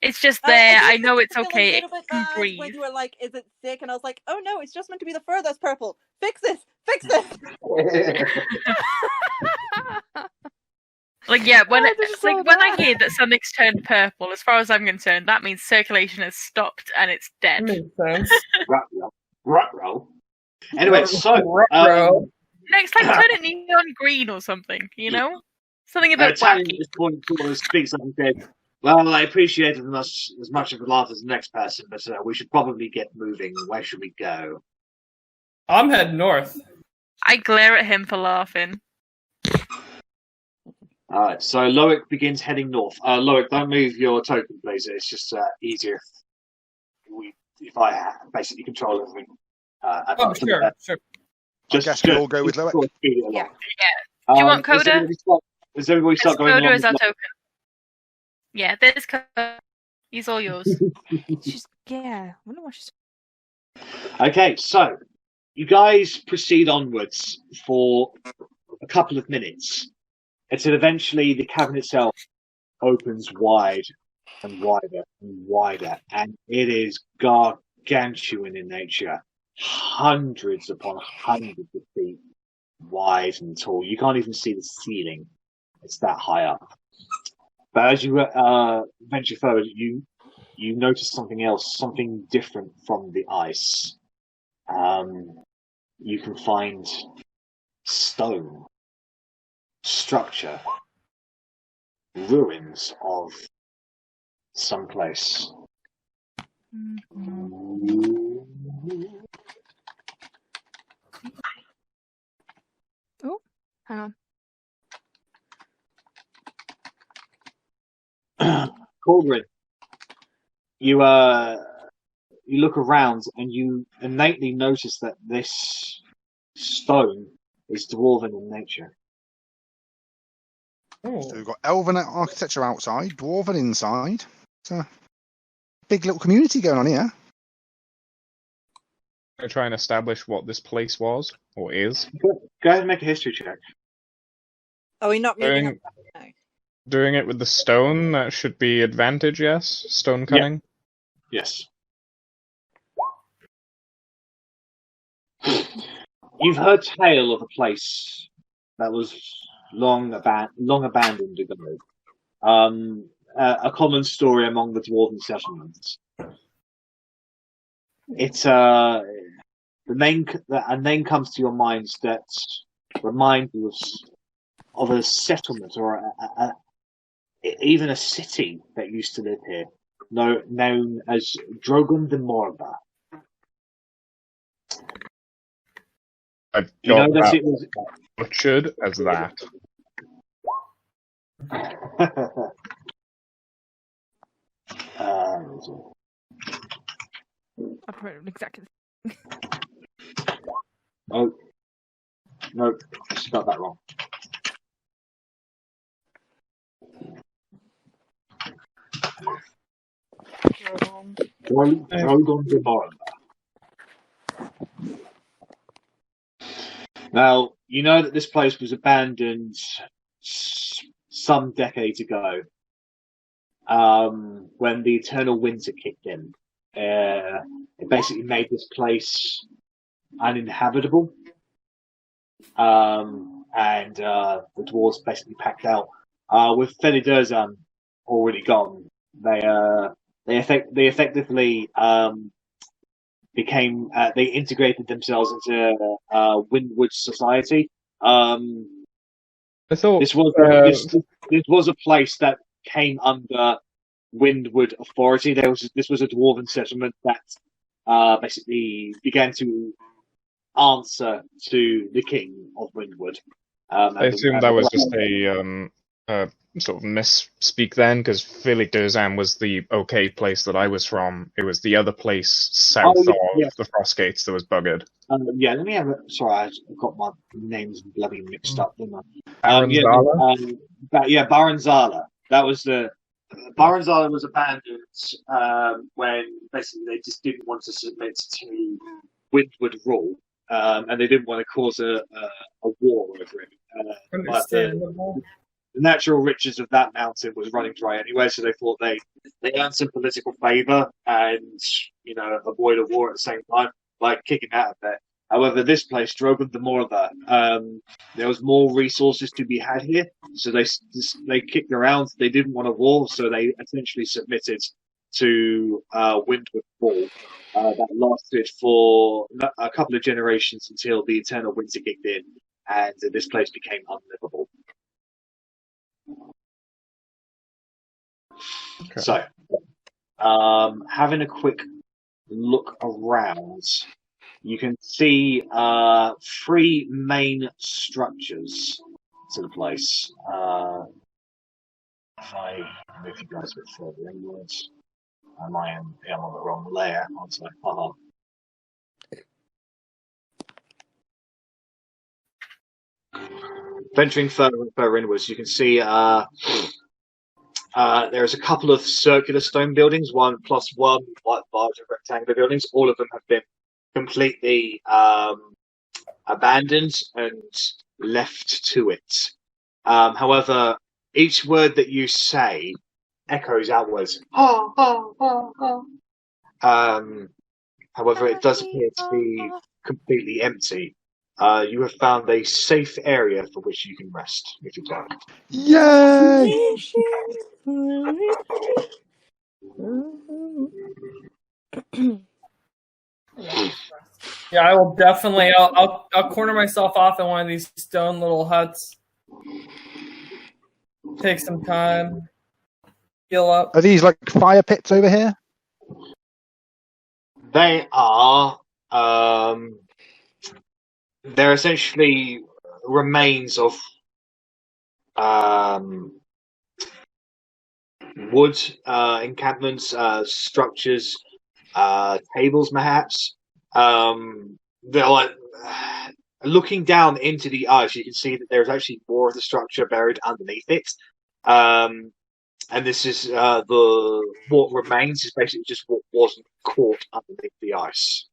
It's just there. I know it's okay. It can breathe. When you were like, "Is it sick?" and I was like, "Oh no, it's just meant to be the fur that's purple. Fix this! Fix this!" Like when I hear that something's turned purple, as far as I'm concerned, that means circulation has stopped and it's dead. Makes sense. Ruh-roh. Anyway, so next time turn it neon green or something. Something a bit wacky. This point speaks up and said, "Well, I appreciate it as much of a laugh as the next person, but we should probably get moving. Where should we go?" I'm heading north. I glare at him for laughing. Alright, so Loic begins heading north. Loic, don't move your token, please. It's just easier if I basically control everything. Sure. Just we'll all go with Loic. Yeah. Do you want Coda? Does everybody start going Coda along is our with token. Yeah, there's Coda. He's all yours. I wonder what she's. Okay, so you guys proceed onwards for a couple of minutes until eventually the cavern itself opens wide and wider and wider, and it is gargantuan in nature, hundreds upon hundreds of feet wide and tall. You can't even see the ceiling; it's that high up. But as you venture forward, you notice something else, something different from the ice. You can find stone, structure, ruins of some place. Oh, hang on. Korgrin, you look around and you innately notice that this stone is dwarven in nature. So we've got elven architecture outside, dwarven inside. It's a big little community going on here. I'm going to try and establish what this place was, or is. Go ahead and make a history check. Are we not moving? Doing it with the stone, that should be advantage, yes? Stone cutting? Yeah. Yes. You've heard tale of a place that was long abandoned ago. A common story among the dwarven settlements. It's a name comes to your minds that reminds you of a settlement or even a city that used to live here, known as Drogon de Morba. I've You know got that that it was. butchered as that. I put it exactly. Oh no, spelled that wrong. Drogon de Morba. Now, you know that this place was abandoned some decades ago, when the eternal winter kicked in. It basically made this place uninhabitable, and the dwarves basically packed out. With Felidurzan already gone, they effectively they integrated themselves into Windward society. I thought this was a place that came under Windward authority. This was a dwarven settlement that basically began to answer to the King of Windwood. I assume that was just a sort of misspeak then, because Philly Durzan was the okay place that I was from. It was the other place south of the Frost Gates that was buggered. Yeah, let me have it. Sorry, I got my names bloody mixed up, didn't I? Baranzala. That was the Baranzala was abandoned when basically they just didn't want to submit to Windward rule, and they didn't want to cause a war over it. But the natural riches of that mountain was running dry anyway, so they thought they earned some political favour and avoid a war at the same time by kicking out of there. However, this place, Drogon the Morla, there was more resources to be had here, so they kicked around. They didn't want a war, so they essentially submitted to Windward Fall. That lasted for a couple of generations until the Eternal Winter kicked in, and this place became unlivable. Okay. So, having a quick look around, you can see 3 main structures to the place. If I move you guys a bit further inwards, I'm on the wrong layer, aren't I? Venturing further and further inwards, you can see there's a couple of circular stone buildings, 1+1, larger rectangular buildings. All of them have been completely abandoned and left to it. However, each word that you say echoes outwards. However, it does appear to be completely empty. You have found a safe area for which you can rest if you'd like. Yay! Yeah, I will definitely. I'll corner myself off in one of these stone little huts. Take some time. Heal up. Are these like fire pits over here? They are. They're essentially remains of wood encampments, structures, tables, perhaps. They're like looking down into the ice. You can see that there's actually more of the structure buried underneath it. And this is what remains is basically just what wasn't caught underneath the ice.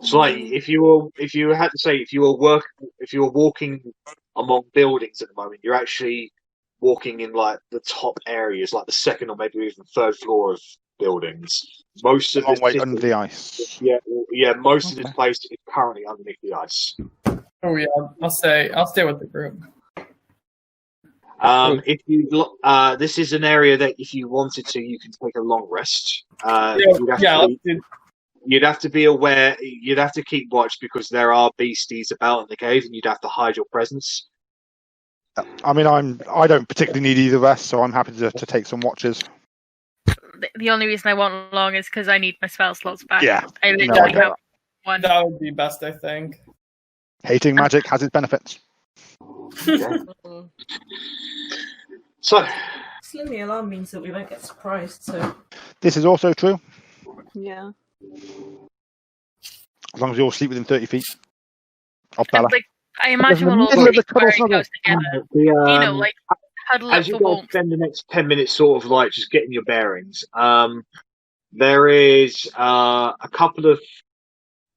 So, like, if you were walking among buildings at the moment, you're actually walking in like the top areas, like the second or maybe even third floor of buildings. Most of this under the ice. Yeah. Most of this place is currently underneath the ice. Oh yeah, I'll stay with the group. If you this is an area that if you wanted to, you can take a long rest. You'd have to be aware. You'd have to keep watch because there are beasties about in the cave, and you'd have to hide your presence. I mean, I don't particularly need either rest, so I'm happy to take some watches. The only reason I want long is because I need my spell slots back. Yeah, I literally have one. That would be best, I think. Hating magic has its benefits. So, Slim the alarm means that we won't get surprised. So this is also true. Yeah. As long as you all sleep within 30 feet of Bella. Like, I imagine we'll all sleep where it goes together. Like huddle as up you for guys warmth. spend the next 10 minutes sort of like just getting your bearings, there is a couple of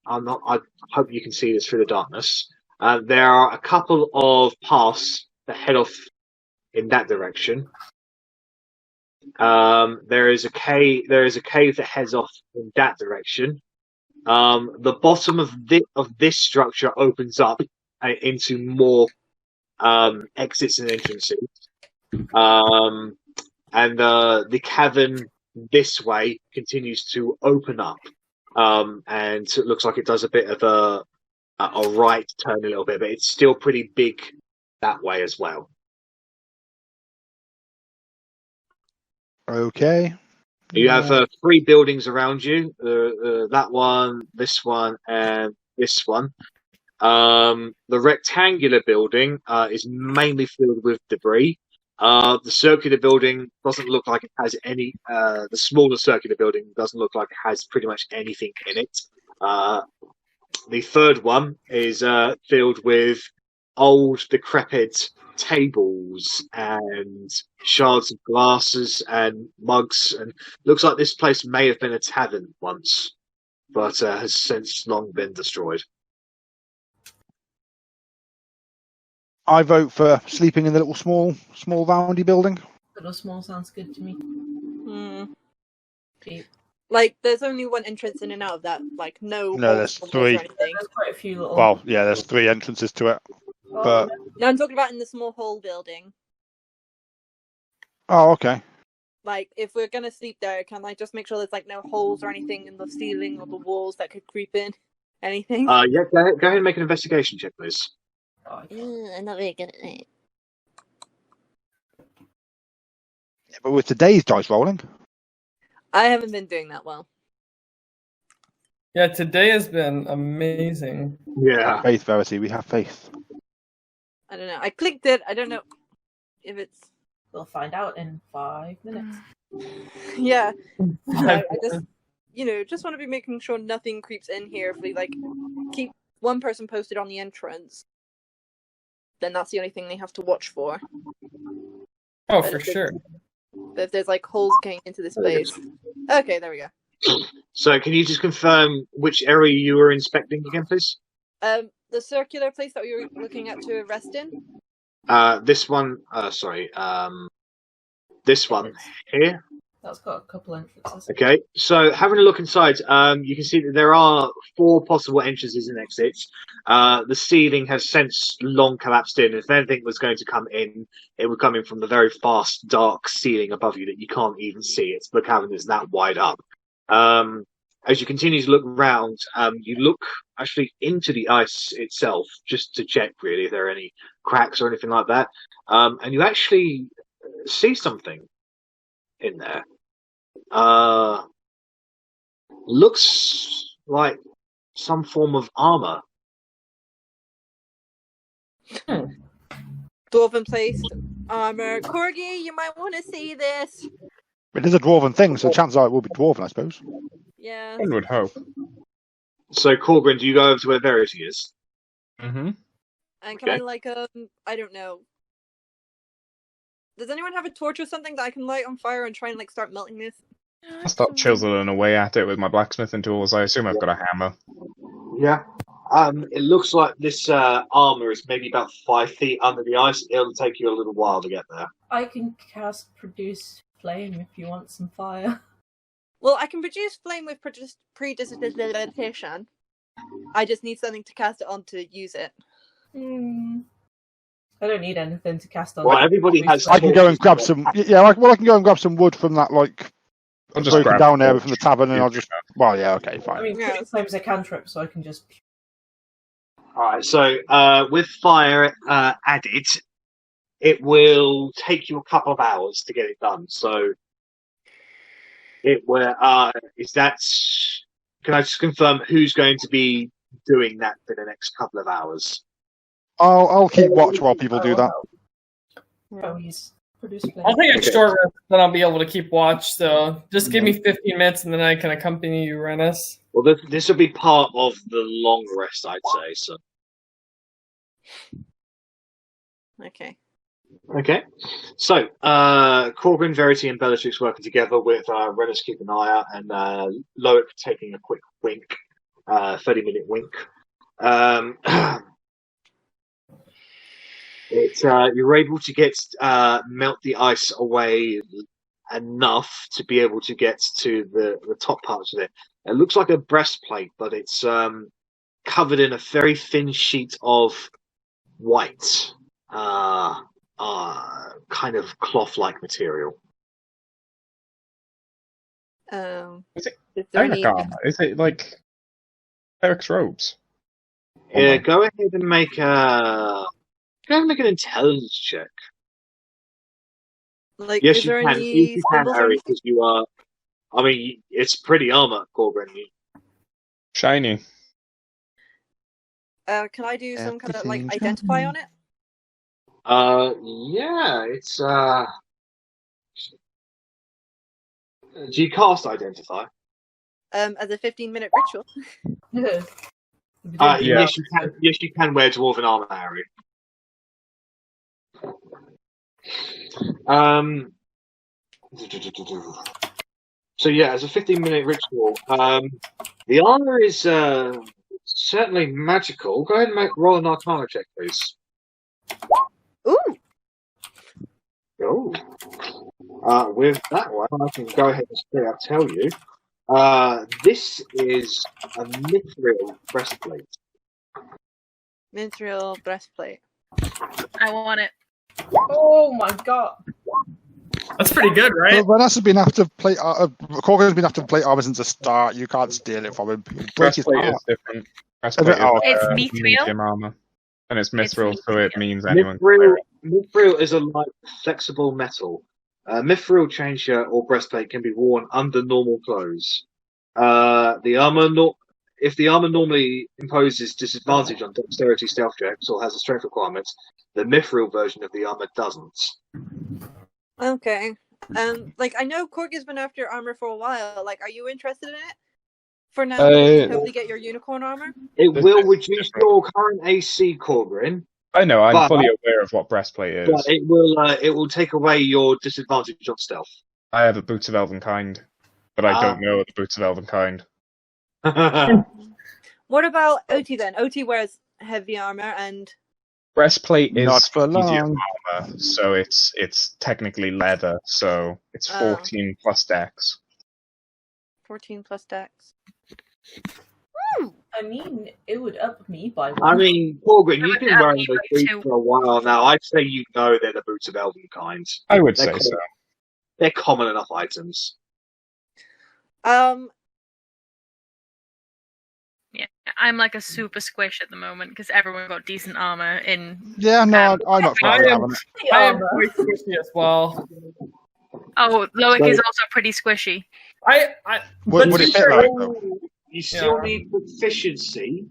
I hope you can see this through the darkness. There are a couple of paths that head off in that direction. There is a cave that heads off in that direction. The bottom of this structure opens up into more exits and entrances. And the cavern this way continues to open up. And it looks like it does a bit of a right turn a little bit, but it's still pretty big that way as well. Okay. You have 3 buildings around you. That one, this one, and this one. The rectangular building is mainly filled with debris. The circular building doesn't look like it has any. The smaller circular building doesn't look like it has pretty much anything in it. The third one is filled with old, decrepit tables and shards of glasses and mugs, and looks like this place may have been a tavern once, but has since long been destroyed. I vote for sleeping in the little small roundy building. Little small sounds good to me. Like, there's only one entrance in and out of that. Like, no, there's 3. There's quite a few little. Well, yeah, there's 3 entrances to it. But no, I'm talking about in the small hole building. oh, okay. Like, if we're gonna sleep there, can I just make sure there's like no holes or anything in the ceiling or the walls that could creep in? Anything? Yeah, go ahead and make an investigation check, please. I'm not very good at it. Yeah, but with today's dice rolling, I haven't been doing that well. Yeah, today has been amazing. Yeah. faith, Verity, we have faith. I don't know. I clicked it. I don't know if it's. We'll find out in 5 minutes. Yeah. I just, just want to be making sure nothing creeps in here. If we like keep one person posted on the entrance, then that's the only thing they have to watch for. Oh, for sure. But if there's like holes going into this place, okay, there we go. So, can you just confirm which area you were inspecting again, please? The circular place that we were looking at to rest in. This one. This one here. That's got a couple entrances. Okay, so having a look inside, you can see that there are 4 possible entrances and exits. The ceiling has since long collapsed in. If anything was going to come in, it would come in from the very fast, dark ceiling above you that you can't even see. It's the cavern is that wide up. As you continue to look around, you look actually into the ice itself just to check really if there are any cracks or anything like that. And you actually see something in there. Looks like some form of armor. Dwarven placed armor. Corgi, you might want to see this. It is a dwarven thing, so chances are it will be dwarven, I suppose. Yeah. One would hope. So, Korgrin, do you go over to where Verity is? Mm-hmm. And can I I don't know. Does anyone have a torch or something that I can light on fire and try and start melting this? I'll start chiseling away at it with my blacksmithing tools. I assume I've got a hammer. Yeah. It looks like this armor is maybe about 5 feet under the ice. It'll take you a little while to get there. I can cast Produce Flame if you want some fire. Well, I can produce flame with predigitation. I just need something to cast it on to use it. I don't need anything to cast on. Well, everybody has. I can go and grab some. Yeah, I can go and grab some wood from that I'll just broken grab down area from the tavern, and I'll just. Well, yeah, okay, fine. I mean, Produce Flame is a cantrip, so I can just. Alright, so with fire added, it will take you a couple of hours to get it done. So it will. Is that? Can I just confirm who's going to be doing that for the next couple of hours? I'll keep watch while people do that. Oh, he's Produce Flame. I'll take a short rest, then I'll be able to keep watch. So just give me 15 minutes, and then I can accompany you, Rennas. Well, this will be part of the long rest, I'd say. So. Okay. So, Korgrin, Verity, and Bellatrix working together with Rennas keeping an eye out, and Loic taking a quick wink, 30-minute wink. You're able to get melt the ice away enough to be able to get to the top parts of it. It looks like a breastplate, but it's covered in a very thin sheet of white, kind of cloth-like material. Is it Cleric armor? Is it like Cleric's robes? Yeah, go ahead and make an intelligence check. Like, Yes, is you there can. any You can, symbols or Arri, anything? because you are. I mean, it's pretty armor, Korgrin. Shiny. Can I do some kind of like identify on it? Yeah, it's do you cast identify? As a 15-minute ritual. Yes, you can. Yes, you can wear dwarven armor, Harry. So yeah, as a 15-minute ritual, the armor is certainly magical. Go ahead and roll an Arcana check, please. Ooh. Oh. With that one, I can go ahead and straight up tell you. This is a mithril breastplate. Mithril breastplate. I want it. Oh my god. That's pretty good, right? Rennas has been after plate. Korgrin's been after plate armor since the start. You can't steal it from him. Break his Breastplate is heart. different. Breastplate It's is mithril? medium armor. And it's mithril, It's so it mithril. means anyone can wear Mithril, it. mithril is a light, flexible metal. Mithril chain shirt or breastplate can be worn under normal clothes. If the armor normally imposes disadvantage on dexterity stealth checks or has a strength requirement, the mithril version of the armor doesn't. Okay. Like I know Korgrin's been after armor for a while. Like, are you interested in it? For now, you can hopefully get your unicorn armor. It will reduce your current AC, Korgrin. I know, I'm But- fully aware of what breastplate is. But it will take away your disadvantage on stealth. I have a Boots of Elvenkind, but I don't know the Boots of Elvenkind. What about Otti then? Otti wears heavy armor and Breastplate is Not for medium long. armor, so it's technically leather, so it's 14 plus dex. 14 plus dex. I mean, it would up me by one. I mean, Korgrin, you've been Yeah, wearing you those would boots too. for a while now. I'd say you know they're the boots of Elvenkind. I would They're say so. They're common enough items. Yeah, I'm like a super squish at the moment because everyone got decent armor in. Yeah, no, I'm not I trying am, having it. I am quite squishy as well. Oh, Loic So- is also pretty squishy. Would but it to fit be like fair- though? You still Yeah. need proficiency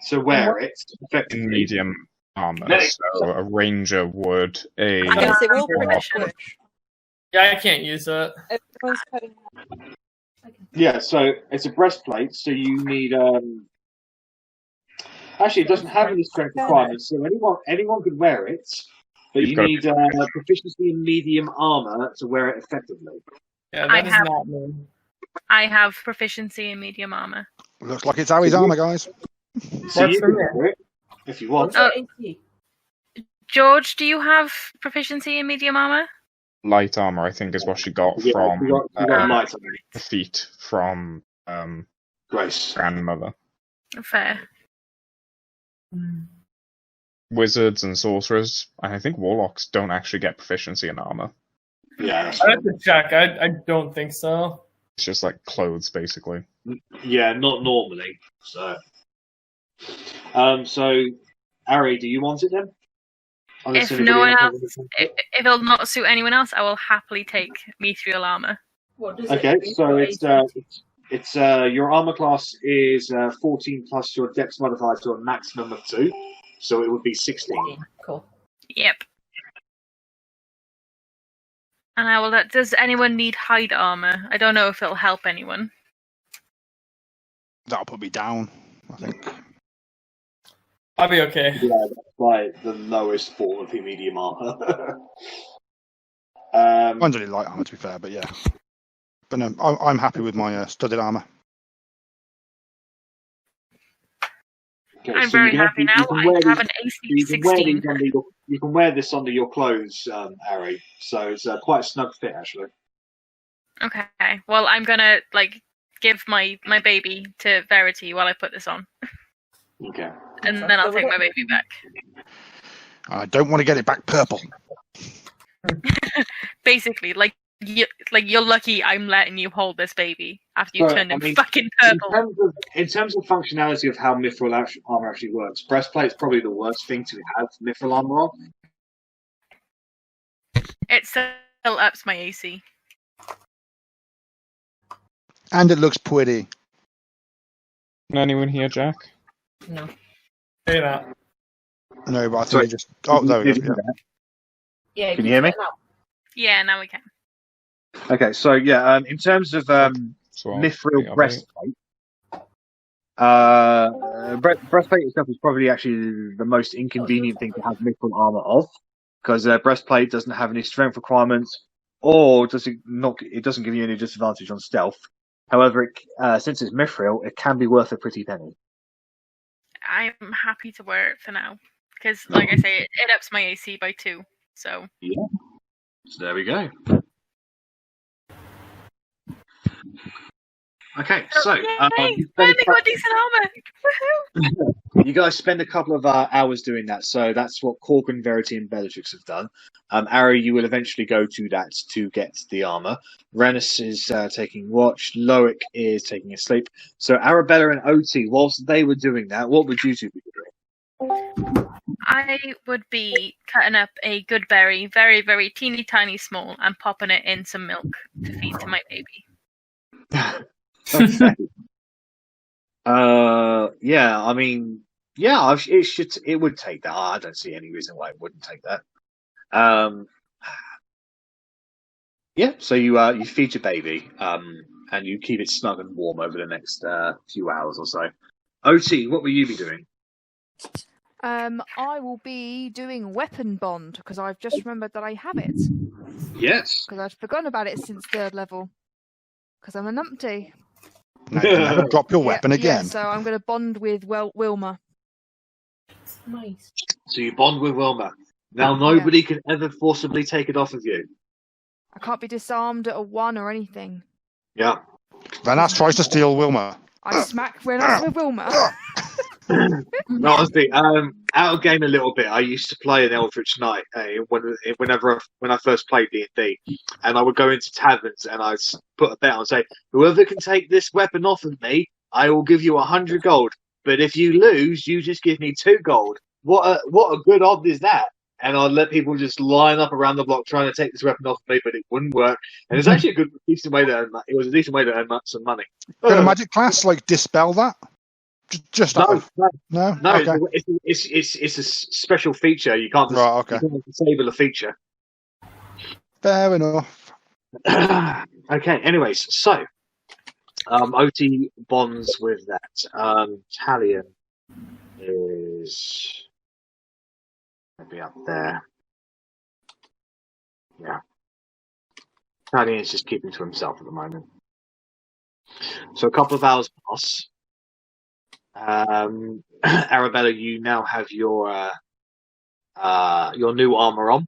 to wear it In effectively. medium armor, Medic. so a ranger would. I was gonna say we're all pretty Permission. squish. Yeah, I can't use it. Everyone's cutting. Yeah, so it's a breastplate, so you need. Actually, it doesn't have any strength requirements, so anyone could wear it, but You've you got to need proficiency in medium armor to wear it effectively. Yeah, I that is have- not me. I have proficiency in medium armor. Looks like it's Harry's armor, guys. So Works you for can me. wear it if you want. What's your AC? George, do you have proficiency in medium armor? Light armor, I think, is what she got Yeah, from you got light on it. the feet from Grace. grandmother. Fair. Wizards and sorcerers, and I think warlocks don't actually get proficiency in armor. Yeah, that's I have to check. I don't think so. It's just like clothes, basically. yeah, not normally. So, Arri, do you want it then? Unless If anybody no one has else, anything. if it'll not suit anyone else, I will happily take mithril armor. What does Okay, it do so for it's AC? your armor class is 14 plus your dex modifier to a maximum of 2, so it would be 16. Cool. Yep. And I will. Does anyone need hide armor? I don't know if it'll help anyone. That'll put me down, I think. I'll be okay. Yeah, that's like the lowest form of your medium armor. Mine's only light armor, to be fair, but yeah. But no, I'm happy with my studded armor. Okay, I'm so very you can happy you now. can I wear have these- an AC you can wear 16. these under you can wear this under your clothes, Arri. So it's quite a snug fit, actually. Okay. Well, I'm gonna give my baby to Verity while I put this on, Okay. and then I'll take my baby back. I don't want to get it back purple. Basically, you're lucky I'm letting you hold this baby after you So, turned I him mean, fucking purple. In terms of functionality of how mithril armor actually works, breastplate's probably the worst thing to have mithril armor on. It still ups my AC. And it looks pretty. Anyone here, Jack? No. Hey, that. No, but I think Sorry. they just. Oh, there we go. Yeah, Can you hear me? Yeah, now we can. Okay, so yeah, in terms of mithril breastplate, breastplate itself is probably actually the most inconvenient thing to have mithril armor of, because breastplate doesn't have any strength requirements, or it doesn't give you any disadvantage on stealth. However, since it's mithril, it can be worth a pretty penny. I'm happy to wear it for now because, like I say, it ups my AC by 2. So yeah, so there we go. Okay, so finally got decent armor. Woohoo! You guys spend a couple of hours doing that, so that's what Korgrin, Verity, and Bellatrix have done. Arri, you will eventually go to that to get the armor. Rennas is taking watch. Loic is taking a sleep. So Arrabella and Otti, whilst they were doing that, what would you two be doing? I would be cutting up a good berry, very, very teeny tiny small, and popping it in some milk to feed to my baby. Okay. Yeah, I mean, yeah, it would take that. I don't see any reason why it wouldn't take that. Yeah, so you feed your baby, and you keep it snug and warm over the next few hours or so. Otti, what will you be doing? I will be doing weapon bond because I've just remembered that I have it. Yes. Because I'd forgotten about it since 3rd level. Because I'm a numpty. Now you can never drop your weapon again. Yeah, so I'm going to bond with Wilma. Nice. So you bond with Wilma. Now nobody can ever forcibly take it off of you. I can't be disarmed at a 1 or anything. Yeah. Rennas tries to steal Wilma. I smack Rennas with Wilma. No, honestly, out of game a little bit. I used to play an Eldritch Knight when I first played D&D, and I would go into taverns and I'd put a bet on, say, whoever can take this weapon off of me, I will give you 100 gold. But if you lose, you just give me 2 gold. What a good odd is that? And I'd let people just line up around the block trying to take this weapon off of me, but it wouldn't work. And it's actually a decent way to earn. It was a decent way to earn some money. Can a magic class dispel that? Just no. Okay. It's a special feature. You can't you can't disable a feature. Fair enough. Okay. Anyways, so Otti bonds with that. Talion is maybe up there. Yeah. Talion is just keeping to himself at the moment. So a couple of hours pass. Arrabella, you now have your new armor on.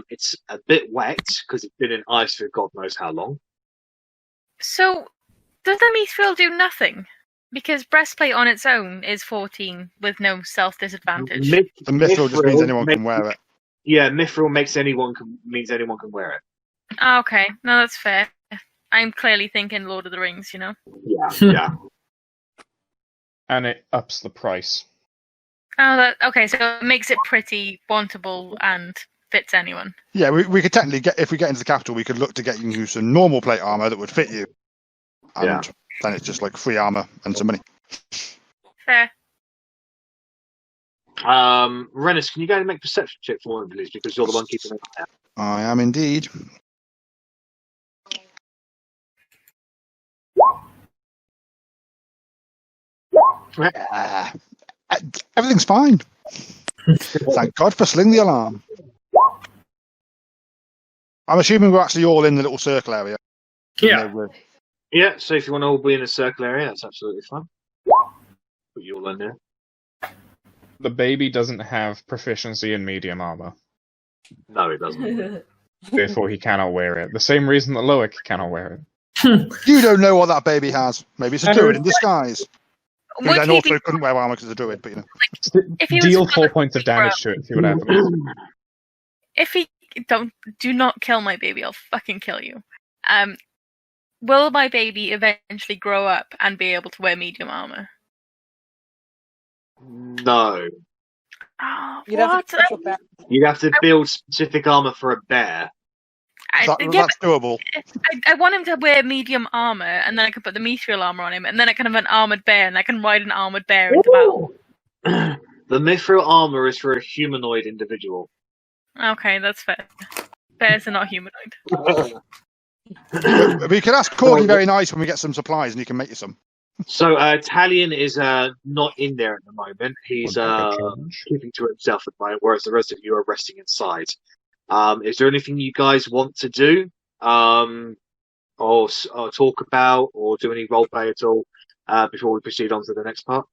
It's a bit wet because it's been in ice for God knows how long. So, does the mithril do nothing? Because breastplate on its own is 14 with no self disadvantage. The mithril just means anyone can wear it. Yeah, mithril means anyone can wear it. Okay, no, that's fair. I'm clearly thinking Lord of the Rings, you know. Yeah. And it ups the price. Oh, okay, so it makes it pretty wantable and fits anyone. Yeah, we could technically if we get into the capital, we could look to get you some normal plate armor that would fit you. And then it's just free armor and some money. Fair. Rennas, can you go and make a perception check for me, please? Because you're the one keeping it out. I am indeed. Everything's fine. Thank God for Sling the Alarm. I'm assuming we're actually all in the little circle area. Yeah. Yeah, so if you want to all be in a circle area, that's absolutely fine. Put you all in there. The baby doesn't have proficiency in medium armor. No, it doesn't. Therefore, he cannot wear it. The same reason that Loic cannot wear it. You don't know what that baby has. Maybe it's a druid in disguise. Who then also couldn't wear armor because it's a druid, but if he deal 4 points of damage to it, see what happens. If he do not kill my baby, I'll fucking kill you. Will my baby eventually grow up and be able to wear medium armor? No. Oh, You'd what? You'd have to build specific armor for a bear. That's doable. I want him to wear medium armor, and then I can put the mithril armor on him, and then I can have an armored bear, and I can ride an armored bear into battle. The mithril armor is for a humanoid individual. Okay, that's fair. Bears are not humanoid. We can ask Corgi very nice when we get some supplies, and he can make you some. So Talion is not in there at the moment. He's keeping to himself at the moment, whereas the rest of you are resting inside. Is there anything you guys want to do, or talk about, or do any roleplay at all before we proceed on to the next part?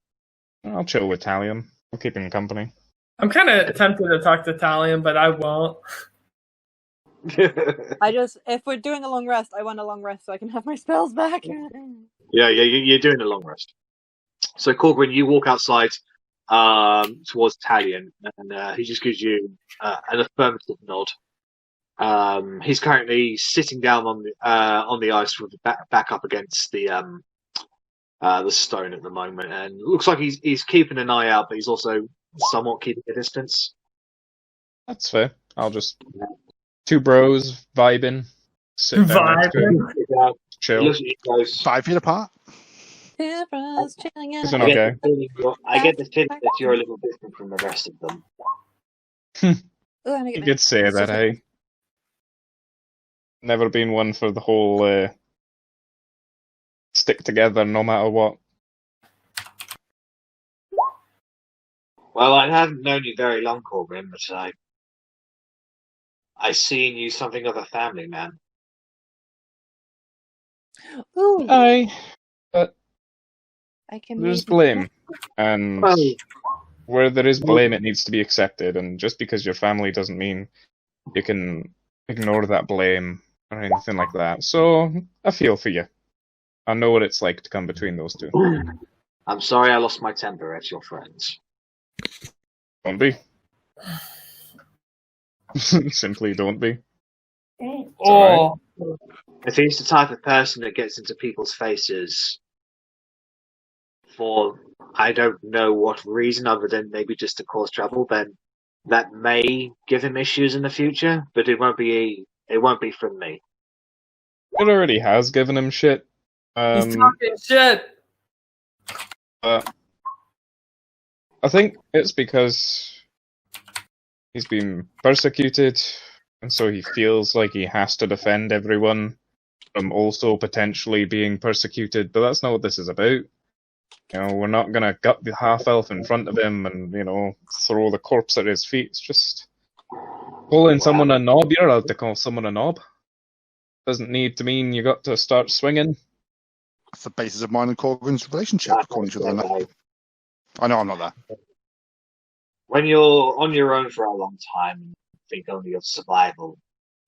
I'll chill with Talion. I'll keep him company. I'm kind of tempted to talk to Talion, but I won't. If we're doing a long rest, I want a long rest so I can have my spells back. Yeah, you're doing a long rest. So, Korgrin, you walk outside towards Talion, and he just gives you an affirmative nod. He's currently sitting down on the ice with the back up against the stone at the moment, and it looks like he's keeping an eye out, but he's also somewhat keeping a distance. That's fair. I'll just two bros vibing, sit down next to him, chill. 5 feet apart. Yeah, bros, chilling out. Isn't okay? I get the feeling that you're a little different from the rest of them. You could say that, hey? Never been one for the whole stick together no matter what. Well, I haven't known you very long, Korgrin, but I see in you something of a family man. Ooh. Aye, but I can there's blame, and where there is blame, it needs to be accepted. And just because your family doesn't mean you can ignore that blame or anything like that. So I feel for you. I know what it's like to come between those two. I'm sorry I lost my temper at your friends. Don't be. Simply don't be. Oh. Right. If he's the type of person that gets into people's faces for I don't know what reason other than maybe just to cause trouble, then that may give him issues in the future, but it won't be from me. It already has given him shit. He's talking shit. I think it's because he's been persecuted, and so he feels like he has to defend everyone from also potentially being persecuted, but that's not what this is about. You know, we're not gonna gut the half-elf in front of him and, throw the corpse at his feet. It's just calling someone a knob. You're allowed to call someone a knob. Doesn't need to mean you got to start swinging. That's the basis of mine and Corgrin's relationship, according to them. I know I'm not there. When you're on your own for a long time and think only of survival,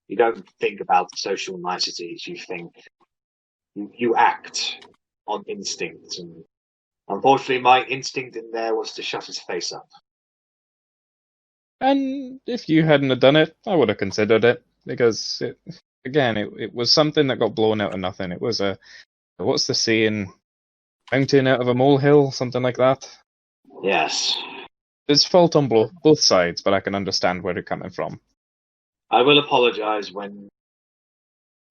you don't think about the social niceties. You think you act on instinct, and unfortunately, my instinct in there was to shut his face up. And if you hadn't have done it, I would have considered it, because it was something that got blown out of nothing. It was what's the saying? Mountain out of a molehill, something like that. Yes. There's fault on both sides, but I can understand where they're coming from. I will apologize when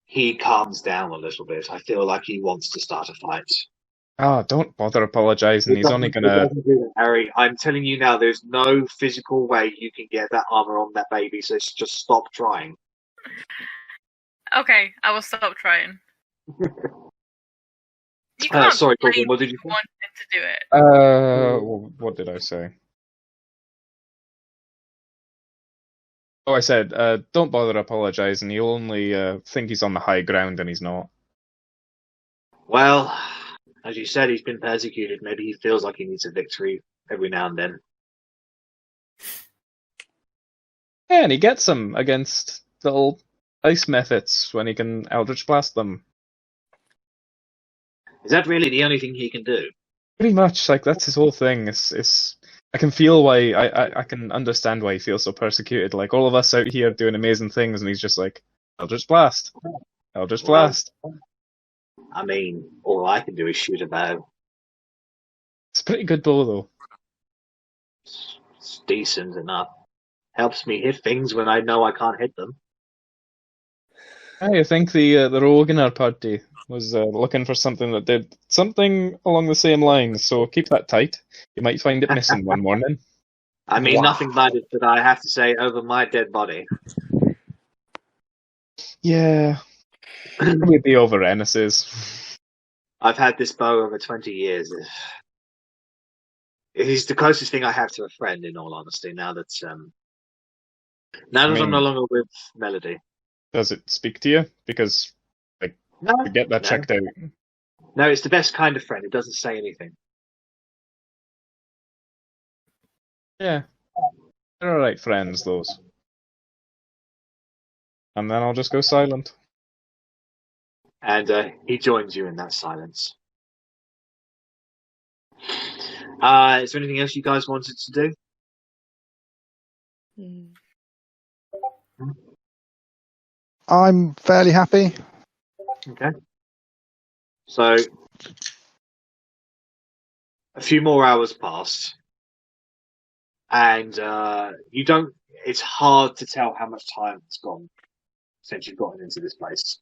he calms down a little bit. I feel like he wants to start a fight. Don't bother apologizing. He's only gonna... Arri, I'm telling you now, there's no physical way you can get that armor on that baby, so just stop trying. Okay, I will stop trying. You can't sorry, Korgrin, what did you want him to do it. What did I say? Oh, I said, don't bother apologizing. He'll only think he's on the high ground, and he's not. Well, as you said, he's been persecuted. Maybe he feels like he needs a victory every now and then. Yeah, and he gets them against little ice methods when he can Eldritch Blast them. Is that really the only thing he can do? Pretty much, that's his whole thing. I can feel why, I can understand why he feels so persecuted. Like, all of us out here doing amazing things, and he's just like, Eldritch Blast. Eldritch Blast. I mean, all I can do is shoot a bow. It's a pretty good bow, though. It's decent enough. Helps me hit things when I know I can't hit them. I think the rogue in our party was looking for something that did something along the same lines, so keep that tight. You might find it missing one morning. I mean, Wow. nothing mattered, but I have to say, over my dead body. Yeah. Probably be over Rennes's. I've had this bow over 20 years. He's the closest thing I have to a friend, in all honesty, now that I'm no longer with Melody. Does it speak to you? Because No, to get that checked out. No, it's the best kind of friend. It doesn't say anything. Yeah. They're alright friends, those. And then I'll just go silent. And he joins you in that silence. Is there anything else you guys wanted to do? I'm fairly happy. Okay. So, a few more hours pass. And you don't... It's hard to tell how much time has gone since you've gotten into this place.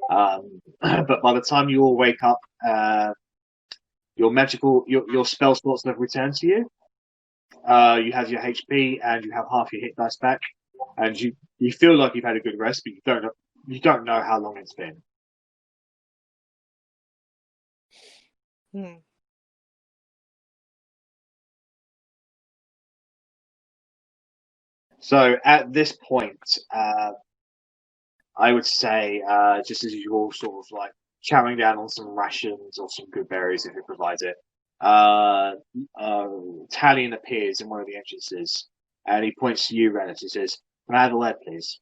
But by the time you all wake up, your spell slots have returned to you. You have your HP and you have half your hit dice back, and you feel like you've had a good rest, but you don't know how long it's been. So at this point, I would say, just as you're all sort of like chowing down on some rations or some good berries if it provides it, Talion appears in one of the entrances and he points to you, Rennas. He says, "Can I have a lead, please?"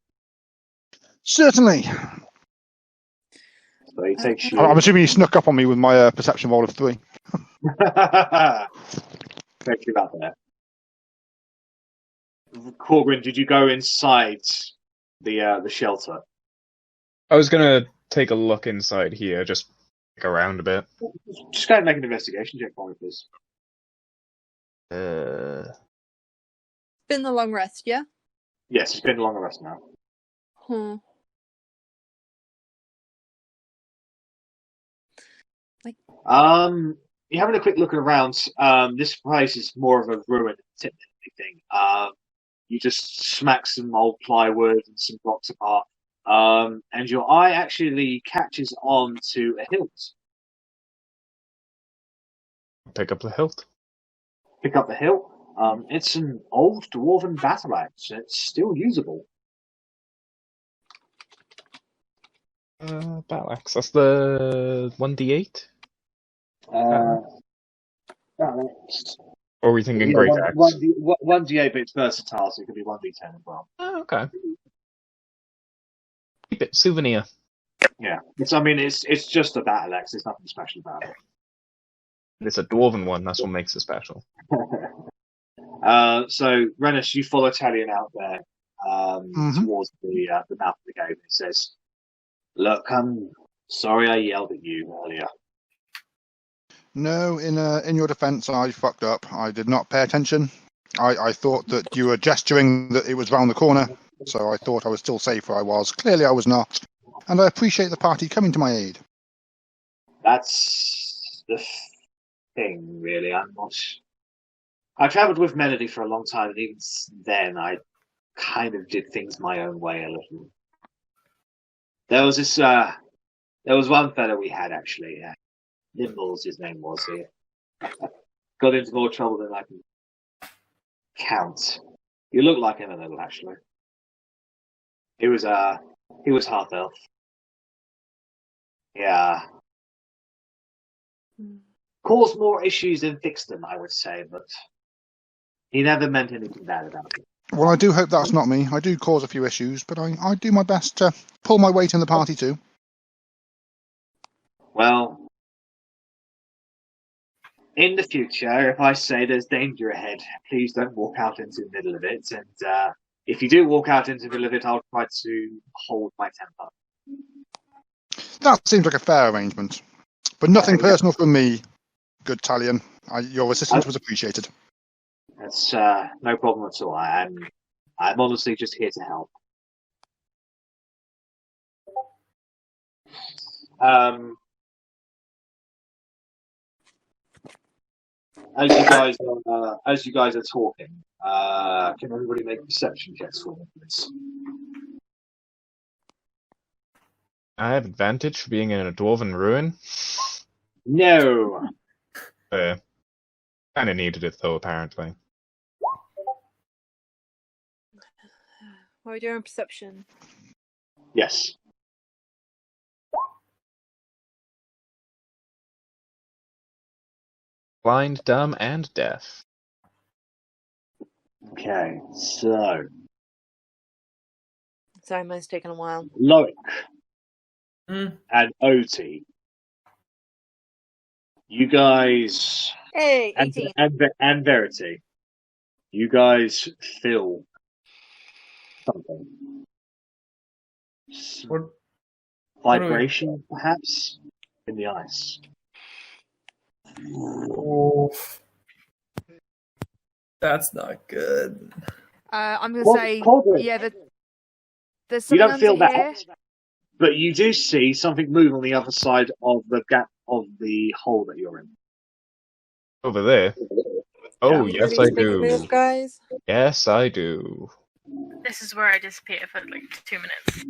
Certainly. So he takes you. I'm assuming you snuck up on me with my perception roll of 3. Thank you about that. Korgrin, did you go inside the shelter? I was gonna take a look inside here, just look around a bit. Just go ahead and make an investigation check for me, please. Been a long rest, yeah? Yes, it's been a longer rest now. You're having a quick look around. This place is more of a ruin than anything. You just smack some old plywood and some blocks apart. And your eye actually catches on to a hilt. Pick up the hilt. Pick up the hilt. It's an old dwarven battle axe. It's still usable. Battle axe. That's the 1d8? Battle axe. Or are we thinking great axe? 1d8, but it's versatile, so it could be 1d10 as well. Oh, okay. Keep it souvenir. Yeah, it's just a battle axe. There's nothing special about it. It's a dwarven one. That's what makes it special. So Rennas, you follow Talion out there towards the mouth of the cave. It says, "Look, I'm sorry I yelled at you earlier." No, in your defence, I fucked up. I did not pay attention. I thought that you were gesturing that it was round the corner, so I thought I was still safe where I was. Clearly I was not. And I appreciate the party coming to my aid. That's the thing, really. I travelled with Melody for a long time, and even then I kind of did things my own way a little. There was one fellow we had, actually. Nimbles, his name was. He got into more trouble than I can count. You look like him a little, actually. He was half elf. Yeah. Caused more issues than fixed them, I would say, but he never meant anything bad about it. Well, I do hope that's not me. I do cause a few issues, but I do my best to pull my weight in the party too. Well, in the future, if I say there's danger ahead, please don't walk out into the middle of it. And if you do walk out into the middle of it, I'll try to hold my temper. That seems like a fair arrangement. But nothing personal from me, good Talion. Your assistance was appreciated. That's no problem at all. I'm honestly just here to help. as you guys are talking, can everybody make perception checks for me, please? I have advantage for being in a dwarven ruin. No. Kind of needed it though, apparently. Are we doing perception? Yes. Blind, dumb, and deaf. Okay, so Sorry, mine's taking a while. Loic Mm. and Otti, you guys, Hey, and 18. and Verity, you guys feel something. What- Vibration, perhaps, in the ice. Oh, that's not good. I'm gonna Well, say, Korgrin, yeah. There's you something don't feel under that, here. but you do see something move on the other side of the gap of the hole that you're in. Over there? Oh, Yeah. yes I Make a do. move, guys. Yes, I do. This is where I disappear for like 2 minutes.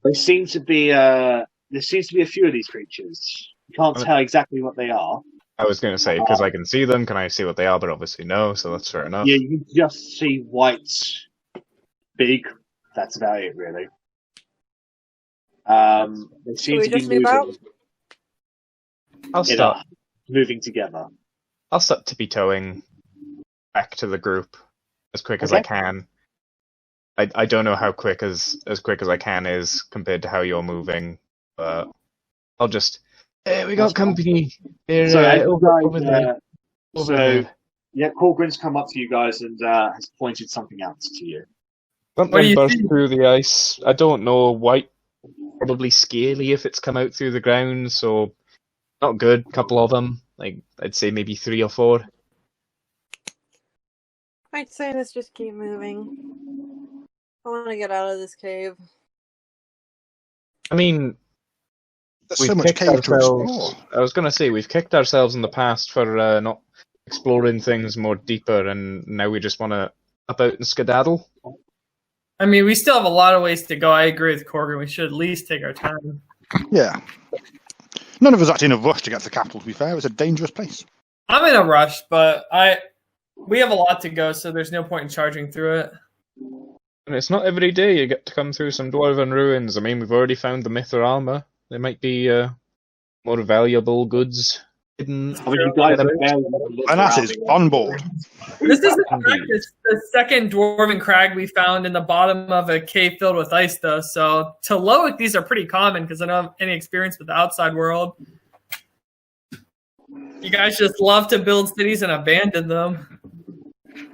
There seems to be a few of these creatures. You can't tell exactly what they are. I was going to say, because I can see them, can I see what they are? But obviously no, so that's fair enough. Yeah, you just see white, big. That's about it, really. They seem we to be just move out? moving together. I'll start tippy-toeing back to the group as quick as I can. I don't know how quick as quick as I can is compared to how you're moving, but I'll just. Hey, we got company. Here, So, over there. Over there. Yeah, Korgrin's come up to you guys and has pointed something out to you. Something burst through the ice. I don't know. White, probably scaly if it's come out through the ground. So not good. Couple of them. Like I'd say maybe 3 or 4. I'd say let's just keep moving. I want to get out of this cave. I mean, There's so much cave to explore. I was going to say, we've kicked ourselves in the past for not exploring things more deeper, and now we just want to up out and skedaddle. I mean, we still have a lot of ways to go. I agree with Korgrin. We should at least take our time. Yeah. None of us actually in a rush to get to the capital, to be fair. It's a dangerous place. I'm in a rush, but we have a lot to go, so there's no point in charging through it. And it's not every day you get to come through some dwarven ruins. I mean, we've already found the Mither armor. There might be more valuable goods hidden. I mean, you guys are Rennas is on board. This is the second dwarven crag we found in the bottom of a cave filled with ice, though. So to Loic, these are pretty common because I don't have any experience with the outside world. You guys just love to build cities and abandon them.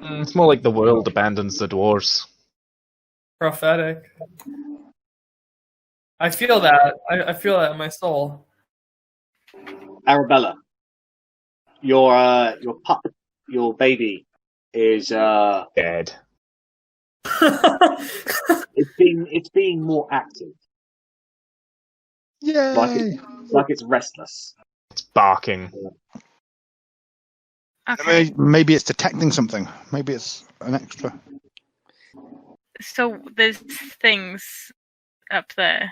It's more like the world abandons the dwarves. Prophetic. I feel that. I feel that in my soul. Arrabella, your baby is dead. It's being more active. Yay! Like it's restless. It's barking. Okay. Maybe it's detecting something. Maybe it's an extra. So there's things up there.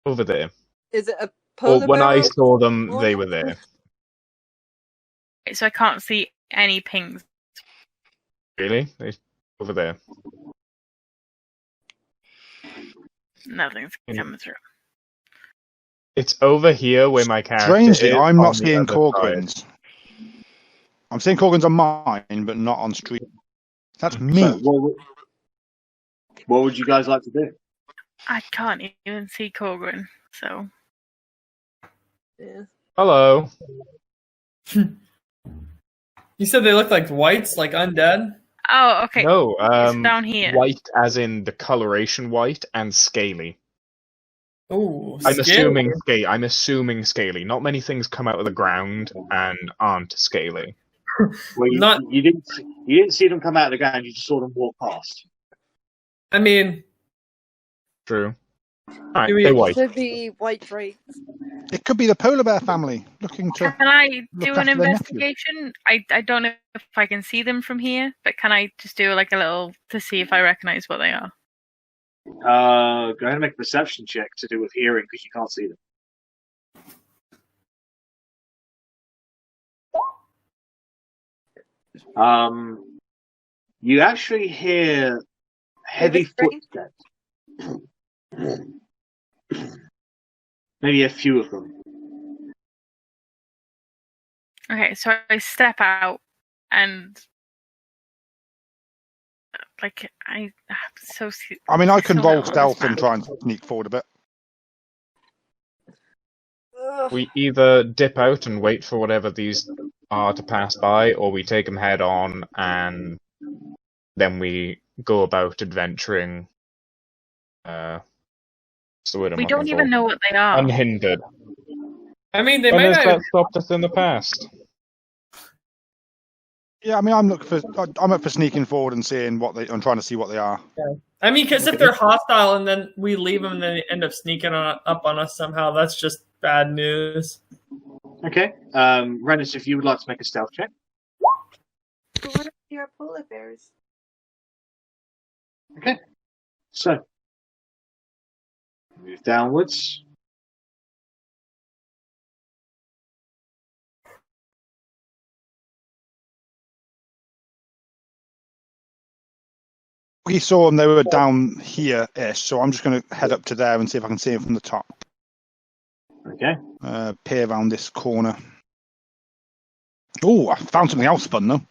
Over there. Is it a Or polar when bear? I saw them, they were there. So I can't see any pings. Really? Over there. Nothing's coming through. It's over here where my character Strangely, is. I'm on not the seeing other Korgrin's. I'm seeing Korgrin's on mine, but not on stream. That's me. So, what would you guys like to do? I can't even see Korgrin, so. Yeah. Hello. You said they look like whites, like undead? Oh, okay. No, It's down here. white as in the coloration white and scaly. Ooh, I'm assuming scaly. Not many things come out of the ground and aren't scaly. Well, you didn't see them come out of the ground. You just saw them walk past. I mean, True. Alright, Do we they're white. So the white drakes. It could be the polar bear family looking to. Can I look do after an their nephew. investigation? I don't know if I can see them from here, but can I just do like a little to see if I recognize what they are? Go ahead and make a perception check to do with hearing because you can't see them. You actually hear heavy footsteps. Maybe a few of them. Okay, so I step out and like I mean, I can so roll nervous, stealth man. and try and sneak forward a bit. We either dip out and wait for whatever these are to pass by, or we take them head on and then we go about adventuring. What's the word I'm We looking don't for? even know what they are. Unhindered. I mean, they When might has not. that stopped us in the past? Yeah, I mean, I'm up for sneaking forward and seeing what I'm trying to see what they are. I mean, because if they're hostile and then we leave them and then they end up sneaking up on us somehow, that's just bad news. Okay. Rennas, if you would like to make a stealth check. But what if they are polar bears? Okay. So, move downwards. We saw them; they were down here-ish, so I'm just going to head up to there and see if I can see them from the top. Okay. Peer around this corner. Oh, I found something else fun though.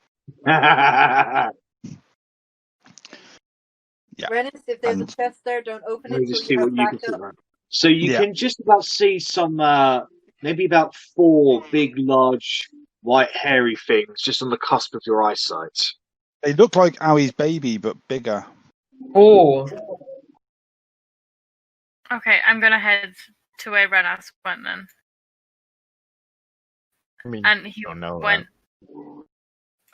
Yeah. Rennas, if there's And- a chest there, don't open Let me it just till see you what have you can see. backup. Right. So you Yeah. can just about see some, maybe about 4 big, large, white, hairy things just on the cusp of your eyesight. They look like Ari's baby, but bigger. Oh, Okay, I'm gonna head to where Rennas went then. I mean, And he don't know went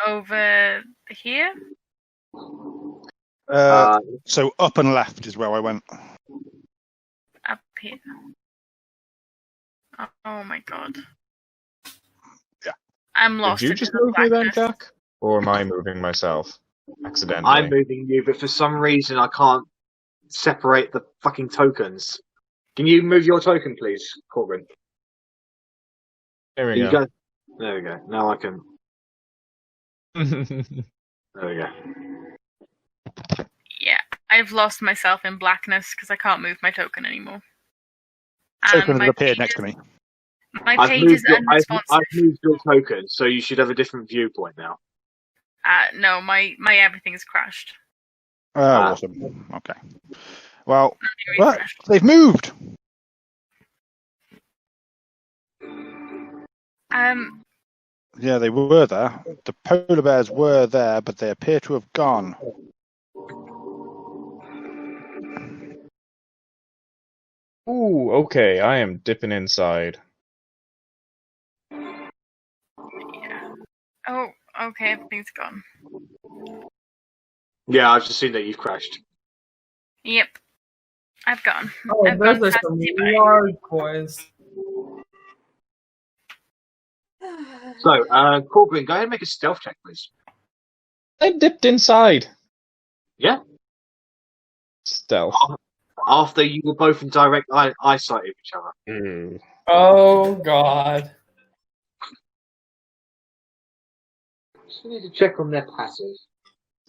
over here? So up and left is where I went. Up here. Oh my god. Yeah. I'm lost. Did you in just the move me then, blackness. Jack? Or am I moving myself accidentally? I'm moving you, but for some reason I can't separate the fucking tokens. Can you move your token, please, Korgrin? There we You go. guys- There we go. Now I can. There we go. Yeah, I've lost myself in blackness because I can't move my token anymore. Token And has appeared next to me. My I've page moved, is your, unresponsive. I've moved your token, so you should have a different viewpoint now. No, my everything's crashed. Awesome. Okay. Well, Let me refresh. they've moved. Yeah, they were there. The polar bears were there, but they appear to have gone. Ooh, okay, I am dipping inside. Yeah. Oh, okay, everything's gone. Yeah, I've just seen that you've crashed. Yep. I've gone. oh, I've those gone are past some you, but- large coins. So, Korgrin, go ahead and make a stealth check, please. I dipped inside. Yeah. Stealth. After you were both in direct eyesight of each other. Ooh. Oh god. Just need to check on their passive.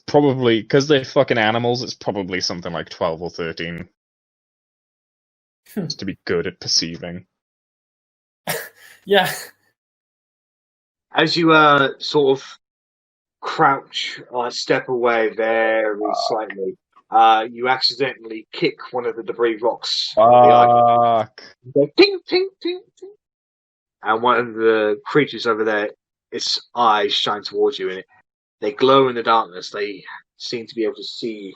Probably, because they're fucking animals, it's probably something like 12 or 13. Just to be good at perceiving. Yeah. As you sort of crouch or step away very slightly, you accidentally kick one of the debris rocks. Fuck. Go ting, ting, ting, ting. And one of the creatures over there, its eyes shine towards you, and they glow in the darkness. They seem to be able to see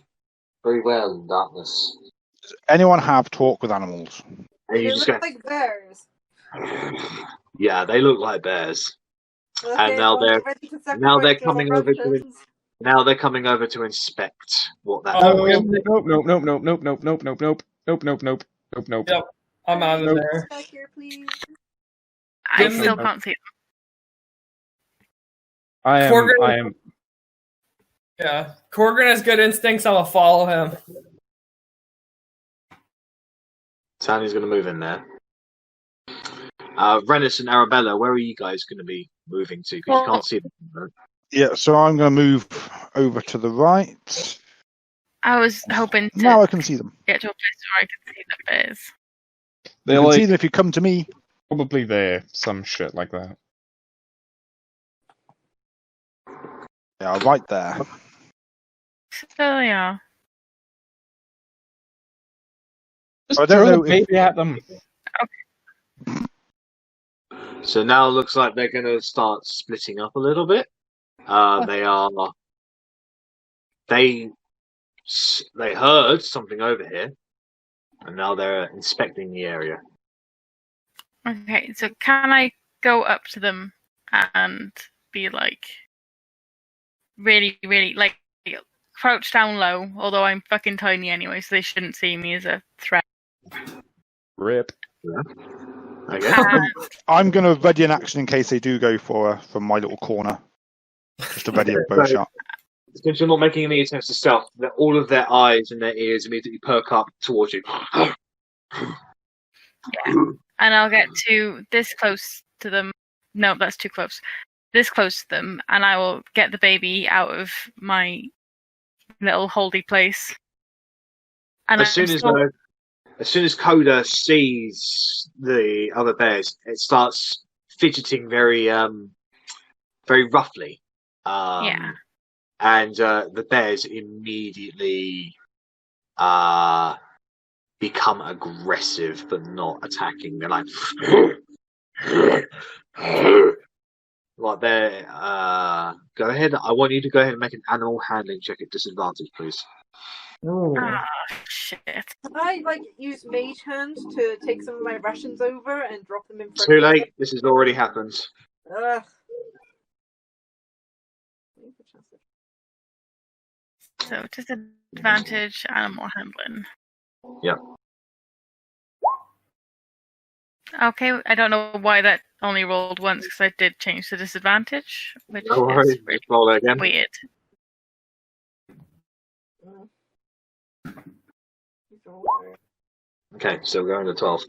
very well in darkness. Does anyone have talk with animals? And They you just look go, like bears. yeah, they look like bears. Okay, And now well, they're- ready to now they're sacrifice your coming over to it. Russians. Now they're coming over to inspect what that Oh, is. Nope, nope, nope, nope, nope, nope, nope, nope, nope, nope, nope, nope, nope. Nope. Yep, I'm out of there. Back here, please. I Give me- still can't see them. I am. Yeah, Korgrin has good instincts. I'm gonna follow him. Tany's going to move in there. Rennas and Arrabella, where are you guys going to be moving to? Because you can't see them. Yeah, so I'm going to move over to the right. I was hoping to Now I can see them. get to a place where I can see the bears. They're You can see like them if you come to me. probably there, some shit like that. They are right there. So they are. Just I don't throw know the baby at them. So now it looks like they're going to start splitting up a little bit. They heard something over here, and now they're inspecting the area. Okay, so can I go up to them and be like really, really like crouch down low, although I'm fucking tiny anyway, so they shouldn't see me as a threat. Rip. Yeah. Okay. I'm going to ready an action in case they do go for her from my little corner. Just to ready a bow shot. Since you're not making any attempts to stealth, all of their eyes and their ears immediately perk up towards you. Yeah. And I'll get to this close to them. No, that's too close. This close to them, and I will get the baby out of my little holdy place. And As soon as Coda sees the other bears, it starts fidgeting very roughly. Yeah. And the bears immediately become aggressive, but not attacking. They're like, they're. Go ahead. I want you to go ahead and make an animal handling check at disadvantage, please. Ooh. Ah, shit. Can I use mage hand to take some of my rations over and drop them in front Too of them? late. This has already happened. Ugh. So disadvantage, animal handling. Yeah. Okay, I don't know why that only rolled once because I did change the disadvantage, which No worries. is really Roll that again. weird. Okay, so we're going to 12.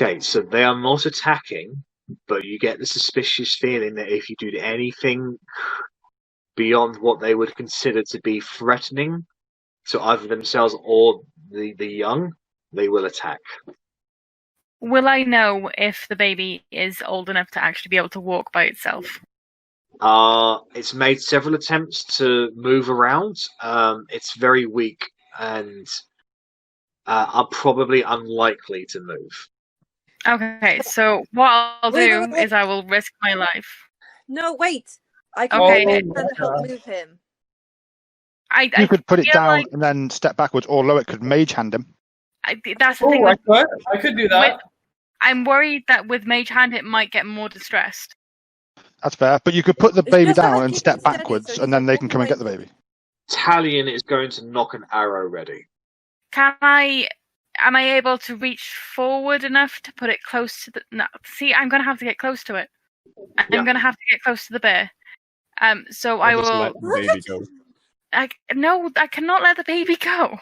Okay, so they are not attacking, but you get the suspicious feeling that if you do anything beyond what they would consider to be threatening to either themselves or the young, they will attack. Will I know if the baby is old enough to actually be able to walk by itself? It's made several attempts to move around. It's very weak and are probably unlikely to move. Okay, so what I'll do Wait. is I will risk my life. No, wait. I can Okay. use mage hand to help move him. You could put it feel down like- and then step backwards, or Loic could mage hand him. that's the thing. I could do that. I'm worried that with Mage Hand it might get more distressed. That's fair. But you could put the It's baby just that down I and keep step it steady, backwards, so and then you they can can come and get walk the away. baby. Talion is going to knock an arrow ready. Am I able to reach forward enough to put it close to the? No, see, I'm gonna have to get close to it. I'm gonna have to get close to the bear. So I I'll just will. let the baby go. No, I cannot let the baby go.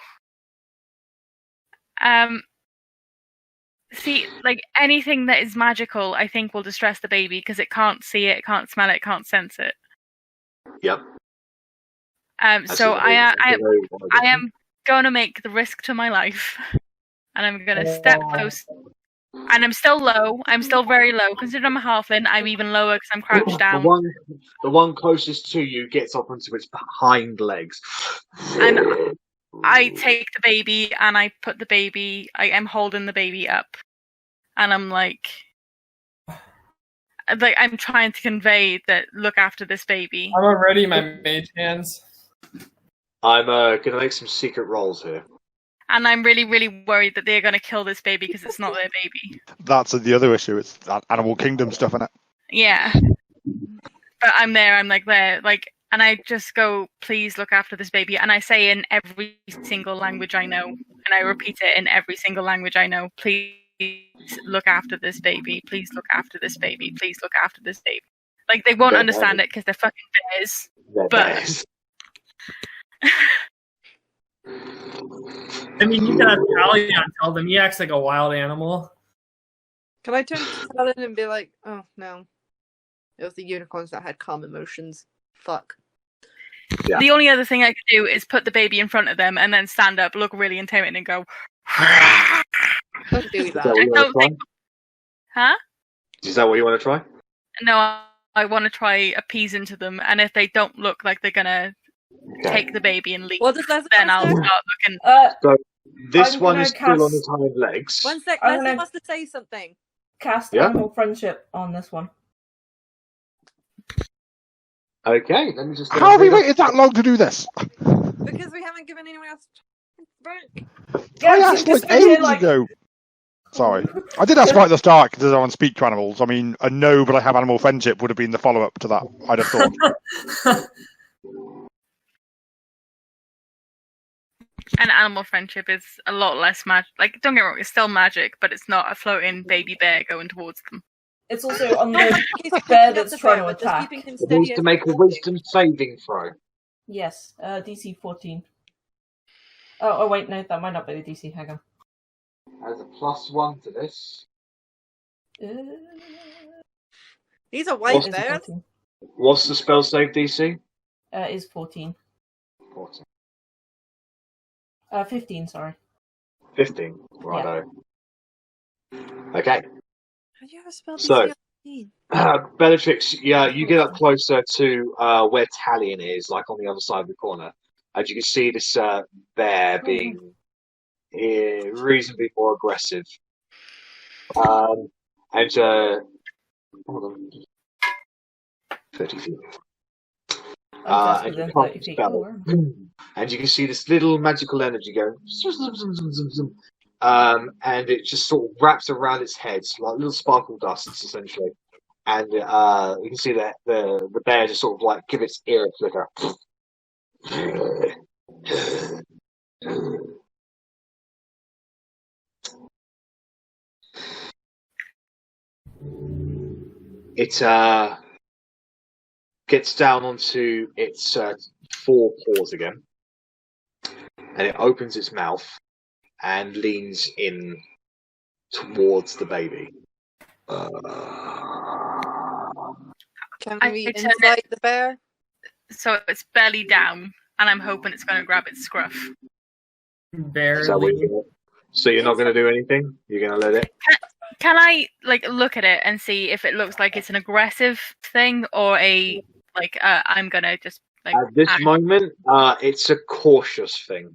See, like anything that is magical, I think will distress the baby because it can't see it, can't smell it, can't sense it. Yep. So I am gonna make the risk to my life, and I'm gonna step close. And I'm still low. I'm still very low. Considering I'm a halfling, I'm even lower because I'm crouched down. The one closest to you gets up onto its hind legs. And I take the baby and I put the baby. I am holding the baby up, and I'm like I'm trying to convey that look after this baby. I'm already my mage hands. I'm gonna make some secret rolls here. And I'm really, really worried that they're going to kill this baby because it's not their baby. That's the other issue. It's that Animal Kingdom stuff in it. Yeah. But I'm there. I'm there. And I just go, please look after this baby. And I say in every single language I know, and I repeat it in every single language I know. Please look after this baby. Please look after this baby. Please look after this baby. Like, they won't understand it because they're fucking bears. They're But bears. I mean, you can have Talion tell them he acts like a wild animal. Can I turn to Talon and be like, oh no, it was the unicorns that had calm emotions. Fuck. Yeah. The only other thing I could do is put the baby in front of them and then stand up, look really intimidating, and go. Don't do Is that that. what you want to try? Huh? Is that what you want to try? No, I want to try appeasing to them, and if they don't look like they're gonna take the baby and leave, What does Leslie then I'll say? start looking. So this I'm one gonna is still on cast- his hind legs. One sec, I'm Leslie gonna- wants to say something. Cast Yeah? animal friendship on this one. Okay, let me just. How have we waited that long to do this? Because we haven't given anyone else break. I Yeah, asked just like been here, ages ago. Sorry. I did ask right at the start because I want to speak to animals. I mean, a no, but I have animal friendship would have been the follow-up to that, I'd have thought. And animal friendship is a lot less magic. Like, don't get me wrong, it's still magic, but it's not a floating baby bear going towards them. It's also on No, the he's picking bear up that's the trying bear, to but just attack. keeping him It steady needs to as make a possible. wisdom saving throw. Yes, DC 14. Oh wait, no, that might not be the DC. Hang on. Has a +1 to this. These are white What's Is it bears. 14? What's the spell save DC? Is 14. 14. 15, sorry. 15. Righto. Okay. Have you ever spelled So- DC on 15? Bellatrix, yeah, you get up closer to where Talion is, like on the other side of the corner. As you can see, this bear being reasonably more aggressive. And hold on. 30 feet. Oh, that's And within you can't 30 feet. spell Oh, it. wow. And you can see this little magical energy going, and it just sort of wraps around its head, like little sparkle dusts, essentially. And you can see that the bear just sort of like give its ear a flicker. It gets down onto its four paws again, and it opens its mouth and leans in towards the baby. Can I we turn insight the bear? So it's belly down, and I'm hoping it's going to grab its scruff. Barely. So you're not going to do anything? You're going to let it? Can I look at it and see if it looks like it's an aggressive thing or a I'm gonna just At this act. moment, it's a cautious thing.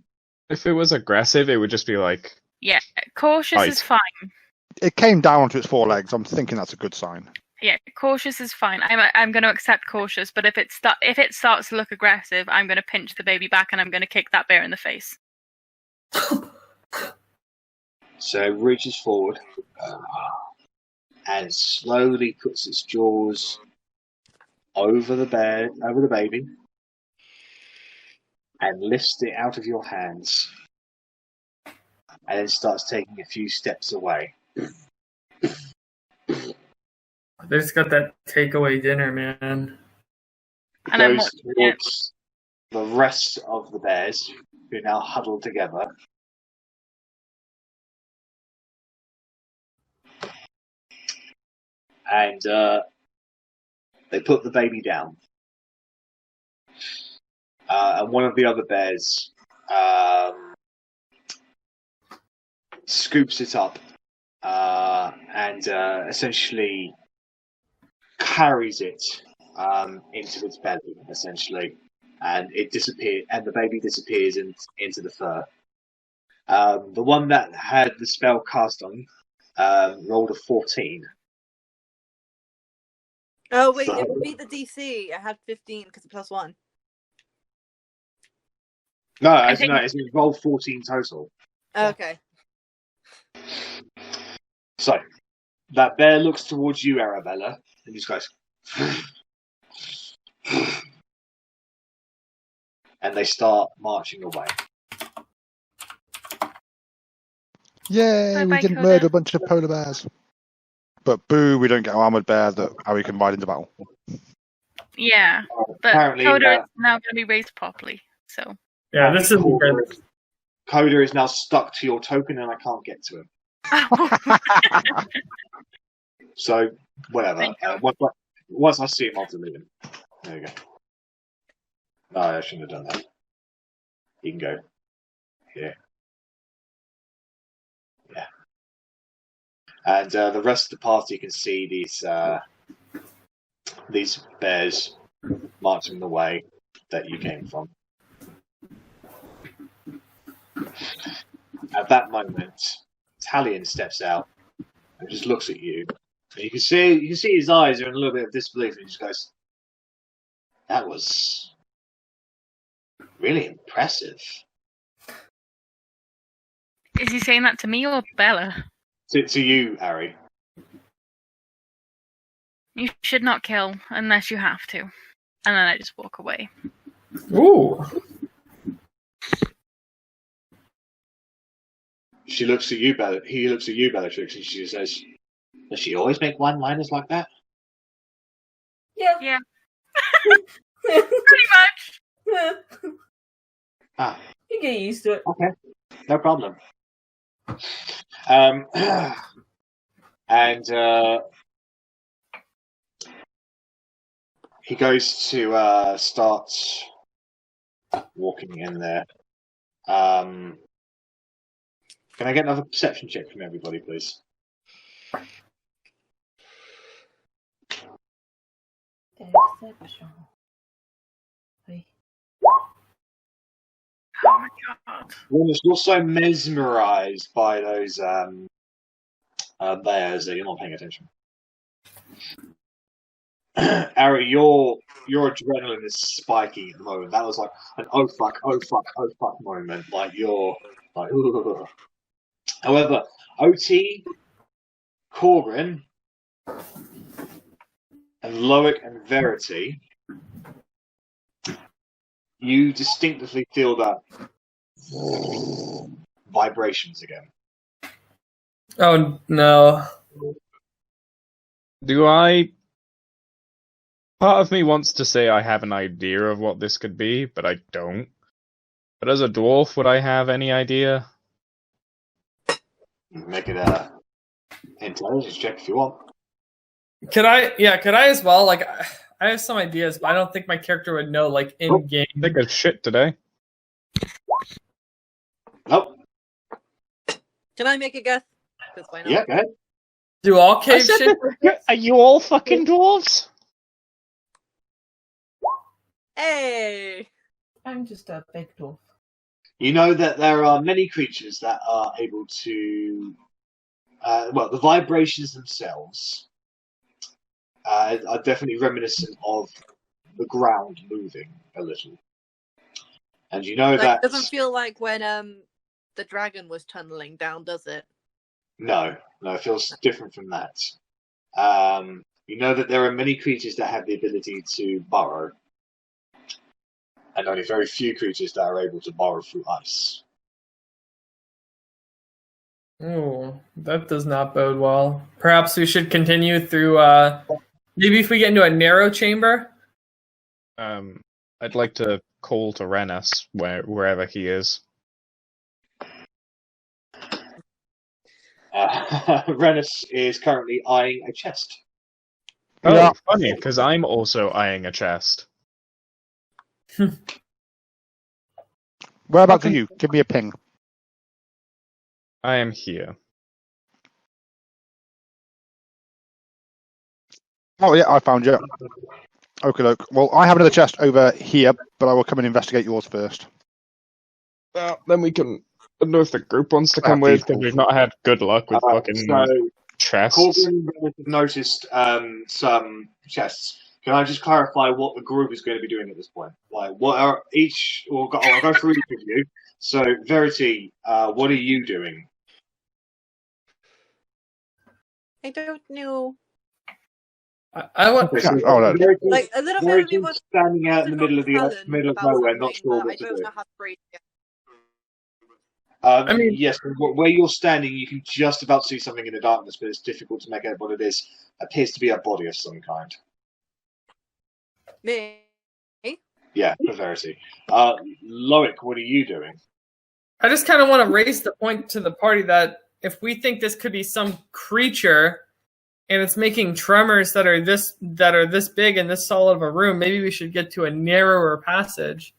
If it was aggressive, it would just be like, Yeah, cautious Right. is fine. It came down onto its forelegs. I'm thinking that's a good sign. Yeah, cautious is fine. I'm going to accept cautious, but if it starts to look aggressive, I'm going to pinch the baby back and I'm going to kick that bear in the face. So it reaches forward and slowly puts its jaws over the baby, and lifts it out of your hands, and then starts taking a few steps away. They just got that takeaway dinner, man. It And I'm goes towards the rest of the bears, who are now huddled together. And they put the baby down. And one of the other bears scoops it up and essentially carries it into its belly, essentially, and it disappears. And the baby disappears into the fur. The one that had the spell cast on rolled a 14. Oh wait, So- it beat the DC. I had 15 because of +1. No, think- it's rolled 14 total. Okay. So that bear looks towards you, Arrabella, and just goes, and they start marching away. Yay, we Bye-bye, didn't Coda. murder a bunch of polar bears. But boo, we don't get an armoured bear that Harry can ride into battle. Yeah, but Apparently, Coda is now going to be raised properly. So Yeah, this isn't good. Coda is now stuck to your token, and I can't get to him. So whatever. Once I see him, I'll delete him. There you go. No, I shouldn't have done that. You can go. Yeah. Yeah. And the rest of the party can see these bears marching the way that you came from. At that moment, Talion steps out and just looks at you. And you can see his eyes are in a little bit of disbelief, and he just goes, "That was really impressive." is he saying that to me or Bella? To you, Arri. You should not kill unless you have to. And then I just walk away. Ooh. She looks at you, he looks at you, Bellatrix, and she says, "Does she always make one-liners like that?" Yeah. Yeah. Pretty much. Ah, You get used to it. okay, no problem. And he goes to start walking in there. Can I get another perception check from everybody, please? Oh my god. You're so mesmerized by those bears that you're not paying attention. Arri, your adrenaline is spiking at the moment. That was like an oh fuck moment. Like you're like, ugh. However, Otti, Korgrin, and Loic and Verity, you distinctively feel that vibrations again. Oh no. Part of me wants to say I have an idea of what this could be, but I don't. But as a dwarf, would I have any idea? Make it a intelligence check if you want. Could I as well? Like, I have some ideas, but I don't think my character would know, like, in game. Think of shit today. Nope. Can I make a guess? 'Cause why not? Yeah, go ahead. Do all cave shit? Are you all fucking dwarves? Hey! I'm just a big dwarf. You know that there are many creatures that are able to... the vibrations themselves are definitely reminiscent of the ground moving a little. And you know that... It doesn't feel like when the dragon was tunneling down, does it? No, it feels different from that. You know that there are many creatures that have the ability to burrow, and only very few creatures that are able to burrow through ice. Ooh, that does not bode well. Perhaps we should continue through, maybe if we get into a narrow chamber? I'd like to call to Rennas, wherever he is. Rennas is currently eyeing a chest. Oh, Yeah. funny, because I'm also eyeing a chest. Whereabouts are you? Give me a ping. I am here. Oh yeah, I found you. Okay, look. Well, I have another chest over here, but I will come and investigate yours first. Well, then we can... I don't know if the group wants to come with, because we've not had good luck with fucking chests. Korgrin has noticed some chests. Can I just clarify what the group is going to be doing at this point? Like, what are each? I'll go through each of you. So, Verity, what are you doing? I don't know. I want. Okay, so Oh, no. Verity, Like, a little bit of me Verity's was standing out in the middle of talent nowhere, not about sure something, what but I to don't do. know how to phrase it. I mean, yes, where you're standing, you can just about see something in the darkness, but it's difficult to make out what it is. Appears to be a body of some kind. Me? Yeah, for Verity. Loic, what are you doing? I just kind of want to raise the point to the party that if we think this could be some creature and it's making tremors that are this big and this solid of a room, maybe we should get to a narrower passage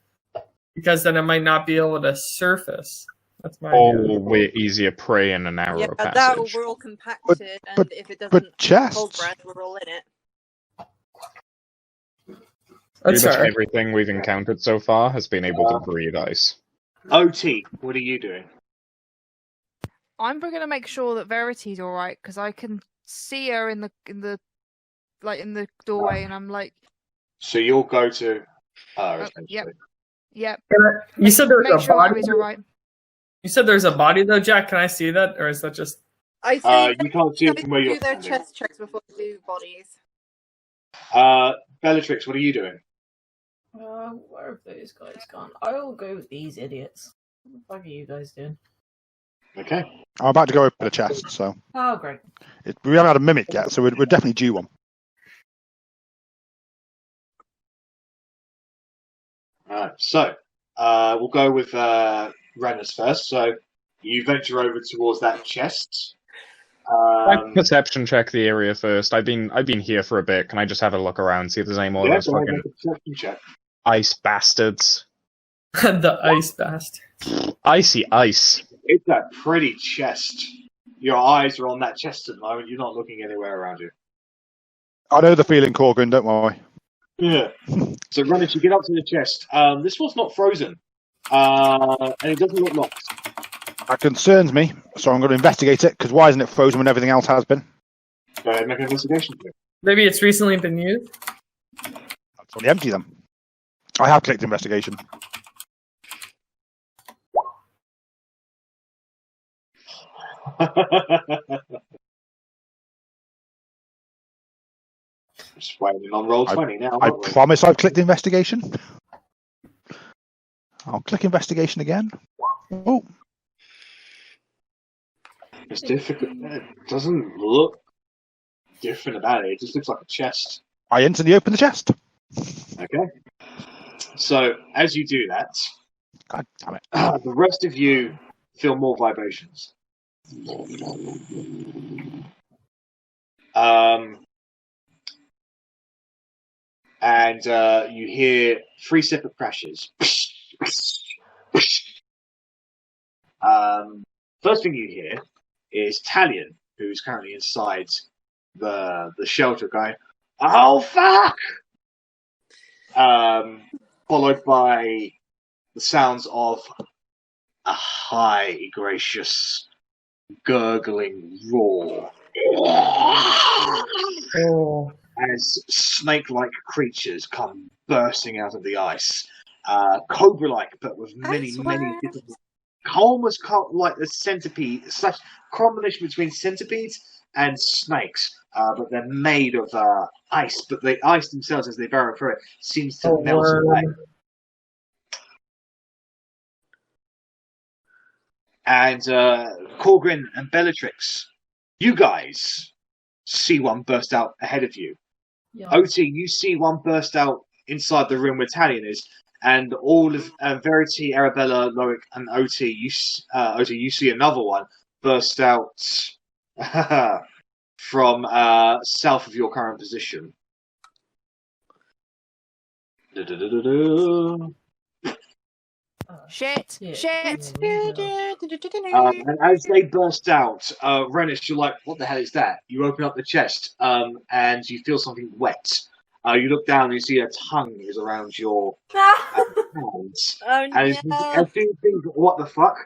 because then it might not be able to surface. That's my idea. Way easier prey in a narrow passage. That we're all compacted, and if it doesn't hold breath, we're all in it. Pretty much everything we've encountered so far has been able to breathe ice. Otti, what are you doing? I'm going to make sure that Verity's all right because I can see her in the doorway, and I'm like. So you'll go to. Yep. You said there was a body. All right. You said there's a body though, Jack. Can I see that, or is that just? I see. You can't see it from where you're do their standing. chest checks before they do bodies. Bellatrix, what are you doing? Where have those guys gone? I will go with these idiots. What the fuck are you guys doing? Okay. I'm about to go open a chest, so. Oh, great. We haven't had a mimic yet, so we're definitely due one. Alright, so we'll go with Rennas first. So you venture over towards that chest. I perception check the area first. I've been here for a bit. Can I just have a look around, see if there's any more of those fucking ice bastards? The ice bastard. Icy ice. It's a pretty chest. Your eyes are on that chest at the moment. You're not looking anywhere around you. I know the feeling, Korgrin, don't worry. Yeah. So, Rennas, you get up to the chest. This one's not frozen. And it doesn't look locked. That concerns me, so I'm going to investigate it, because why isn't it frozen when everything else has been? Go ahead and make an investigation check. Maybe it's recently been used? I'll probably empty them. I have clicked investigation. Just waiting on roll 20 now. I promise I've clicked investigation. I'll click investigation again. Oh. It's difficult. It doesn't look different about it. It just looks like a chest. I instantly open the chest. Okay. So, as you do that, God damn it. The rest of you feel more vibrations. And you hear 3 separate crashes. First thing you hear is Talion, who's currently inside the shelter, going, "Oh fuck!" Followed by the sounds of a high, gracious, gurgling roar. Oh. As snake-like creatures come bursting out of the ice. Cobra-like, but with many different... Almost like a centipede, such combination between centipedes and snakes, but they're made of ice. But the ice themselves, as they burrow through it, seems to melt away. And Korgrin and Bellatrix, you guys see one burst out ahead of you. Yeah. Otti, you see one burst out inside the room where Talion is. And all of Verity, Arrabella, Loic, and Otti, you see another one burst out from south of your current position. Shit! And as they burst out, Rennas, you're like, "What the hell is that?" You open up the chest, and you feel something wet. You look down and you see a tongue is around your hands. And as you think, "What the fuck?"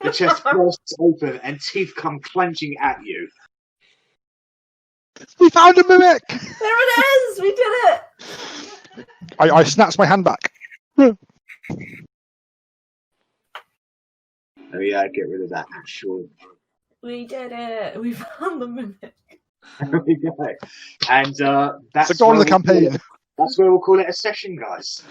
The chest bursts open and teeth come clenching at you. We found a mimic! There it is! We did it! I snatched my hand back. Oh yeah, get rid of that actual. We did it! We found the mimic. There we go. And that's the goal of the campaign. That's where we'll call it a session, guys.